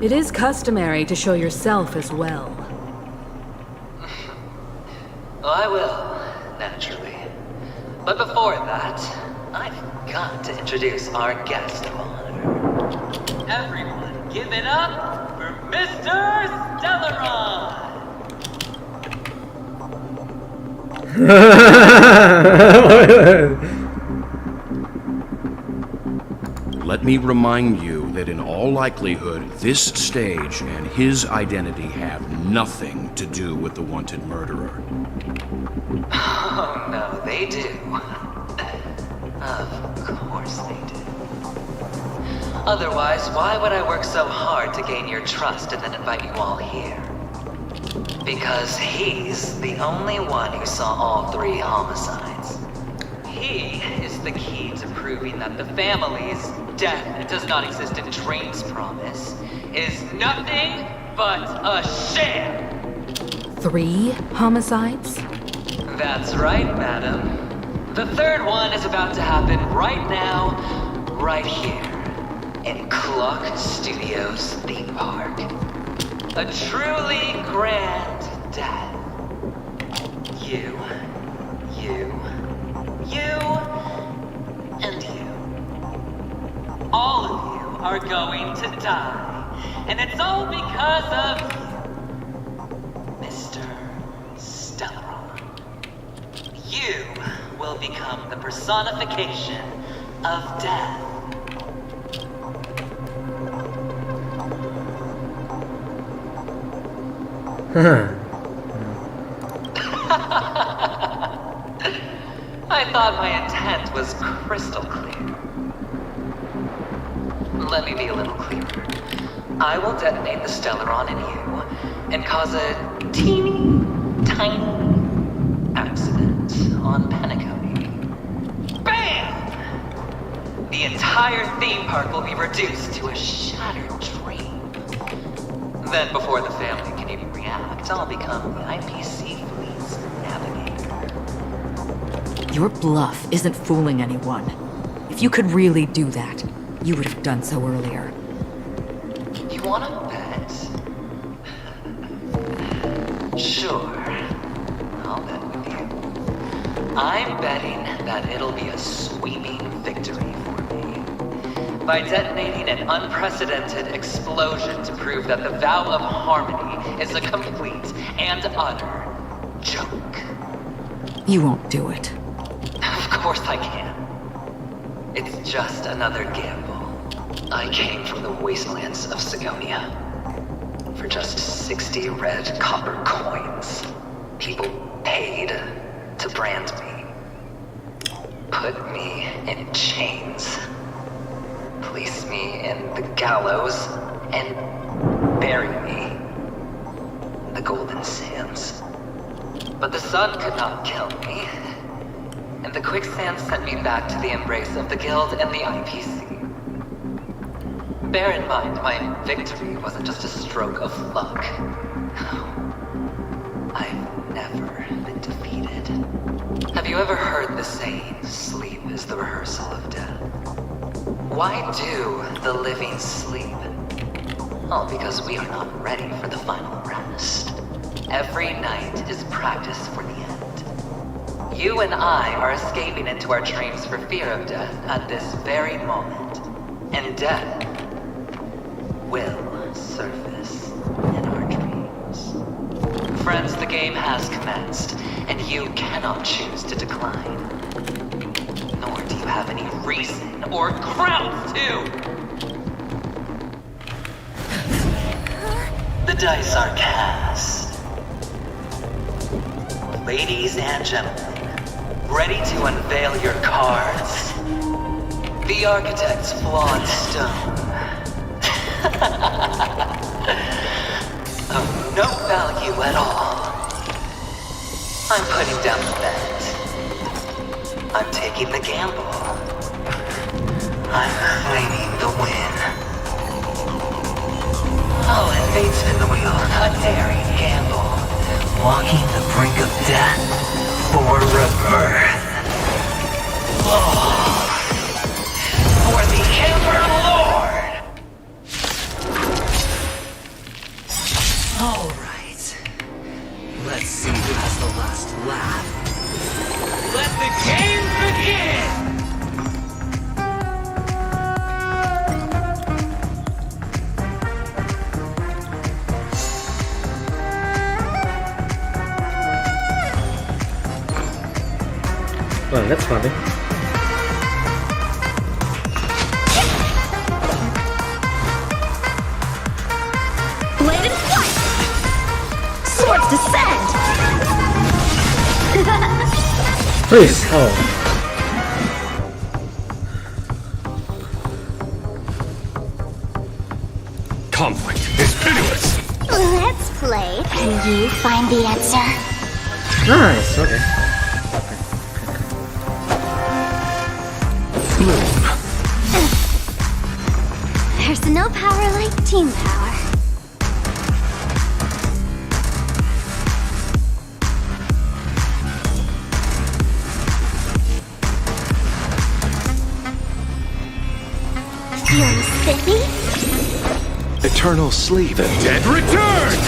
It is customary to show yourself as well. I will, naturally. But before that, I've got to introduce our guest of honor. Everyone, give it up for Mr. Stellaron! Let me remind you that in all likelihood, this stage and his identity have nothing to do with the wanted murderer. Oh no, they do. Of course they do. Otherwise, why would I work so hard to gain your trust and then invite you all here? Because he's the only one who saw all 3 homicides. He is the key to proving that the family's death does not exist in Dream's promise is nothing but a sham! 3 homicides? That's right, madam. The 3rd one is about to happen right now, right here, in Clock Studios theme park. A truly grand death. You, and you. All of you are going to die. And it's all because of you, Mr. Stellaron. You will become the personification of death. I thought my intent was crystal clear. Let me be a little clearer. I will detonate the Stellaron in you and cause a teeny, tiny accident on Penacony. BAM! The entire theme park will be reduced to a shattered dream. Then before the family can even react, I'll become the IPC fleet's navigator. Your bluff isn't fooling anyone. If you could really do that, you would have done so earlier. You wanna bet? Sure. I'll bet with you. I'm betting that it'll be a sweeping victory for me. By detonating an unprecedented explosion to prove that the vow of harmony is a complete and utter joke. You won't do it. Of course I can. It's just another gamble. I came from the wastelands of Sigonia. For just 60 red copper coins, people paid to brand me. Put me in chains. Place me in the gallows and bury me in the golden sands. But the sun could not kill me. And the quicksand sent me back to the embrace of the Guild and the IPC. Bear in mind, my victory wasn't just a stroke of luck. I've never been defeated. Have you ever heard the saying, sleep is the rehearsal of death? Why do the living sleep? All because we are not ready for the final rest. Every night is practice for the end. You and I are escaping into our dreams for fear of death at this very moment. And death will surface in our dreams. Friends, the game has commenced, and you cannot choose to decline. Nor do you have any reason or grounds to! The dice are cast. Ladies and gentlemen, ready to unveil your cards? The architect's flawed stone. Of no value at all. I'm putting down the bet. I'm taking the gamble. I'm claiming the win. Oh, and fate's in the wheel, a daring gamble. Walking the brink of death for rebirth. Oh, for the Emperor Lord! Alright. Let's see who has the last laugh. Let the game begin! Well, that's funny. Blade and flight! Swords descend! Please. Oh. Conflict is pitiless. Let's play. Can you find the answer? Nice. Okay. There's no power like team power. Feeling spiffy? Eternal sleep. The dead return!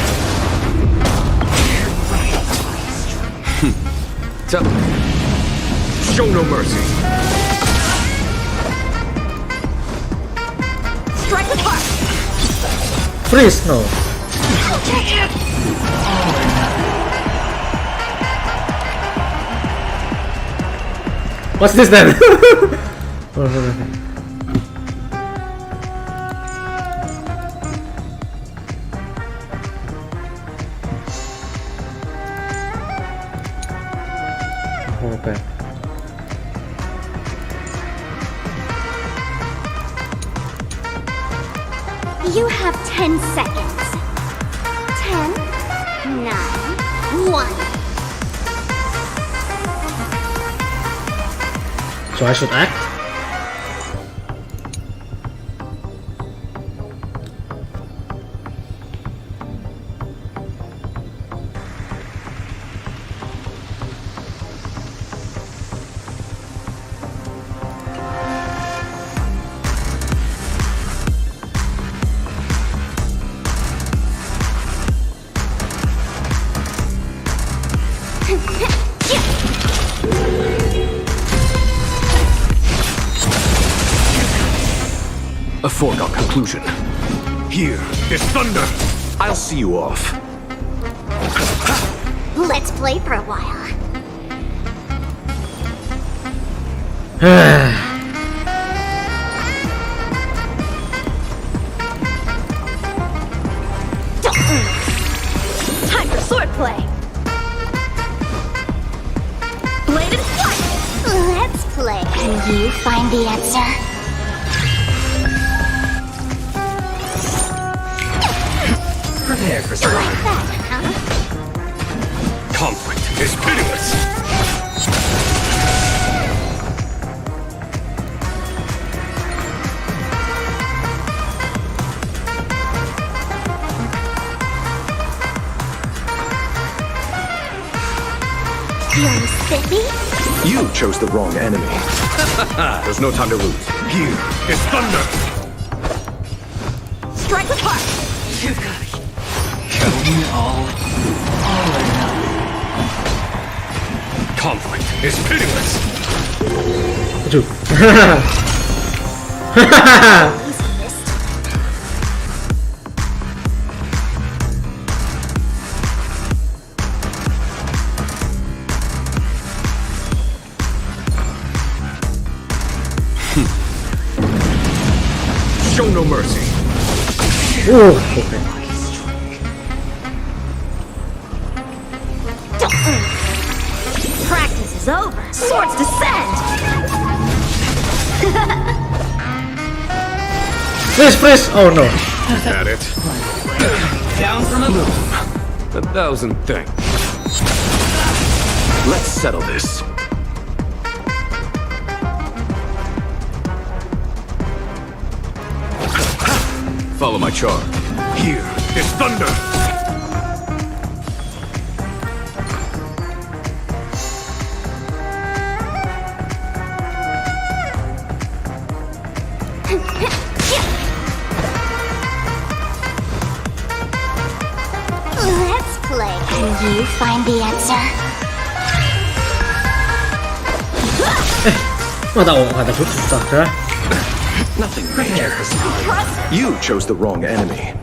Show no mercy. Strike with heart! Freeze. No. What's this then? Okay. You have 10 seconds. 10, 9, 1. So I should act? A foregone conclusion. Here is thunder. I'll see you off. Let's play for a while. Time for swordplay! Blade and flight! Let's play. Can you find the answer? Prepare for survival. Like that, huh? Conflict is pitiless. Feeling spiffy? You chose the wrong enemy. There's no time to lose. Here is thunder. Strike with heart! You've got to show me all or nothing. Conflict is pitiless. Show no mercy. Ooh, okay. Practice is over. Swords descend! Freeze! Oh no. Had it. Down from a Minum. 1,000 things. Let's settle this. Follow my charm. Here is thunder! Let's play. Can you find the answer? Nothing major. You chose the wrong enemy.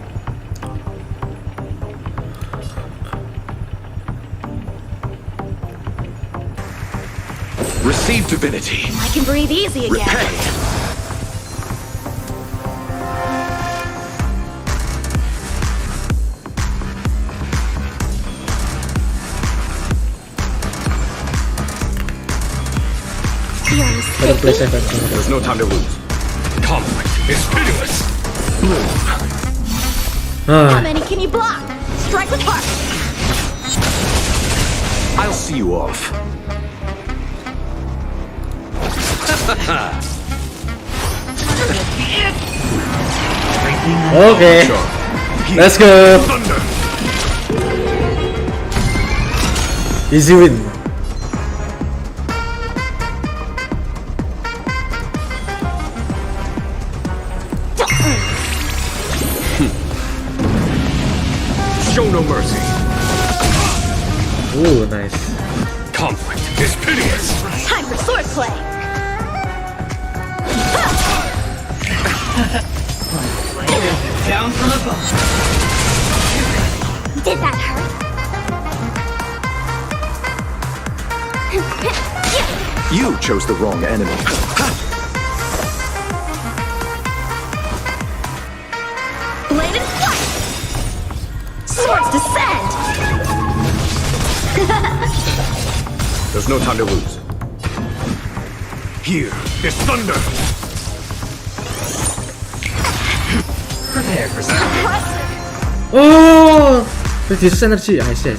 Receive divinity. I can breathe easy again. Repay. There's no time to lose. Conflict is pitiless. How many can you block? Strike with heart. I'll see you off. Okay, let's go. Easy win. Show no mercy. Ooh, nice. Conflict is pitiless. Time for swordplay. Down from above. Did that hurt? You chose the wrong enemy. Blade and flight. Swords descend. There's no time to lose. Here is thunder. Prepare for something. Oh, reduces energy. I see.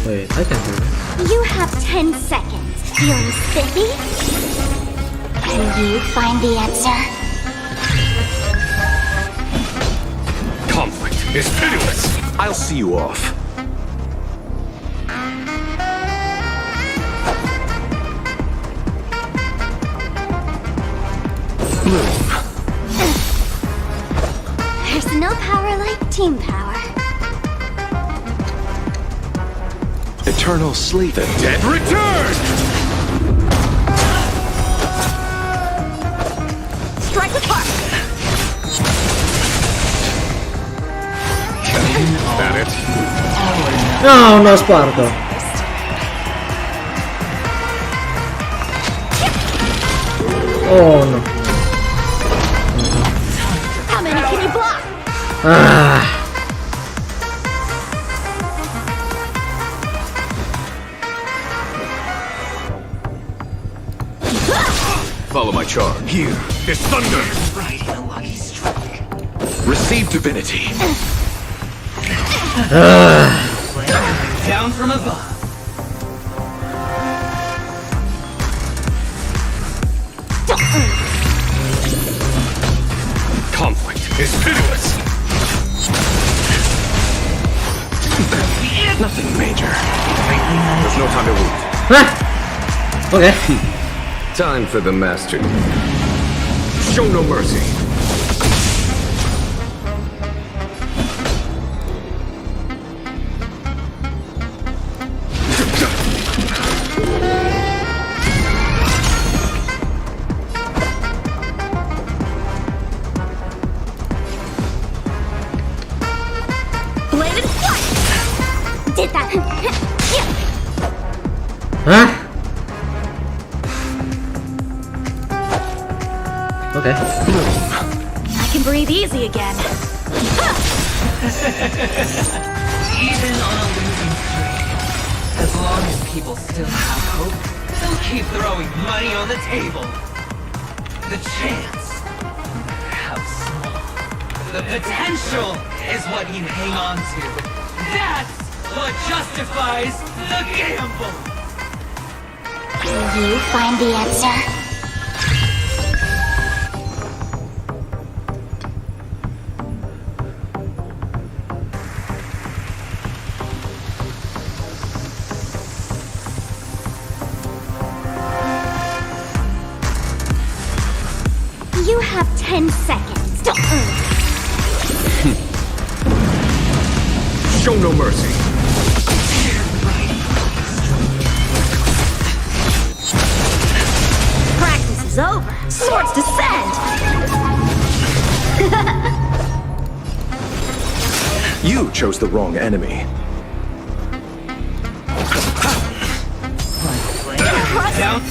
Wait, I can do this. You have 10 seconds. Feeling spiffy? Can you find the answer? Conflict is pitiless. I'll see you off. There's no power like team power. Eternal sleep. The dead return! Strike with heart. That it? No, no Sparta. Oh no. How many can you block? Follow my charge. Here is thunder. Right in a lucky strike. Receive divinity. Down from above. Conflict is pitiless. Nothing major. There's no time to lose. Okay. Time for the master. Show no mercy. Blade and flight. Did that? Huh? Okay. I can breathe easy again. Even on a losing streak, as long as people still have hope, they'll keep throwing money on the table. The chance, how small. The potential is what you hang on to. That's what justifies the gamble. Can you find the answer? You have 10 seconds to Show no mercy. Practice is over. Swords descend. You chose the wrong enemy. Down.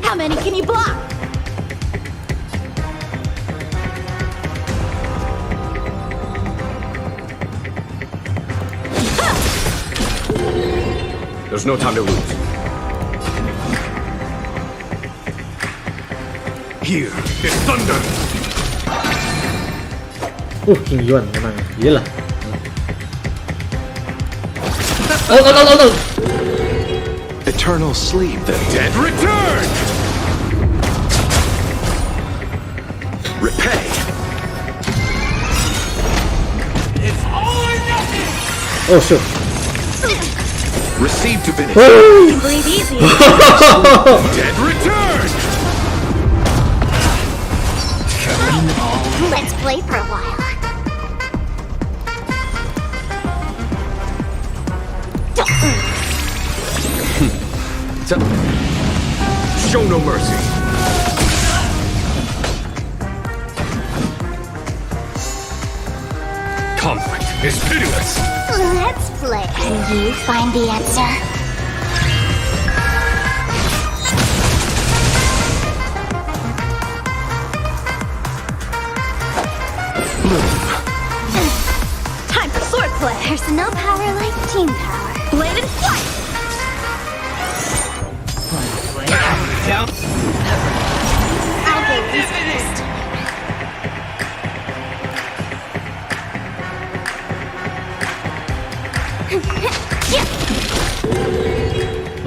How many can you block? There's no time to lose. Here is thunder. King Yuan memang gila. Oh. Eternal sleep. The dead return. Repay. It's all or nothing. Oh shit. Receive divinity. You breathe easy. Dead return. Let's play for a while. Show no mercy. Conflict is pitiless. Let's play. Can you find the answer? Time for swordplay. There's no power like team power. Blade and fight. Down. I'll go first.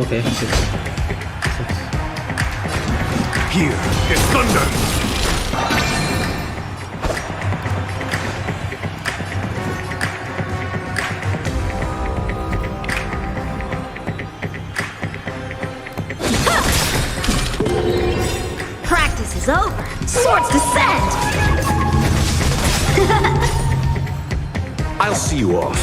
Okay, shit. Here is thunder. Practice is over. Swords descend. I'll see you off.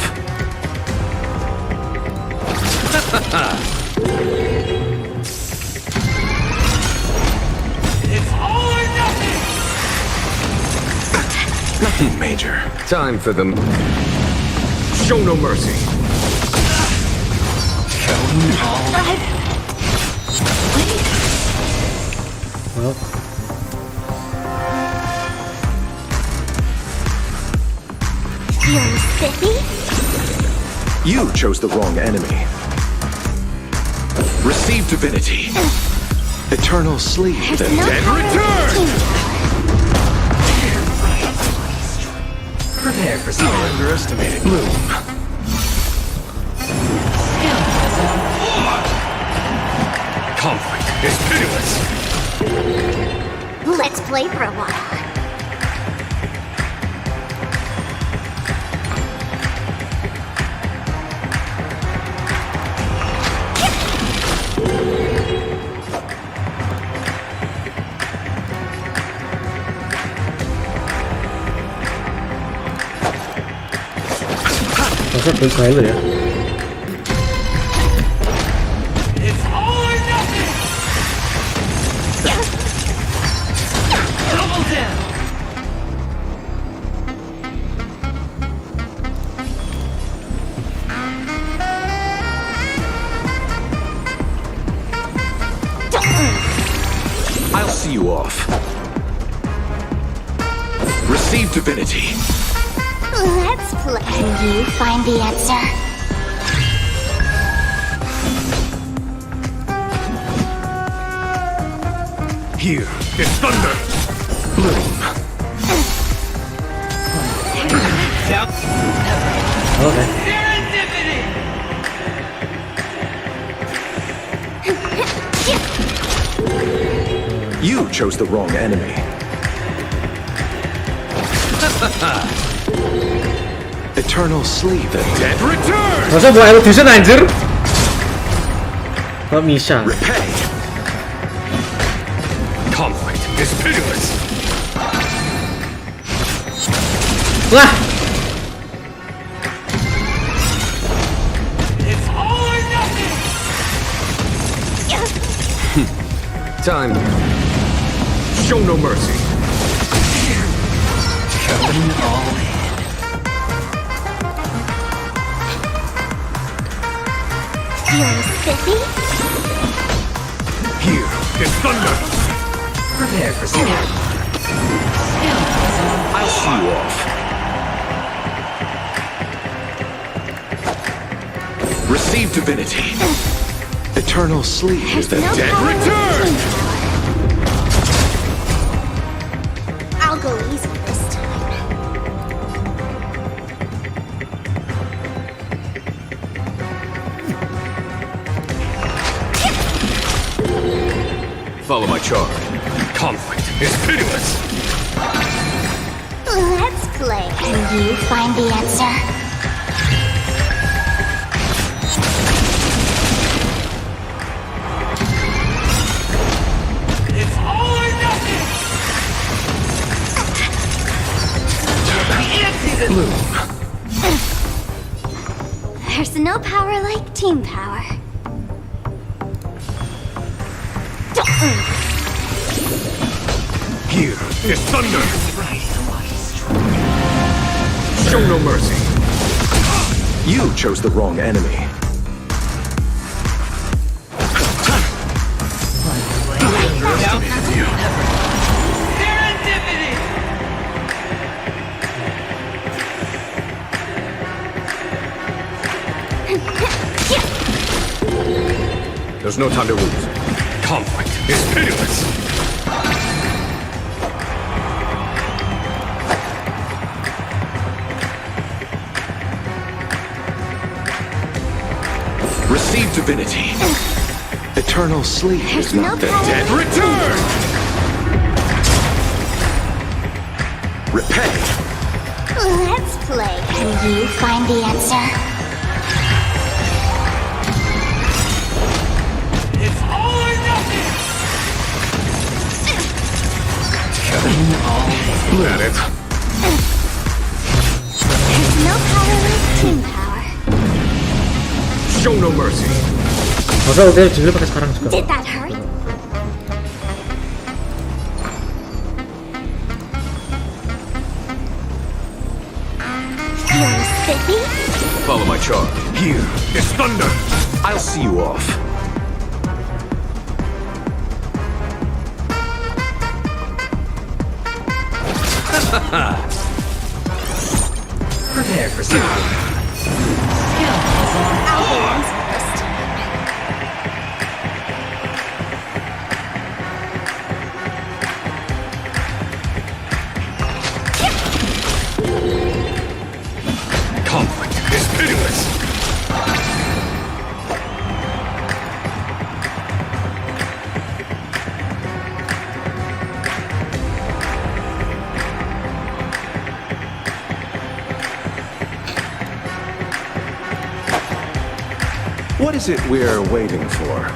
It's all or nothing. Nothing major. Time for them. Show no mercy. Well. You're spiffy? You chose the wrong enemy. Receive divinity. Eternal sleep. The dead return. Prepare for something. Underestimated Bloom. Conflict is pitiless. Let's play for a while. Masa quick file ya? It's all or nothing. Double down. you off. Receive divinity. Let's play. Can you find the answer? Here is thunder. Bloom. Okay. You chose the wrong enemy. Eternal sleep. The dead return. Masa buat evolution anjir? Kok bisa? Repay. Conflict is pitiless. Wah! It's all or nothing. Time. Show no mercy. Going all in. Feeling spiffy? Here is thunder. Prepare for skill. I'll see you off. Receive divinity. Eternal sleep is the dead return. I'll go easy this time. Follow my charge. Conflict is pitiless. Let's play. Can you find the answer? It's all or nothing. Bloom. There's no power like team power. Here is thunder. Show no mercy. You chose the wrong enemy. There's no time to lose. Conflict is pitiless. Receive divinity. Eternal sleep is not the dead return. Repay. Let's play. Can you find the answer? It's all or nothing. At it. There's no power like team power. Show no mercy. Masa udah dulu pakai sekarang juga. Did that hurt? Feeling spiffy? Follow my charge. Here is thunder. I'll see you off. Prepare for skill. I'll go easy this time. Conflict is pitiless. What is it we're waiting for?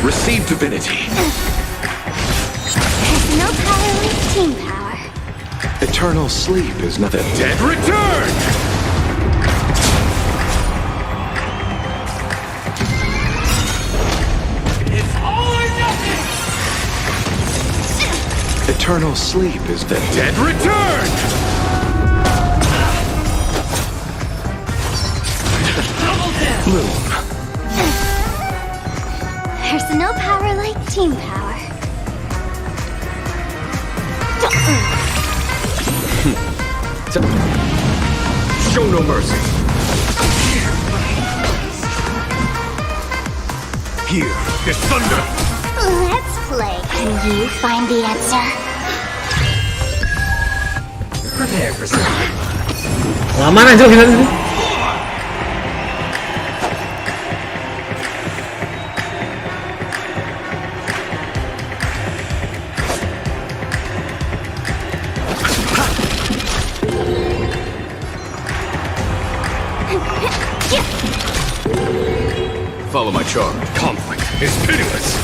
Receive divinity. There's no power like team power. Eternal sleep is not the dead return. It's all or nothing. Eternal sleep is The dead return! Bloom. There's no power like team power. Show no mercy. Here is thunder. Let's play. Can you find the answer? Prepare for some. Lama anjir kita sini. Follow my charge. Conflict is pitiless.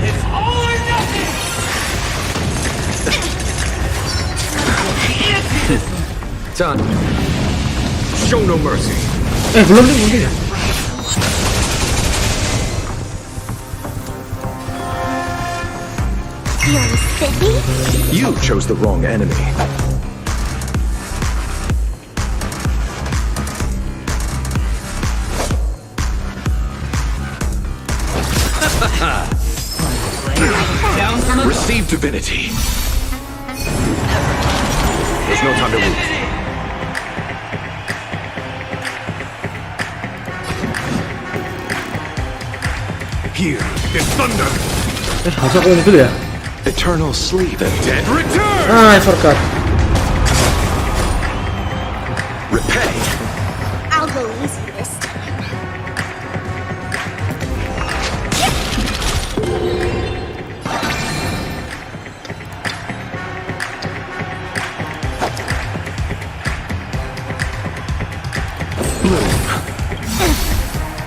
It's all or nothing! Done. Show no mercy. Belum nih mungkin ya. You're spiffy? You chose the wrong enemy. Receive divinity. There's no time to lose. Here is thunder. Harus aku ini dulu ya. Eternal sleep. The dead return! I forgot. Repay. I'll go easy this time.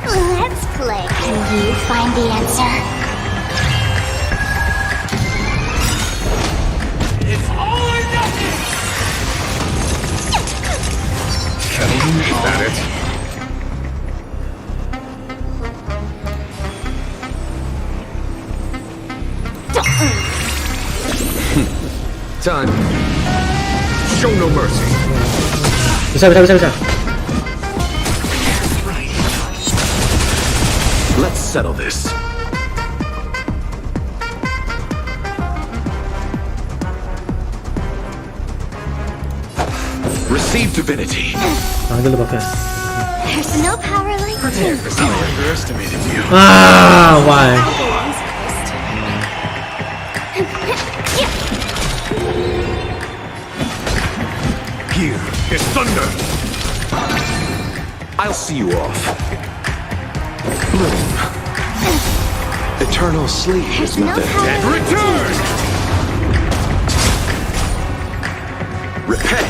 Let's play. Can you find the answer? It's all or nothing! Is that it? Time. Show no mercy. Bisa. Let's settle this. Receive divinity. Panggil pakai. There's no power like team I underestimated you. Ah, why? Here is thunder. I'll see you off. Bloom. Eternal sleep is not the dead return. Repay.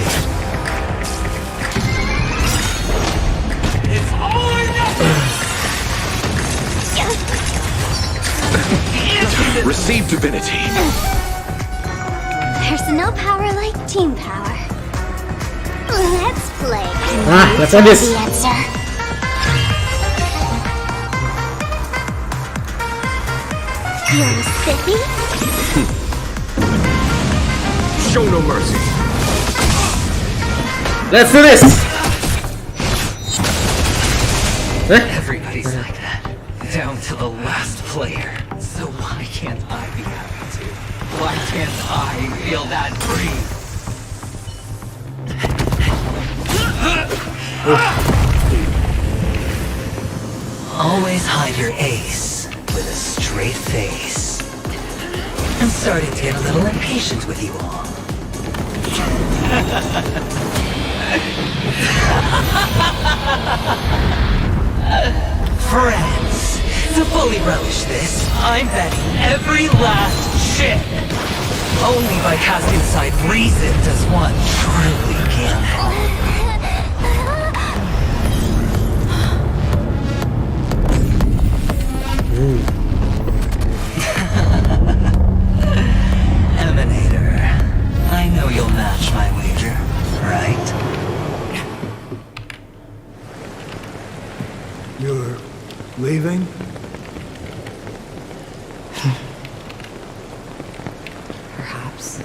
It's all or nothing! Receive divinity. There's no power like team power. Let's play. Let's end this. The answer. You're spiffy? Show no mercy. Let's do this. Everybody's like that, down to the last player. So why can't I be happy too? Why can't I feel that breeze? Always hide your ace with a straight face. I'm starting to get a little impatient with you all. Friends, to fully relish this, I'm betting every last chip. Only by casting aside reason does one truly gamble. Emanator, I know you'll match my wager, right? You're leaving? Perhaps.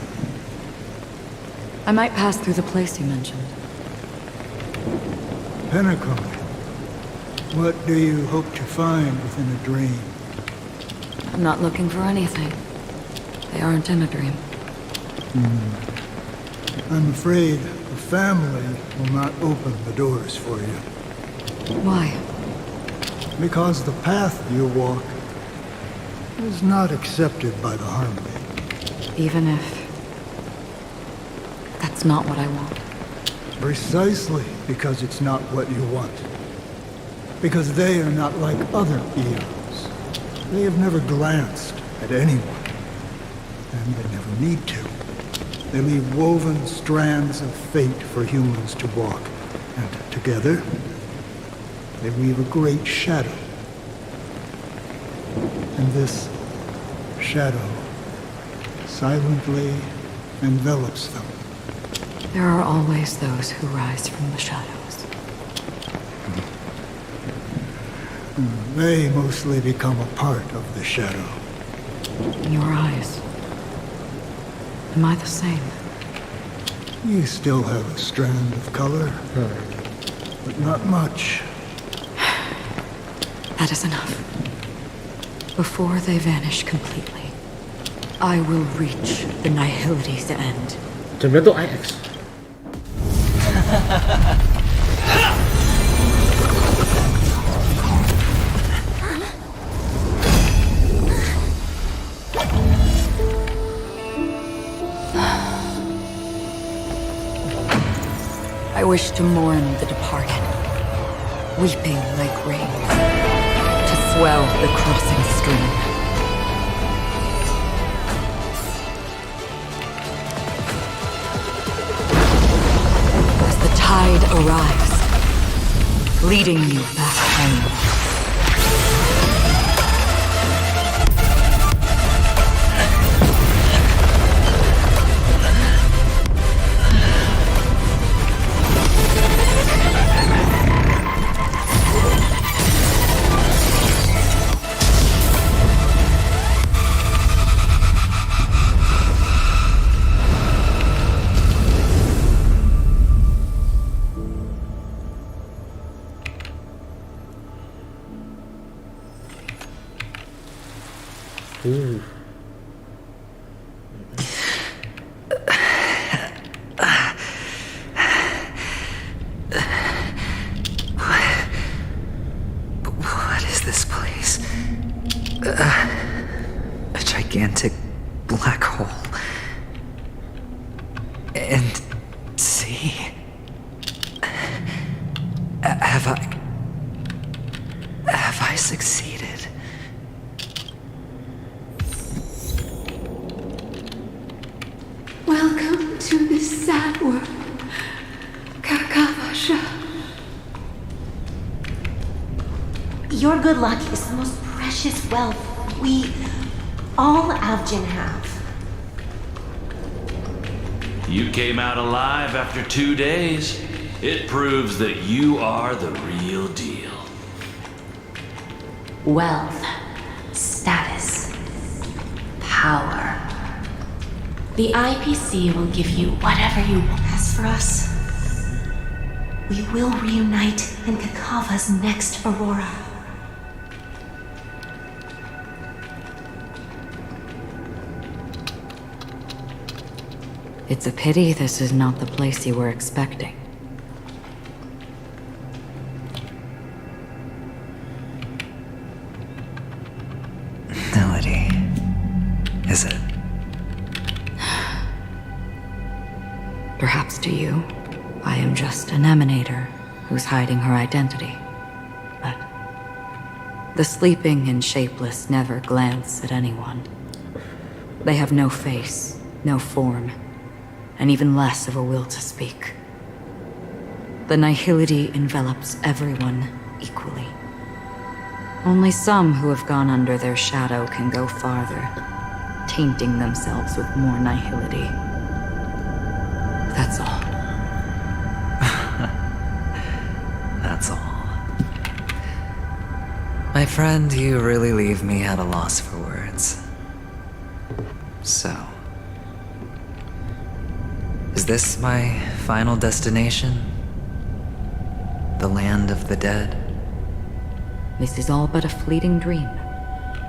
I might pass through the place you mentioned. Penacony. What do you hope to find within a dream? I'm not looking for anything. They aren't in a dream. I'm afraid the family will not open the doors for you. Why? Because the path you walk is not accepted by the Harmony. Even if... that's not what I want. Precisely because it's not what you want. Because they are not like other eons. They have never glanced at anyone. And they never need to. They leave woven strands of fate for humans to walk. And together, they weave a great shadow. And this shadow silently envelops them. There are always those who rise from the shadows. They mostly become a part of the shadow. In your eyes, am I the same? You still have a strand of color, but not much. That is enough. Before they vanish completely, I will reach the Nihility's end. Gibrandon-X. I wish to mourn the departed, weeping like rain, to swell the crossing stream. As the tide arrives, leading you back home. Ooh. What is this place? A gigantic black hole. And see? Have I succeeded? Welcome to this sad world, Kakavasha. Your good luck is the most precious wealth we, all Avgin, have. You came out alive after 2 days. It proves that you are the real deal. Wealth, status, power. The IPC will give you whatever you want. As for us, we will reunite in Kakava's next Aurora. It's a pity this is not the place you were expecting. Melody. Is it? Perhaps to you, I am just an emanator who's hiding her identity. But the sleeping and shapeless never glance at anyone. They have no face, no form, and even less of a will to speak. The Nihility envelops everyone equally. Only some who have gone under their shadow can go farther, tainting themselves with more Nihility. That's all. That's all. My friend, you really leave me at a loss for words. So, is this my final destination? The land of the dead? This is all but a fleeting dream.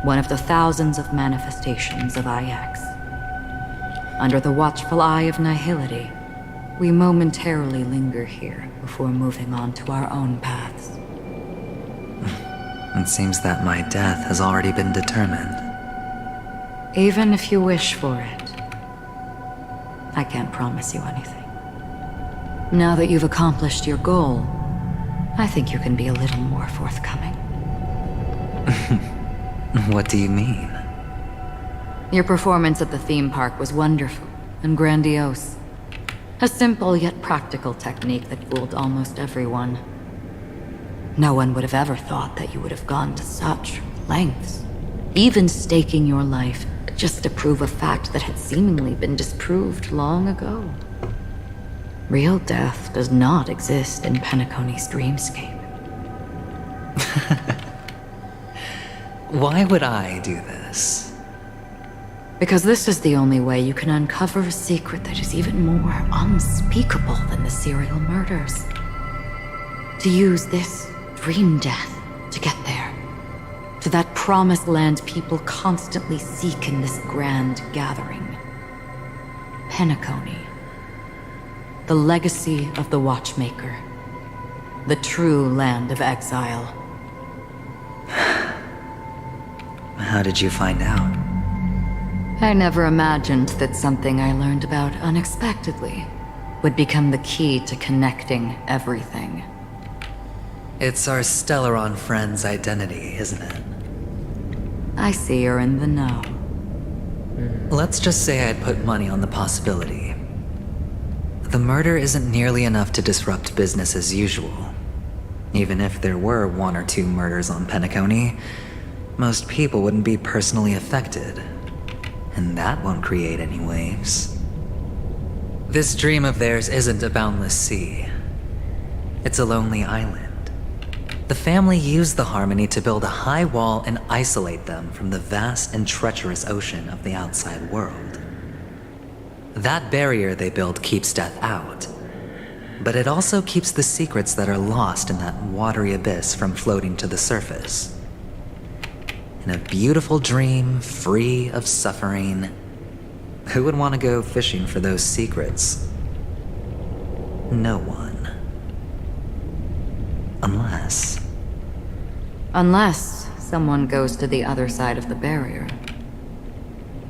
One of the thousands of manifestations of IX. Under the watchful eye of nihility, we momentarily linger here before moving on to our own paths. It seems that my death has already been determined. Even if you wish for it, I can't promise you anything. Now that you've accomplished your goal, I think you can be a little more forthcoming. What do you mean? Your performance at the theme park was wonderful and grandiose. A simple yet practical technique that fooled almost everyone. No one would have ever thought that you would have gone to such lengths, even staking your life just to prove a fact that had seemingly been disproved long ago. Real death does not exist in Penacony's dreamscape. Why would I do this? Because this is the only way you can uncover a secret that is even more unspeakable than the serial murders. To use this dream death to get there. To that promised land people constantly seek in this grand gathering. Penacony. The legacy of the Watchmaker. The true land of exile. How did you find out? I never imagined that something I learned about unexpectedly would become the key to connecting everything. It's our Stellaron friend's identity, isn't it? I see you're in the know. Let's just say I'd put money on the possibility. The murder isn't nearly enough to disrupt business as usual. Even if there were 1 or 2 murders on Penacony, most people wouldn't be personally affected. And that won't create any waves. This dream of theirs isn't a boundless sea. It's a lonely island. The family used the Harmony to build a high wall and isolate them from the vast and treacherous ocean of the outside world. That barrier they built keeps death out, but it also keeps the secrets that are lost in that watery abyss from floating to the surface. In a beautiful dream, free of suffering, who would want to go fishing for those secrets? No one. Unless someone goes to the other side of the barrier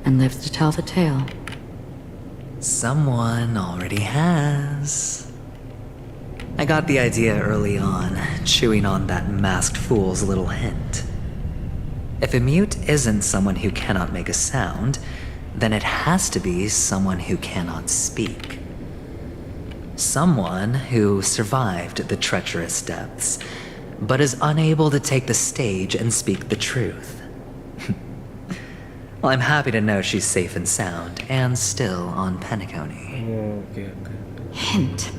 and lives to tell the tale. Someone already has. I got the idea early on, chewing on that masked fool's little hint. If a mute isn't someone who cannot make a sound, then it has to be someone who cannot speak. Someone who survived the treacherous depths, but is unable to take the stage and speak the truth. Well, I'm happy to know she's safe and sound, and still on Penacony. Okay. Hint.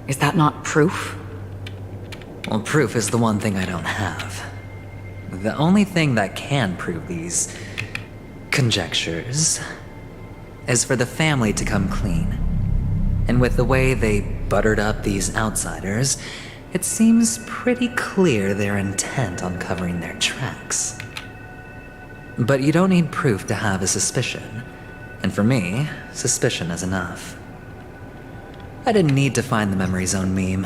Is that not proof? Well, proof is the one thing I don't have. The only thing that can prove these conjectures is for the family to come clean. And with the way they buttered up these outsiders, it seems pretty clear they're intent on covering their tracks. But you don't need proof to have a suspicion. And for me, suspicion is enough. I didn't need to find the memory zone meme.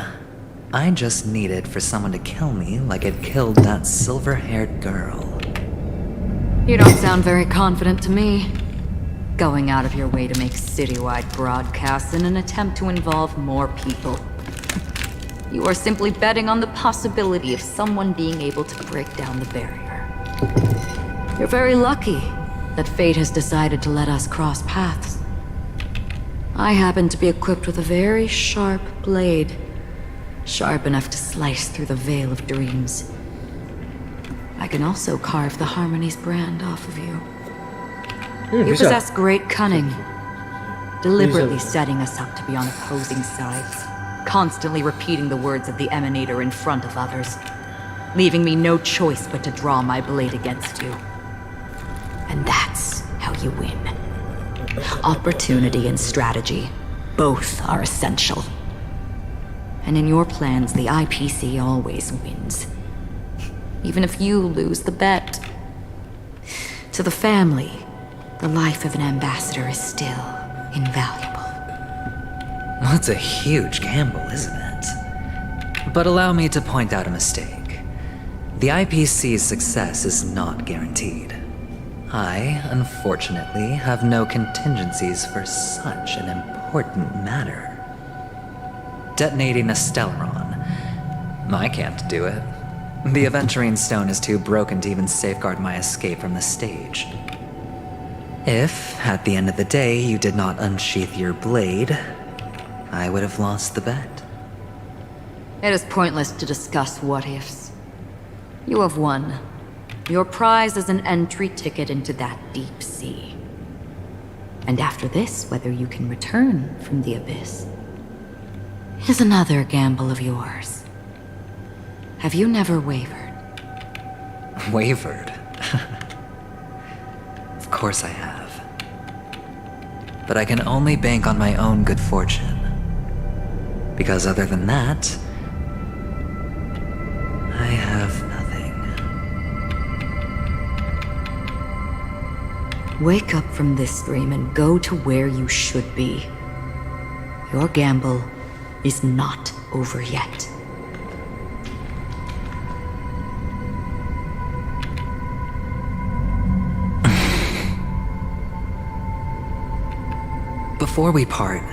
I just needed for someone to kill me like it killed that silver-haired girl. You don't sound very confident to me. Going out of your way to make citywide broadcasts in an attempt to involve more people. You are simply betting on the possibility of someone being able to break down the barrier. You're very lucky that fate has decided to let us cross paths. I happen to be equipped with a very sharp blade. Sharp enough to slice through the veil of dreams. I can also carve the Harmony's brand off of you. You possess great cunning, deliberately setting us up to be on opposing sides, constantly repeating the words of the Emanator in front of others, leaving me no choice but to draw my blade against you. And that's how you win. Opportunity and strategy, both are essential. And in your plans, the IPC always wins. Even if you lose the bet. To the family, the life of an ambassador is still invaluable. That's a huge gamble, isn't it? But allow me to point out a mistake. The IPC's success is not guaranteed. I, unfortunately, have no contingencies for such an important matter. Detonating a Stellaron. I can't do it. The Aventurine Stone is too broken to even safeguard my escape from the stage. If, at the end of the day, you did not unsheath your blade, I would have lost the bet. It is pointless to discuss what-ifs. You have won. Your prize is an entry ticket into that deep sea. And after this, whether you can return from the abyss is another gamble of yours. Have you never wavered? Wavered? Of course I have. But I can only bank on my own good fortune. Because other than that, I have nothing. Wake up from this dream and go to where you should be. Your gamble is not over yet. Before we part,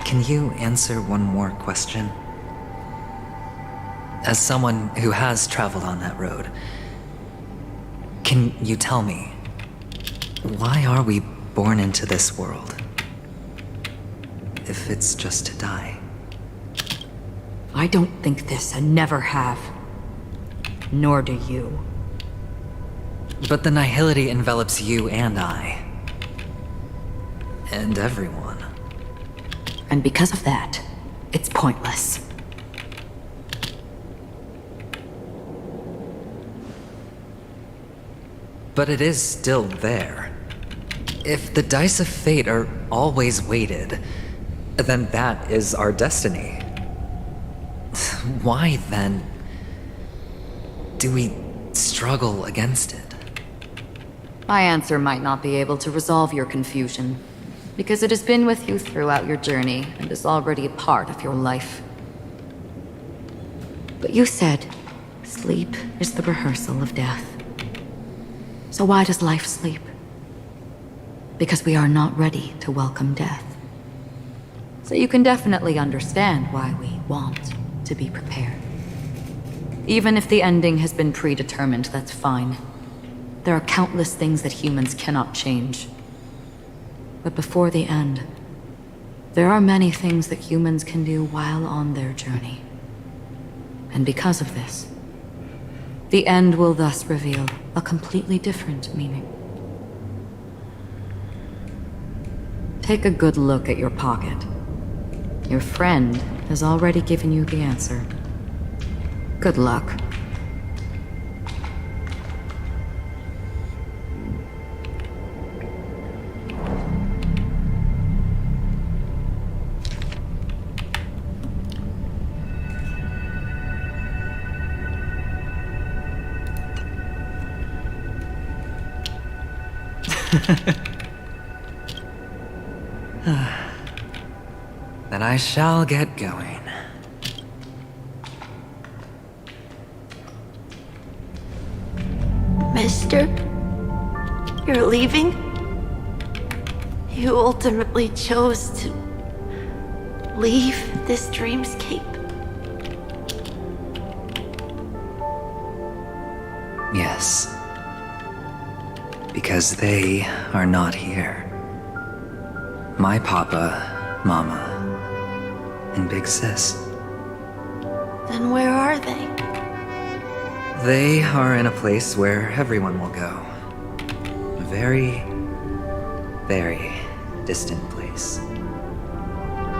can you answer one more question? As someone who has traveled on that road, can you tell me, why are we born into this world? If it's just to die. I don't think this and never have. Nor do you. But the nihility envelops you and I. And everyone. And because of that, it's pointless. But it is still there. If the dice of fate are always weighted, then that is our destiny. Why, then, do we struggle against it? My answer might not be able to resolve your confusion, because it has been with you throughout your journey and is already a part of your life. But you said, sleep is the rehearsal of death. So why does life sleep? Because we are not ready to welcome death. So you can definitely understand why we want to be prepared. Even if the ending has been predetermined, that's fine. There are countless things that humans cannot change. But before the end, there are many things that humans can do while on their journey. And because of this, the end will thus reveal a completely different meaning. Take a good look at your pocket. Your friend has already given you the answer. Good luck. Then I shall get going. Mister? You're leaving? You ultimately chose to leave this dreamscape? Yes. Because they are not here. My papa, mama, and big sis. Then where are they? They are in a place where everyone will go. A very, very distant place.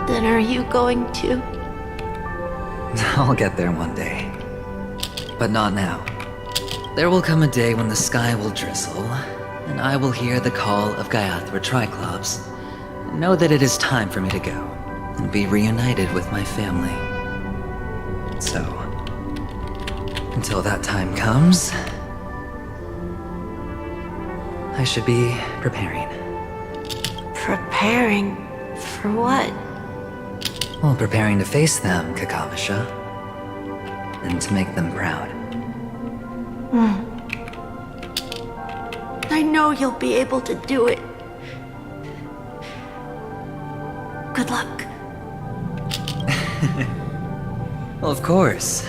Then are you going to? I'll get there one day. But not now. There will come a day when the sky will drizzle, and I will hear the call of Gayathra Triclops, and know that it is time for me to go and be reunited with my family. So, until that time comes, I should be preparing. Preparing for what? Well, preparing to face them, Kakavasha, and to make them proud. I know you'll be able to do it. Good luck. Well, of course,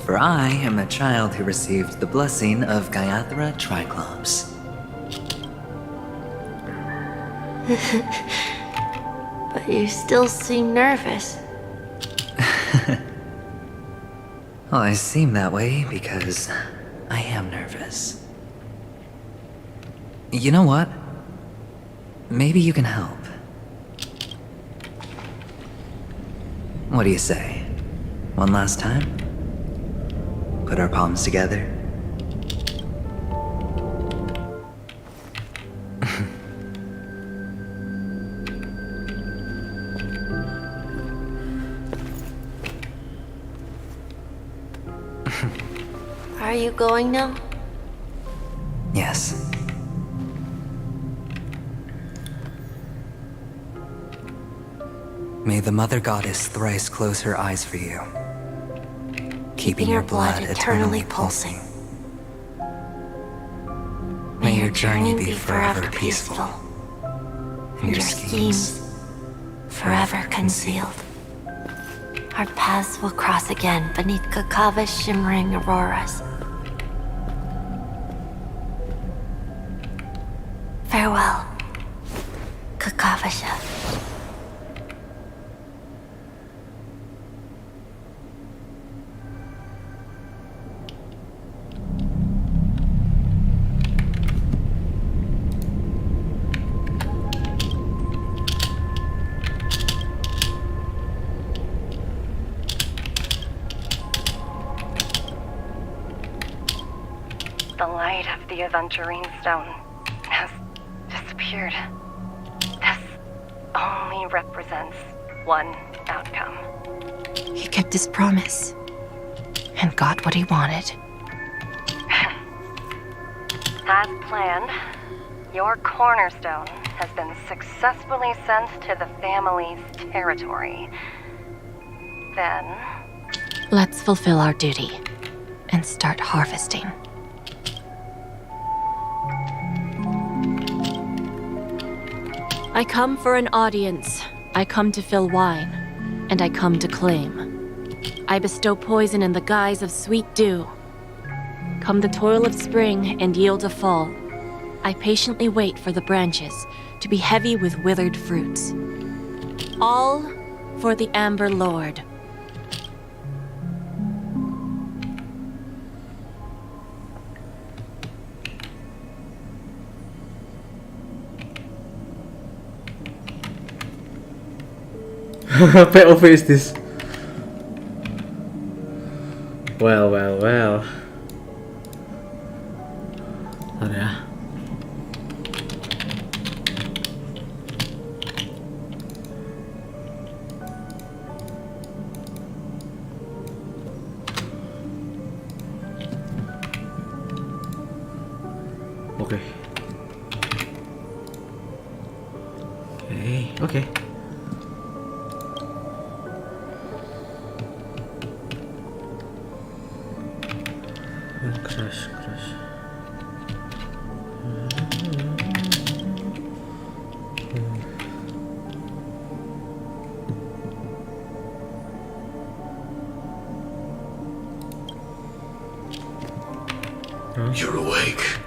for I am a child who received the blessing of Gayathra Triclops. But you still seem nervous. Well, I seem that way because I am nervous. You know what? Maybe you can help. What do you say? One last time? Put our palms together? Are you going now? Yes. May the Mother Goddess thrice close her eyes for you, keeping your blood eternally pulsing. May your journey be forever peaceful, and your schemes forever concealed. Our paths will cross again beneath Kakava's shimmering auroras. Farewell, Kakavasha. The light of the Aventurine Stone has disappeared. This only represents one outcome. He kept his promise and got what he wanted. As planned, your cornerstone has been successfully sent to the family's territory. Then, Let's fulfill our duty and start harvesting. I come for an audience. I come to fill wine, and I come to claim. I bestow poison in the guise of sweet dew. Come the toil of spring and yield a fall. I patiently wait for the branches to be heavy with withered fruits. All for the Amber Lord. POV is this? Well. Ada ya. Oke. Keras. You're awake.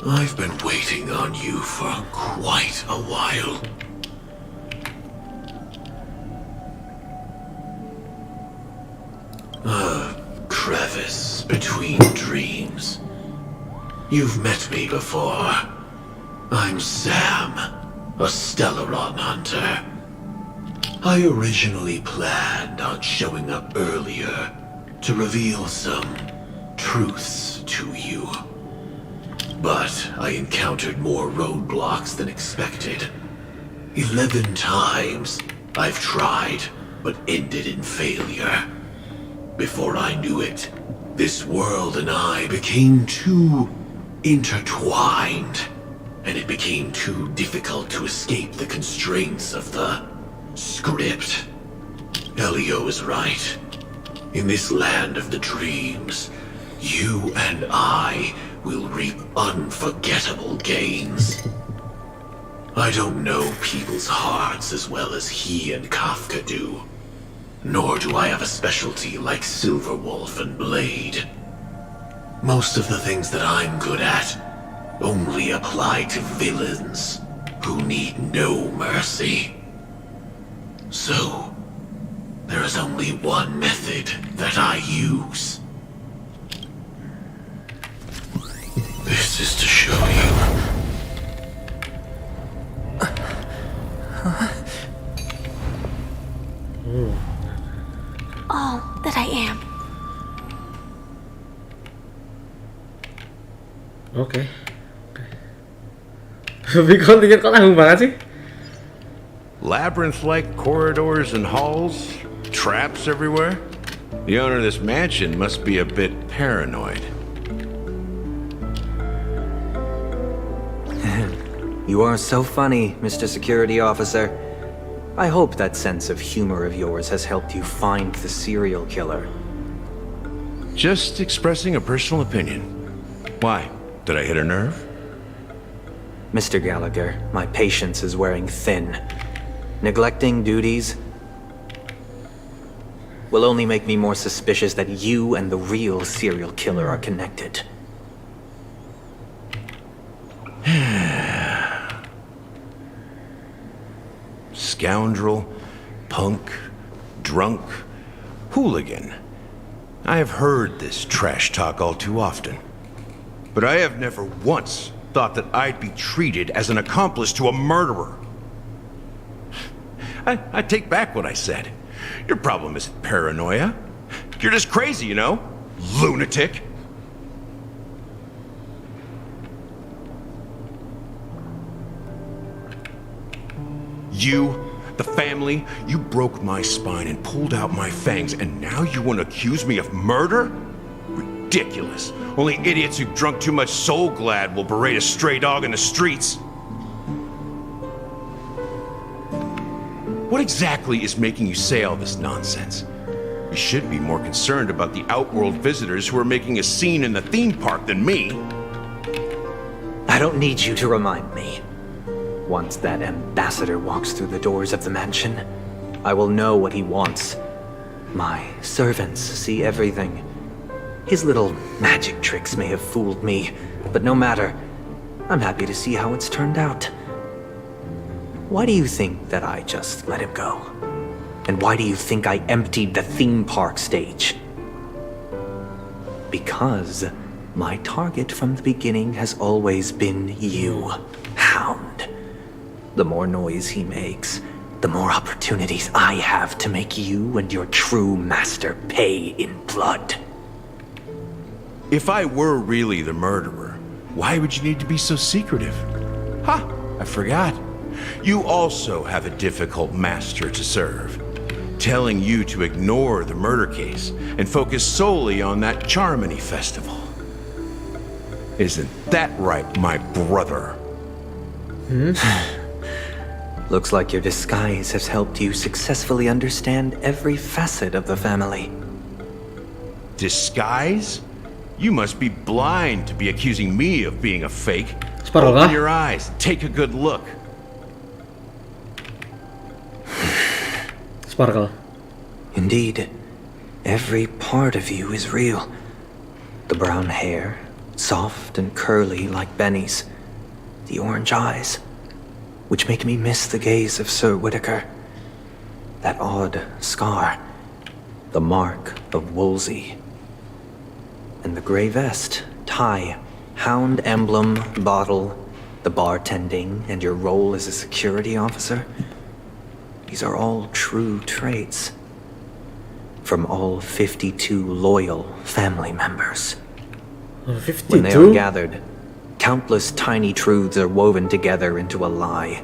I've been waiting on you for quite a while. A crevice between dreams. You've met me before. I'm Sam, a Stellaron hunter. I originally planned on showing up earlier to reveal some truths to you. But I encountered more roadblocks than expected. 11 times I've tried, but ended in failure. Before I knew it, this world and I became too intertwined, and it became too difficult to escape the constraints of the script. Elio is right. In this land of the dreams, you and I will reap unforgettable gains. I don't know people's hearts as well as he and Kafka do. Nor do I have a specialty like Silverwolf and Blade. Most of the things that I'm good at only apply to villains who need no mercy. So, there is only one method that I use. This is to show you. All that I am. Oke. Lebih kontingen kok nanggung banget sih? Labyrinth-like corridors and halls, traps everywhere. The owner of this mansion must be a bit paranoid. You are so funny, Mr. Security Officer. I hope that sense of humor of yours has helped you find the serial killer. Just expressing a personal opinion. Why? Did I hit a nerve? Mr. Gallagher, my patience is wearing thin. Neglecting duties will only make me more suspicious that you and the real serial killer are connected. Scoundrel, punk, drunk, hooligan. I have heard this trash talk all too often. But I have never once thought that I'd be treated as an accomplice to a murderer. I take back what I said. Your problem isn't paranoia. You're just crazy, you know? Lunatic. You, the family, you broke my spine and pulled out my fangs, and now you want to accuse me of murder? Ridiculous. Only idiots who've drunk too much Soul Glad will berate a stray dog in the streets. What exactly is making you say all this nonsense? You should be more concerned about the outworld visitors who are making a scene in the theme park than me. I don't need you to remind me. Once that ambassador walks through the doors of the mansion, I will know what he wants. My servants see everything. His little magic tricks may have fooled me, but no matter. I'm happy to see how it's turned out. Why do you think that I just let him go? And why do you think I emptied the theme park stage? Because my target from the beginning has always been you, Hound. The more noise he makes, the more opportunities I have to make you and your true master pay in blood. If I were really the murderer, why would you need to be so secretive? Ha! I forgot. You also have a difficult master to serve, telling you to ignore the murder case and focus solely on that Charmony festival. Isn't that right, my brother? Looks like your disguise has helped you successfully understand every facet of the family. Disguise? You must be blind to be accusing me of being a fake. Sparrow, Open your eyes, take a good look. Sparkle. Indeed, every part of you is real. The brown hair, soft and curly like Benny's. The orange eyes, which make me miss the gaze of Sir Whitaker. That odd scar, the mark of Wolsey. And the gray vest, tie, hound emblem, bottle, the bartending, and your role as a security officer. These are all true traits. From all 52 loyal family members. 52? When they are gathered, Countless tiny truths are woven together into a lie.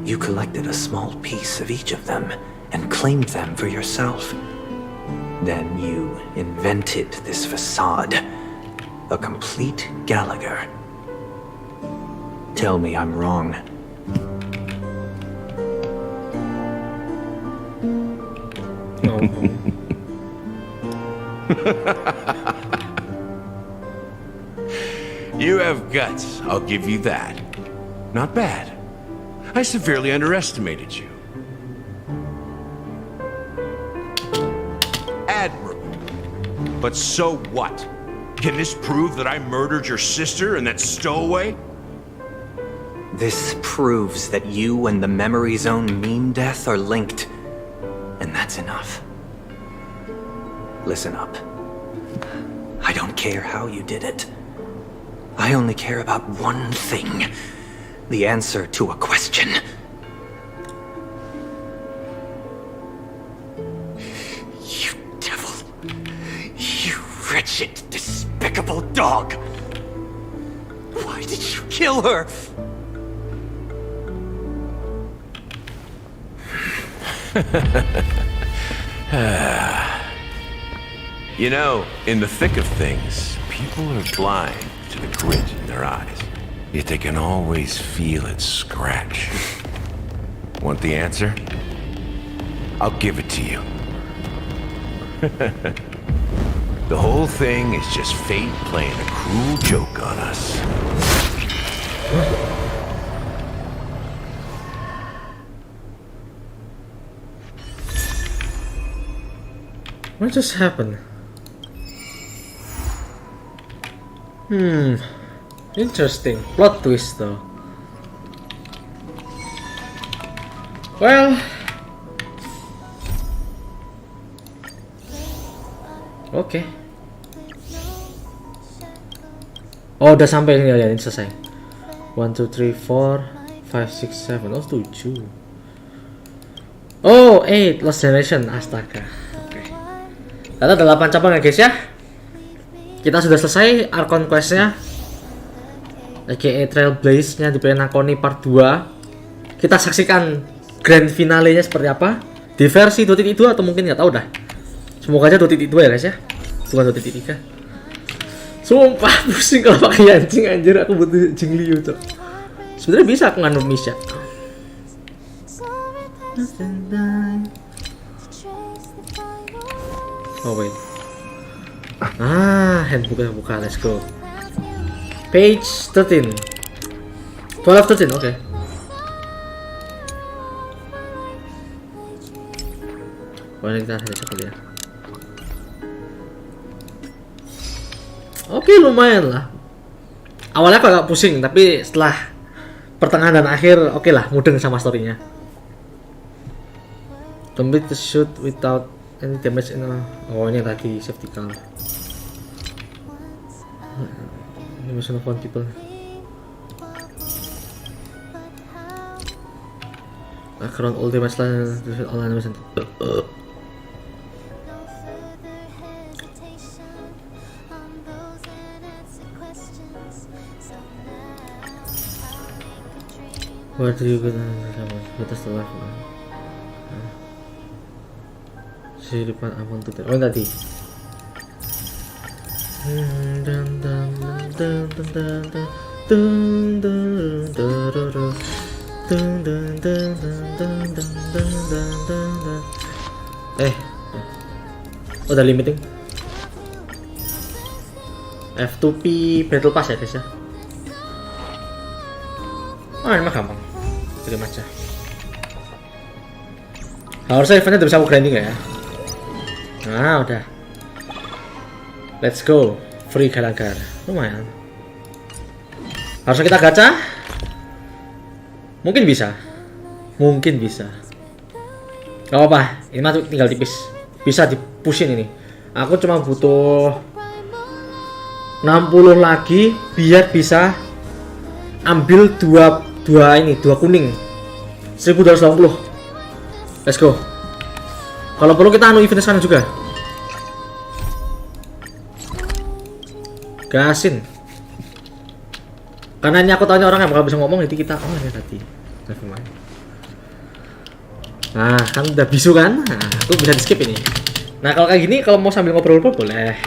You collected a small piece of each of them and claimed them for yourself. Then you invented this facade, a complete Gallagher. Tell me I'm wrong. You have guts, I'll give you that. Not bad. I severely underestimated you. Admirable. But so what? Can this prove that I murdered your sister and that stowaway? This proves that you and the Memory Zone meme death are linked. And that's enough. Listen up. I don't care how you did it. I only care about one thing. The answer to a question. You devil. You wretched, despicable dog. Why did you kill her? You know, in the thick of things, people are blind to the grit in their eyes. Yet they can always feel it scratch. Want the answer? I'll give it to you. The whole thing is just fate playing a cruel joke on us. What just happened? Interesting. Plot twist though. Well, oke. Oh, udah sampai ini ya, ini selesai. 1, 2, 3, 4, 5, 6, 7. Oh, 7. Oh, 8 Lost Generation. Astaga. Oke. Ada 8 cabang ya guys ya. Kita sudah selesai Archon Quest-nya, aka Trailblaze-nya di Penakoni part 2. Kita saksikan grand finale-nya seperti apa di versi 2.2 atau mungkin nggak tahu dah. Semoga aja 2.2 ya guys ya, bukan 2.3. Sumpah pusing kalau pakai anjing, anjir. Aku butuh Jingliu tuh. Sebenarnya bisa aku nganu Misha. Oh wait. Handbook buka, let's go. Page 13. 12, 13, oke. Boleh kita lihat sekali ya. Oke, lumayan lah. Awalnya agak pusing, tapi setelah pertengahan dan akhir, oke lah, mudeng sama storynya. Complete the shoot without any damage in oh ini tadi safety car. Animation of one people. Around all damage line, all animation. Where do you go? Kita setelah si depan abang tuh. Oh tadi. Udah limiting. F2P Battle Pass ya guys ya. Oh ini mah gampang. Terima aja. Harusnya eventnya udah bisa aku grinding ya. Nah udah. Let's go. Free Gallagher. Lumayan. Harusnya kita gacha. Mungkin bisa. Mungkin bisa. Gak apa-apa. Ini mah tinggal tipis. Bisa dipushin ini. Aku cuma butuh 60 lagi biar bisa ambil dua kuning. 1280. Let's go. Kalau perlu kita anu event sekarang juga. Gasin. Karena ini aku tahunya orang yang bakal bisa ngomong, jadi kita ini tadi. Nevermind. Nah, kan udah bisu kan? Nah, aku bisa di skip ini. Nah, kalau kayak gini, kalau mau sambil ngobrol-ngobrol boleh.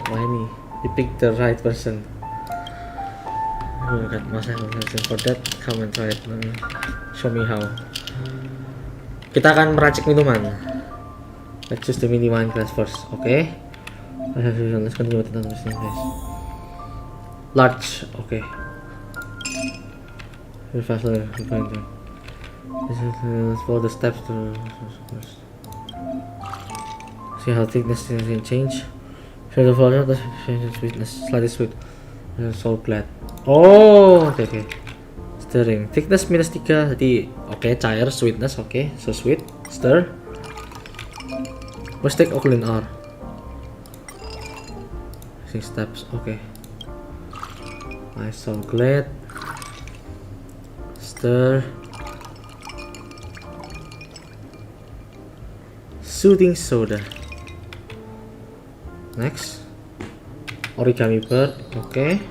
Wah ini, you pick the right person. Got masa for that, come and try it. Show me how. Kita akan meracik minuman. Let's choose the mini wine glass first, okay? Let's continue with the guys. Large, okay. Very fast, let's follow the steps to see how thickness can change. Show the follow the sweetness, slightly sweet. So glad. Oh, okay. Stirring. Thickness -3. Jadi, okay, cair, sweetness, okay. So sweet. Stir. Let's take Oakland R. 6 steps, okay. I so glad. Stir. Soothing soda. Next. Origami bird, okay.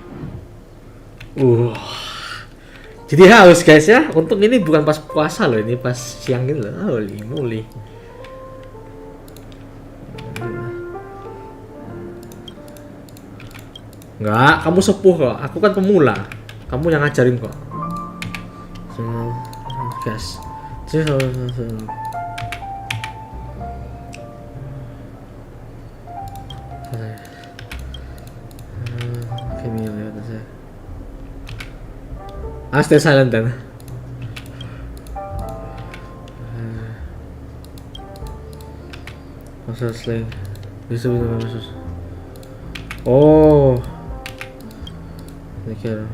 Jadi haus guys ya. Untung ini bukan pas puasa loh, ini pas siang ini loh. Holy moly. Enggak, kamu sepuh kok. Aku kan pemula. Kamu yang ngajarin kok. Gas. Stay silent then. Sling. Bisa. Oh. Mikir.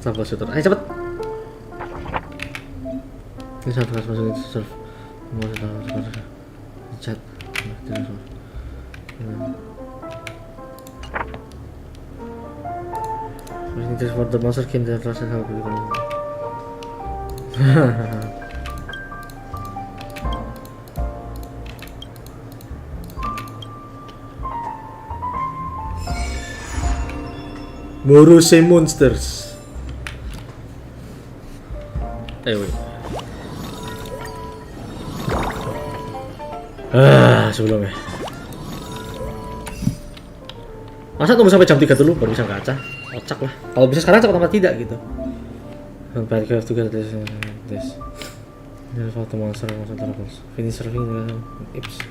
Sampai shooter. Ayo cepet. Ini satu kelas masuk itu serve. Mau tahu chat. Ini just for the monster can the process how we can. Morose monsters. Wait. Sebelumnya. Masa tunggu sampai jam 3 dulu baru bisa gacha? Kocak lah. Kalau bisa sekarang cepat amat tidak gitu. Bad curve to get this. There's what the monster troubles. Finish serving the tips.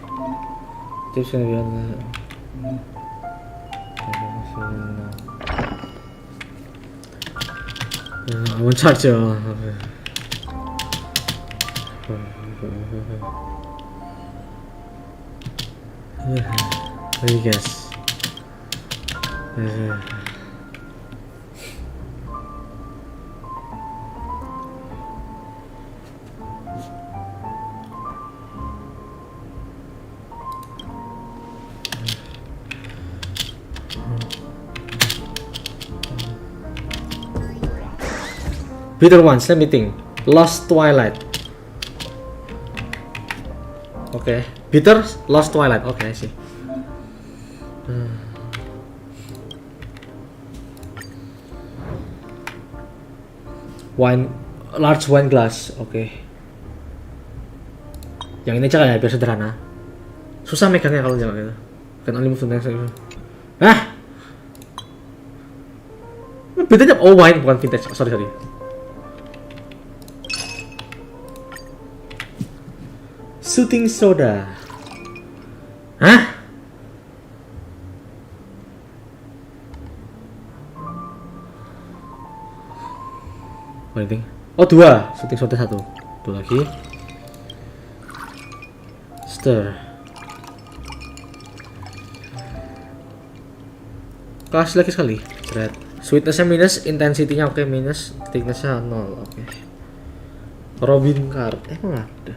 Tips gonna be on the. I won't charge you. What do you guess? Bitter ones, let me think. Lost Twilight. Okay. Bitter, Lost Twilight. Okay, I see. Wine, large wine glass. Okay. Yang ini aja ya, biar sederhana. Susah megangnya kalau jangan gitu. Can only move to next. Bedanya wine bukan vintage. Sorry. Soothing soda. Oh 2, soothing soda 1. 2 lagi. Stir. Kasih lagi sekali. Red. Sweetness-nya minus, intensity-nya oke, minus, thickness-nya 0. Oke. Robin card. Emang ada.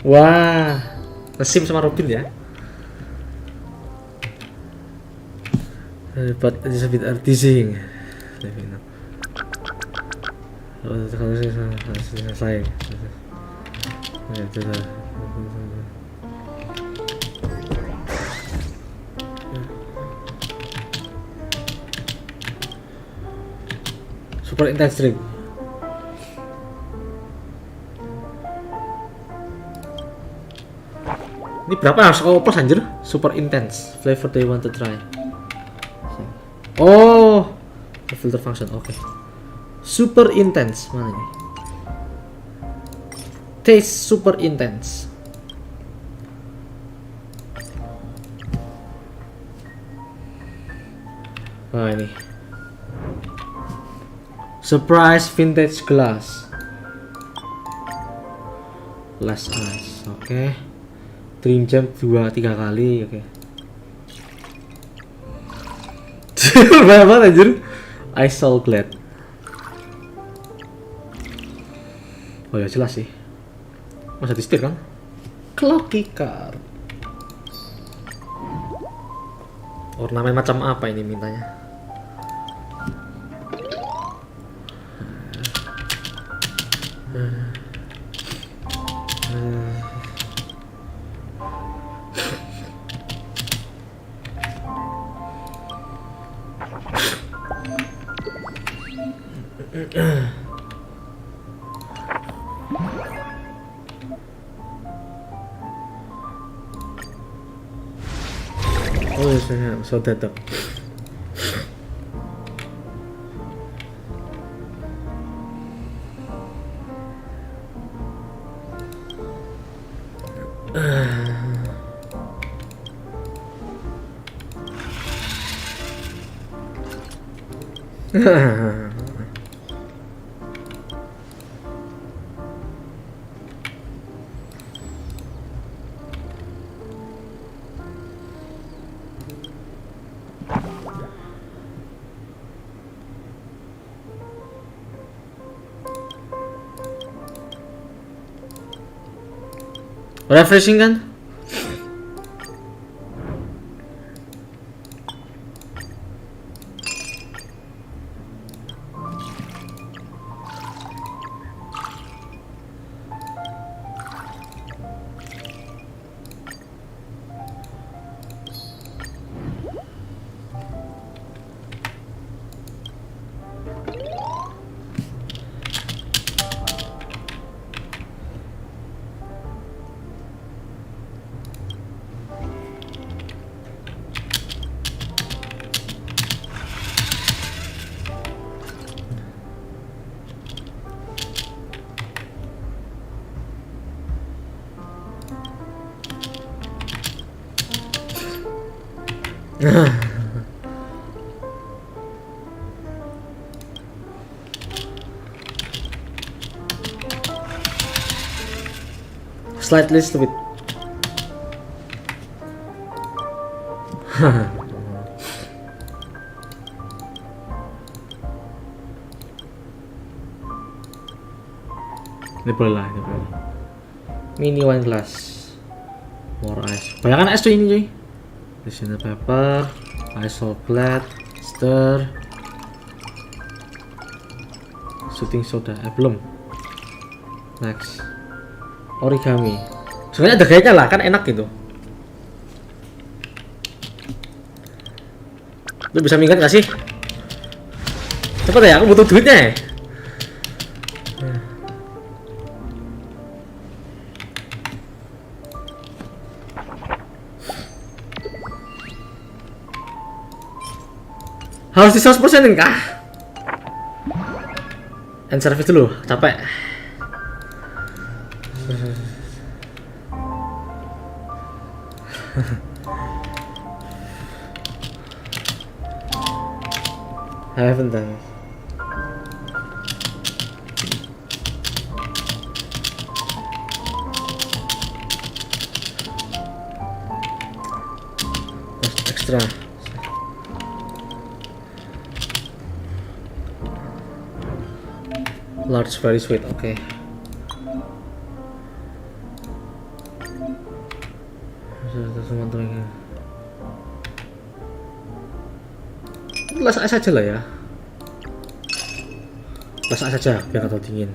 Wah, ngesim sama Robin ya. But it's a bit teasing. Kalau selesai. Super intense drink. Ini berapa harus kau plus anjir? Super intense flavor they want to try. Oh, the filter function. Oke. Super intense mana ini? Taste super intense. Nah ini. Surprise vintage glass. Last ice. Oke. Dream jump 2-3 kali. Oke. Banyak banget anjir. I so glad. Oh ya jelas sih. Masa di setir kan? Clocky card. Ornamen macam apa ini mintanya? Oh saya so tetap. Refreshing kan? Slightly stupid. Ini boleh lah, ini boleh. Mini wine glass, more ice. Bayangkan es tuh ini cuy. Additional pepper, ice all flat, stir, shooting soda. Belum. Next, origami. Sebenarnya ada gayanya lah, kan enak gitu. Lu bisa minggat gak sih? Cepet ya, aku butuh duitnya. Harus di 100% kah? End service dulu, capek. I haven't done it. Extra. Large, very sweet. Okay. las es aja lah ya. Las es aja biar nggak terlalu dingin.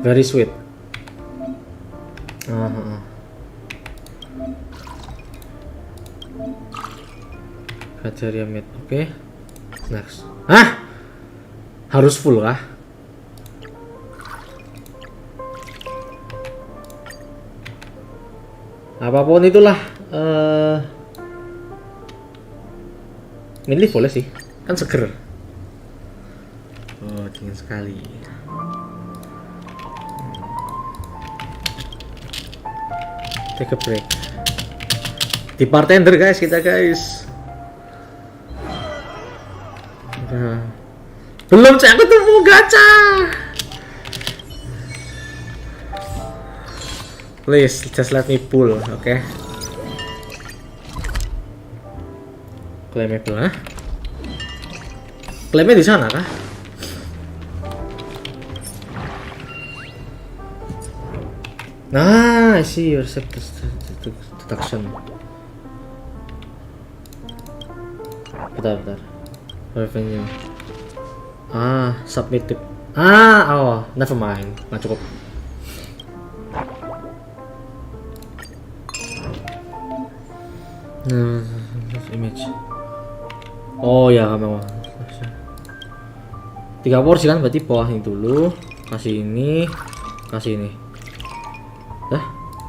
Very sweet. Criteria meat. Oke. Next. Hah? Harus full kah? Apapun itulah. Milih boleh sih. Kan seger. Oh, dingin sekali. Take a break. Di bartender guys, kita guys. Nah. Belum cek aku ketemu gacha. Please, just let me pull, oke? Claimable, ah? Klaimnya di sana kah? Nah, I see your deduction. Bentar. Revenue. Submit tip. Never mind. Nggak cukup. Image. Oh ya, memang. 3 porsi kan, berarti bawah ini dulu. Kasih ini.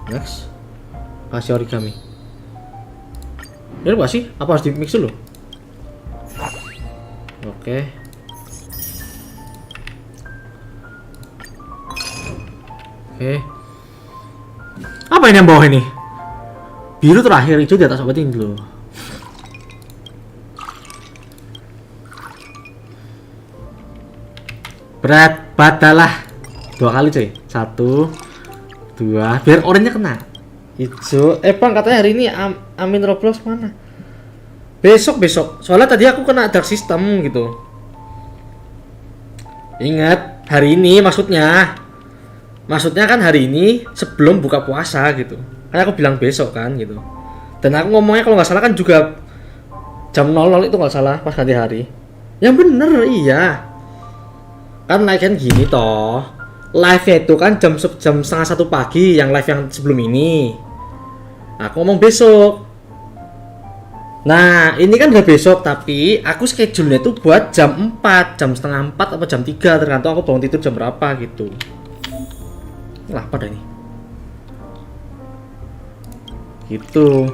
Next. Kasih origami. Ini apa sih? Apa harus di mix dulu? Oke. Apa ini yang bawah ini? Biru terakhir, hijau di atas, berarti ini dulu. Berat badalah 2 kali coy. 1 2 biar oranye kena. Hijau. Bang katanya hari ini Amin Roblox mana? Besok. Soalnya tadi aku kena dark system gitu. Ingat, hari ini maksudnya kan hari ini sebelum buka puasa gitu. Kan aku bilang besok kan gitu. Dan aku ngomongnya kalau nggak salah kan juga jam 00 itu nggak salah pas ganti hari. Yang bener iya. Kan naik kan gini toh. Live-nya itu kan jam 1:30 pagi yang live yang sebelum ini. Aku ngomong besok. Nah, ini kan udah besok tapi aku schedule-nya itu buat jam 4, jam setengah 4 atau jam 3 tergantung aku bangun tidur jam berapa gitu. Lapar dah ini. Gitu.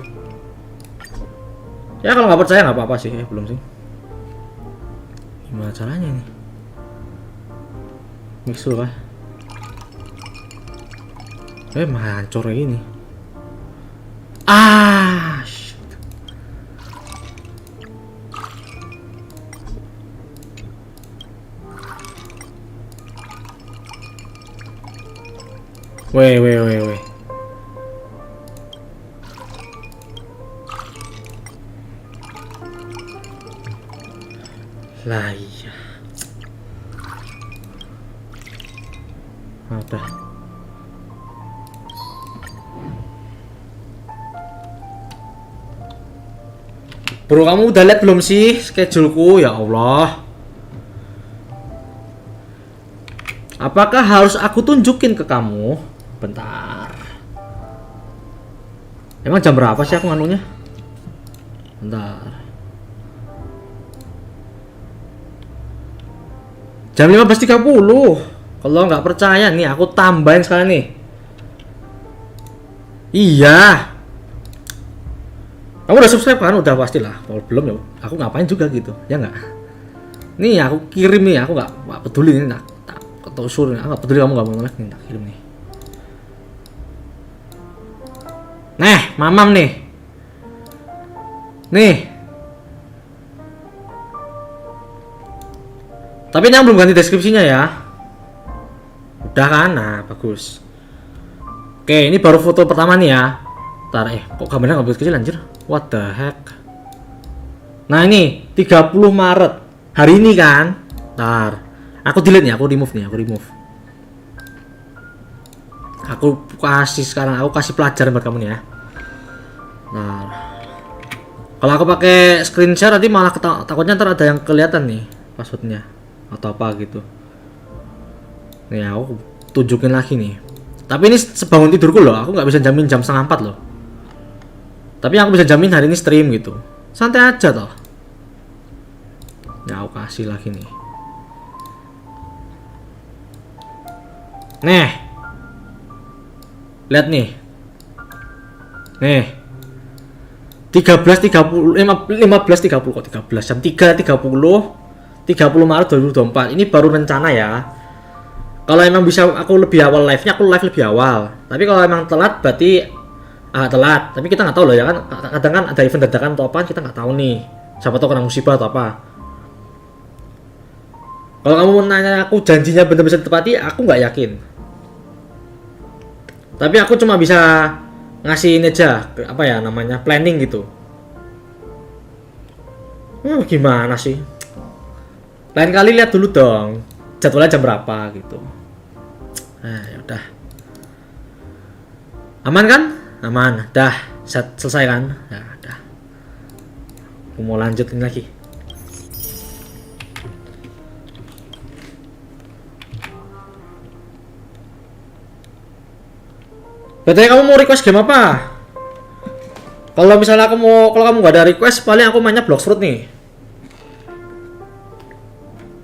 Ya kalau nggak percaya nggak apa-apa sih, belum sih. Gimana caranya nih? Mix dulu kah? Hancur kayak gini. Shit. Weh. Lah iya. Udah. Bro, kamu udah lihat belum sih scheduleku? Ya Allah. Apakah harus aku tunjukin ke kamu? Bentar. Emang jam berapa sih aku nganunya? Bentar. Jam 15.30. Kalau nggak percaya nih, aku tambahin sekarang nih. Iya. Kamu udah subscribe kan? Udah pastilah. Kalau belum ya, aku ngapain juga gitu, ya nggak? Nih aku kirim nih, aku nggak peduli nih, tak ketusur, aku nggak peduli kamu nggak mau like nih, tak kirim nih. Nah, mamam nih. Tapi ini yang belum ganti deskripsinya ya. Udah kan? Nah, bagus. Oke, ini baru foto pertama nih ya. Ntar, kok gambarnya nggak kecil anjir? What the heck? Nah ini 30 Maret hari ini kan? Ntar, aku delete nih, aku remove. Aku kasih sekarang, aku kasih pelajaran buat kamu nih ya. Nah, Kalau aku pakai screen share nanti malah takutnya ntar ada yang kelihatan nih passwordnya atau apa gitu. Nih aku tunjukin lagi nih. Tapi ini sebangun tidurku loh, aku nggak bisa jamin jam 3:30 loh. Tapi aku bisa jamin hari ini stream gitu. Santai aja toh. Ya aku kasih lagi nih. Nih. Lihat nih. Nih. 15.30 kok 13 jam 3.30 30 Maret 2024. Ini baru rencana ya. Kalau emang bisa aku lebih awal live-nya, aku live lebih awal. Tapi kalau emang telat berarti telat. Tapi kita nggak tahu loh ya kan. Kadang kan ada event dadakan atau apa, kita nggak tahu nih. Siapa tahu kena musibah atau apa. Kalau kamu mau nanya aku janjinya benar bisa ditepati, aku nggak yakin. Tapi aku cuma bisa ngasih ini aja, apa ya namanya, planning gitu. Gimana sih? Lain kali lihat dulu dong, jadwalnya jam berapa gitu. Nah, yaudah. Aman kan? Aman. Dah, selesai kan? Ya, dah. Aku mau lanjutin lagi. Berarti kamu mau request game apa? Kalau misalnya kalau kamu nggak ada request, paling aku mainnya Bloxfruit nih.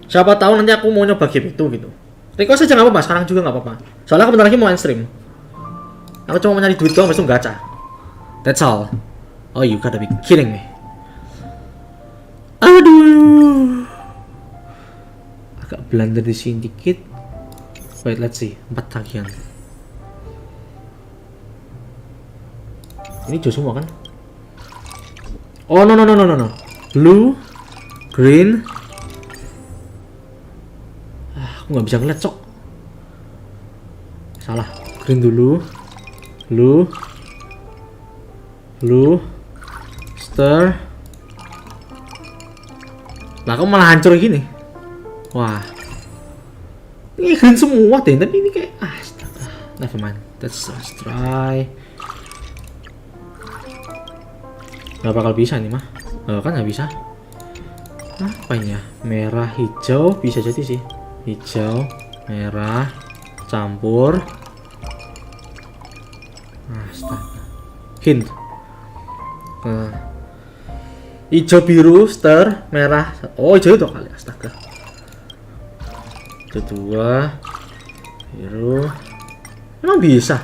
Siapa tahu nanti aku mau nyoba game itu gitu. Request aja nggak apa-apa, sekarang juga nggak apa-apa. Soalnya aku bentar lagi mau stream. Aku cuma mau nyari duit doang, besok gacha. That's all. Oh, you gotta be kidding me. Aduh. Agak blunder di sini dikit. Wait, let's see. 4 tagihan. Ini hijau semua kan? Oh no. Blue, green. Aku nggak bisa ngeliat cok. Salah. Green dulu. Blue, star. Lah kok malah hancur gini? Wah. Ini green semua deh, tapi ini kayak astaga. Never mind. Let's try. Gak bakal bisa nih mah. Kan nggak bisa. Apa ini ya? Merah hijau bisa jadi sih. Hijau merah campur. Astaga. Hint. Hijau biru star merah. Oh hijau itu kali. Astaga. Itu 2 biru. Emang bisa?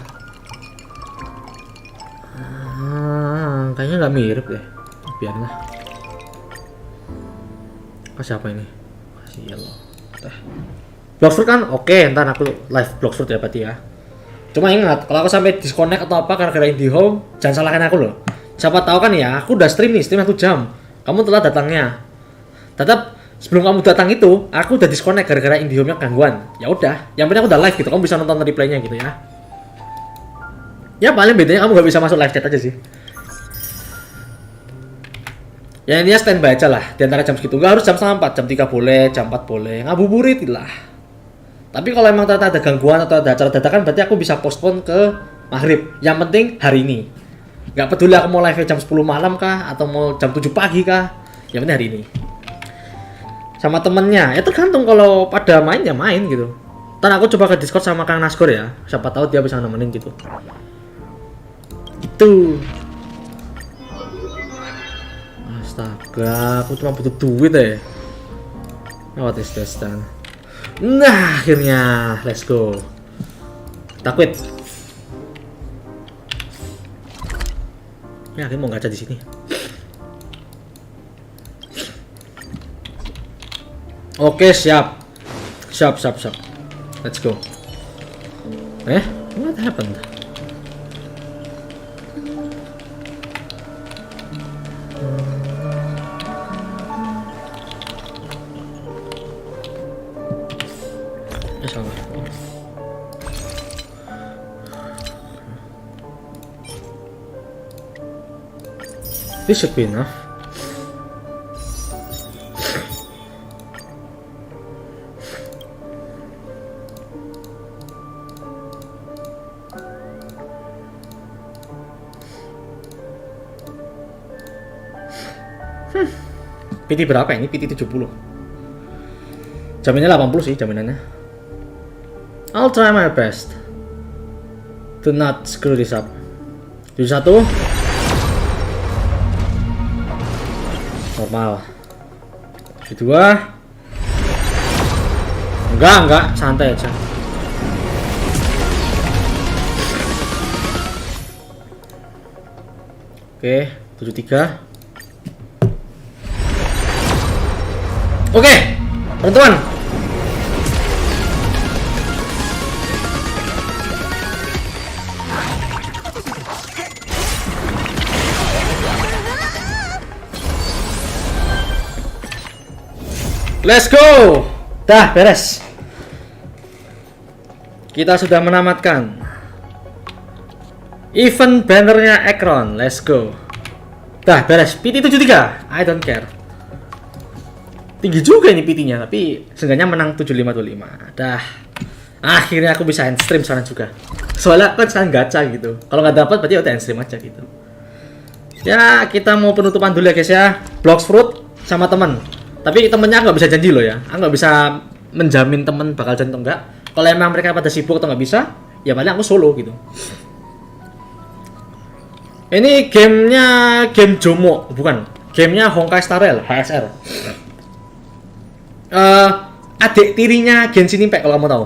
Kayaknya nggak mirip deh, biarlah. Kasih apa ini? Kasih yellow. Bloxfruit kan? Oke, ntar aku live Bloxfruit ya berarti ya. Cuma ingat, kalau aku sampai disconnect atau apa gara-gara IndiHome, jangan salahkan aku loh. Siapa tahu kan ya, aku udah stream 1 jam. Kamu telat datangnya. Tetap sebelum kamu datang itu, aku udah disconnect gara-gara IndiHome-nya gangguan. Ya udah, yang penting aku udah live gitu, kamu bisa nonton replaynya gitu ya. Ya paling bedanya kamu nggak bisa masuk live chat aja sih. Ya intinya standby aja lah di antara jam segitu. Gak harus jam 3:30, jam 3 boleh, jam 4 boleh. Ngabuburit lah. Tapi kalau emang ternyata ada gangguan atau ada acara dadakan, berarti aku bisa postpone ke maghrib. Yang penting hari ini. Gak peduli aku mau live jam 10 malam kah atau mau jam 7 pagi kah. Yang penting hari ini. Sama temennya, ya tergantung kalau pada main ya main gitu. Ntar aku coba ke Discord sama Kang Nasgor ya. Siapa tahu dia bisa nemenin gitu. Itu. Astaga, aku cuma butuh duit ya. What is this then? Nah, akhirnya, let's go. Kita quit. Ya, akhirnya mau gacha di sini. Oke, siap. Siap. Let's go. What happened? This should be enough. PT berapa ini? PT 70. Jaminannya 80 sih jaminannya. I'll try my best to not screw this up. 71 normal. 72 enggak, santai aja. Oke, 73. Oke, penentuan. Let's go. Dah beres. Kita sudah menamatkan event bannernya Ekron. Let's go. Dah beres. PT 73. I don't care. Tinggi juga ini PT-nya, tapi seenggaknya menang 7525. Dah. Akhirnya aku bisa end stream sekarang juga. Soalnya kan sekarang gacha gitu. Kalau nggak dapat berarti udah end stream aja gitu. Ya, kita mau penutupan dulu ya guys ya. Blocks fruit sama teman. Tapi temennya nggak bisa janji loh ya. Aku nggak bisa menjamin temen bakal janji atau enggak. Kalau emang mereka pada sibuk atau nggak bisa, ya paling aku solo gitu. Ini gamenya game Jomo, bukan. Gamenya Honkai Star Rail, HSR. Adik tirinya Genshin Impact kalau kamu tahu.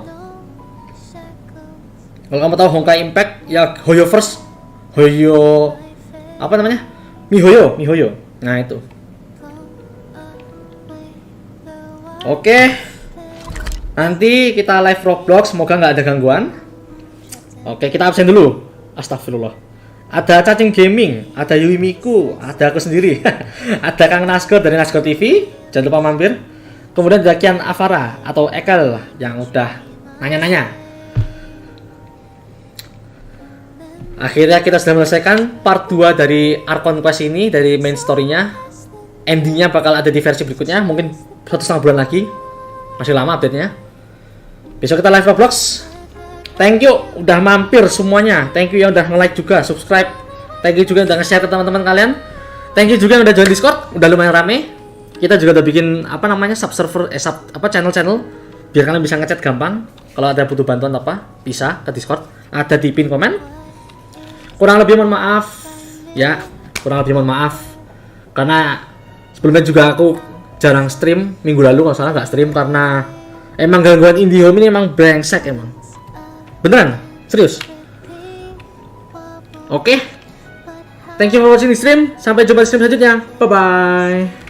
Kalau kamu tahu Honkai Impact, ya Hoyo First, Hoyo apa namanya? Mihoyo. Nah itu. Oke, nanti kita live Roblox, semoga nggak ada gangguan. Oke, kita absen dulu. Astagfirullah. Ada Cacing Gaming, ada Yuimiku, ada aku sendiri, ada Kang Nasgor dari NasgoreTV, jangan lupa mampir. Kemudian ada Kian Avara atau Ekel yang udah nanya-nanya. Akhirnya kita sudah menyelesaikan part 2 dari Archon Quest ini, dari main story-nya. Endingnya bakal ada di versi berikutnya, mungkin 1,5 bulan lagi. Masih lama update-nya. Besok kita live Roblox. Thank you udah mampir semuanya. Thank you yang udah nge-like juga, subscribe. Thank you juga udah nge-share ke teman-teman kalian. Thank you juga yang udah join Discord, udah lumayan rame. Kita juga udah bikin apa namanya subserver channel-channel biar kalian bisa ngechat gampang. Kalau ada butuh bantuan apa, bisa ke Discord. Ada di pin komen. Kurang lebih mohon maaf ya, karena sebelumnya juga aku jarang stream. Minggu lalu kalau salah nggak stream karena emang gangguan IndiHome ini emang brengsek emang. Beneran, serius. Oke. Thank you for watching the stream. Sampai jumpa di stream selanjutnya. Bye bye.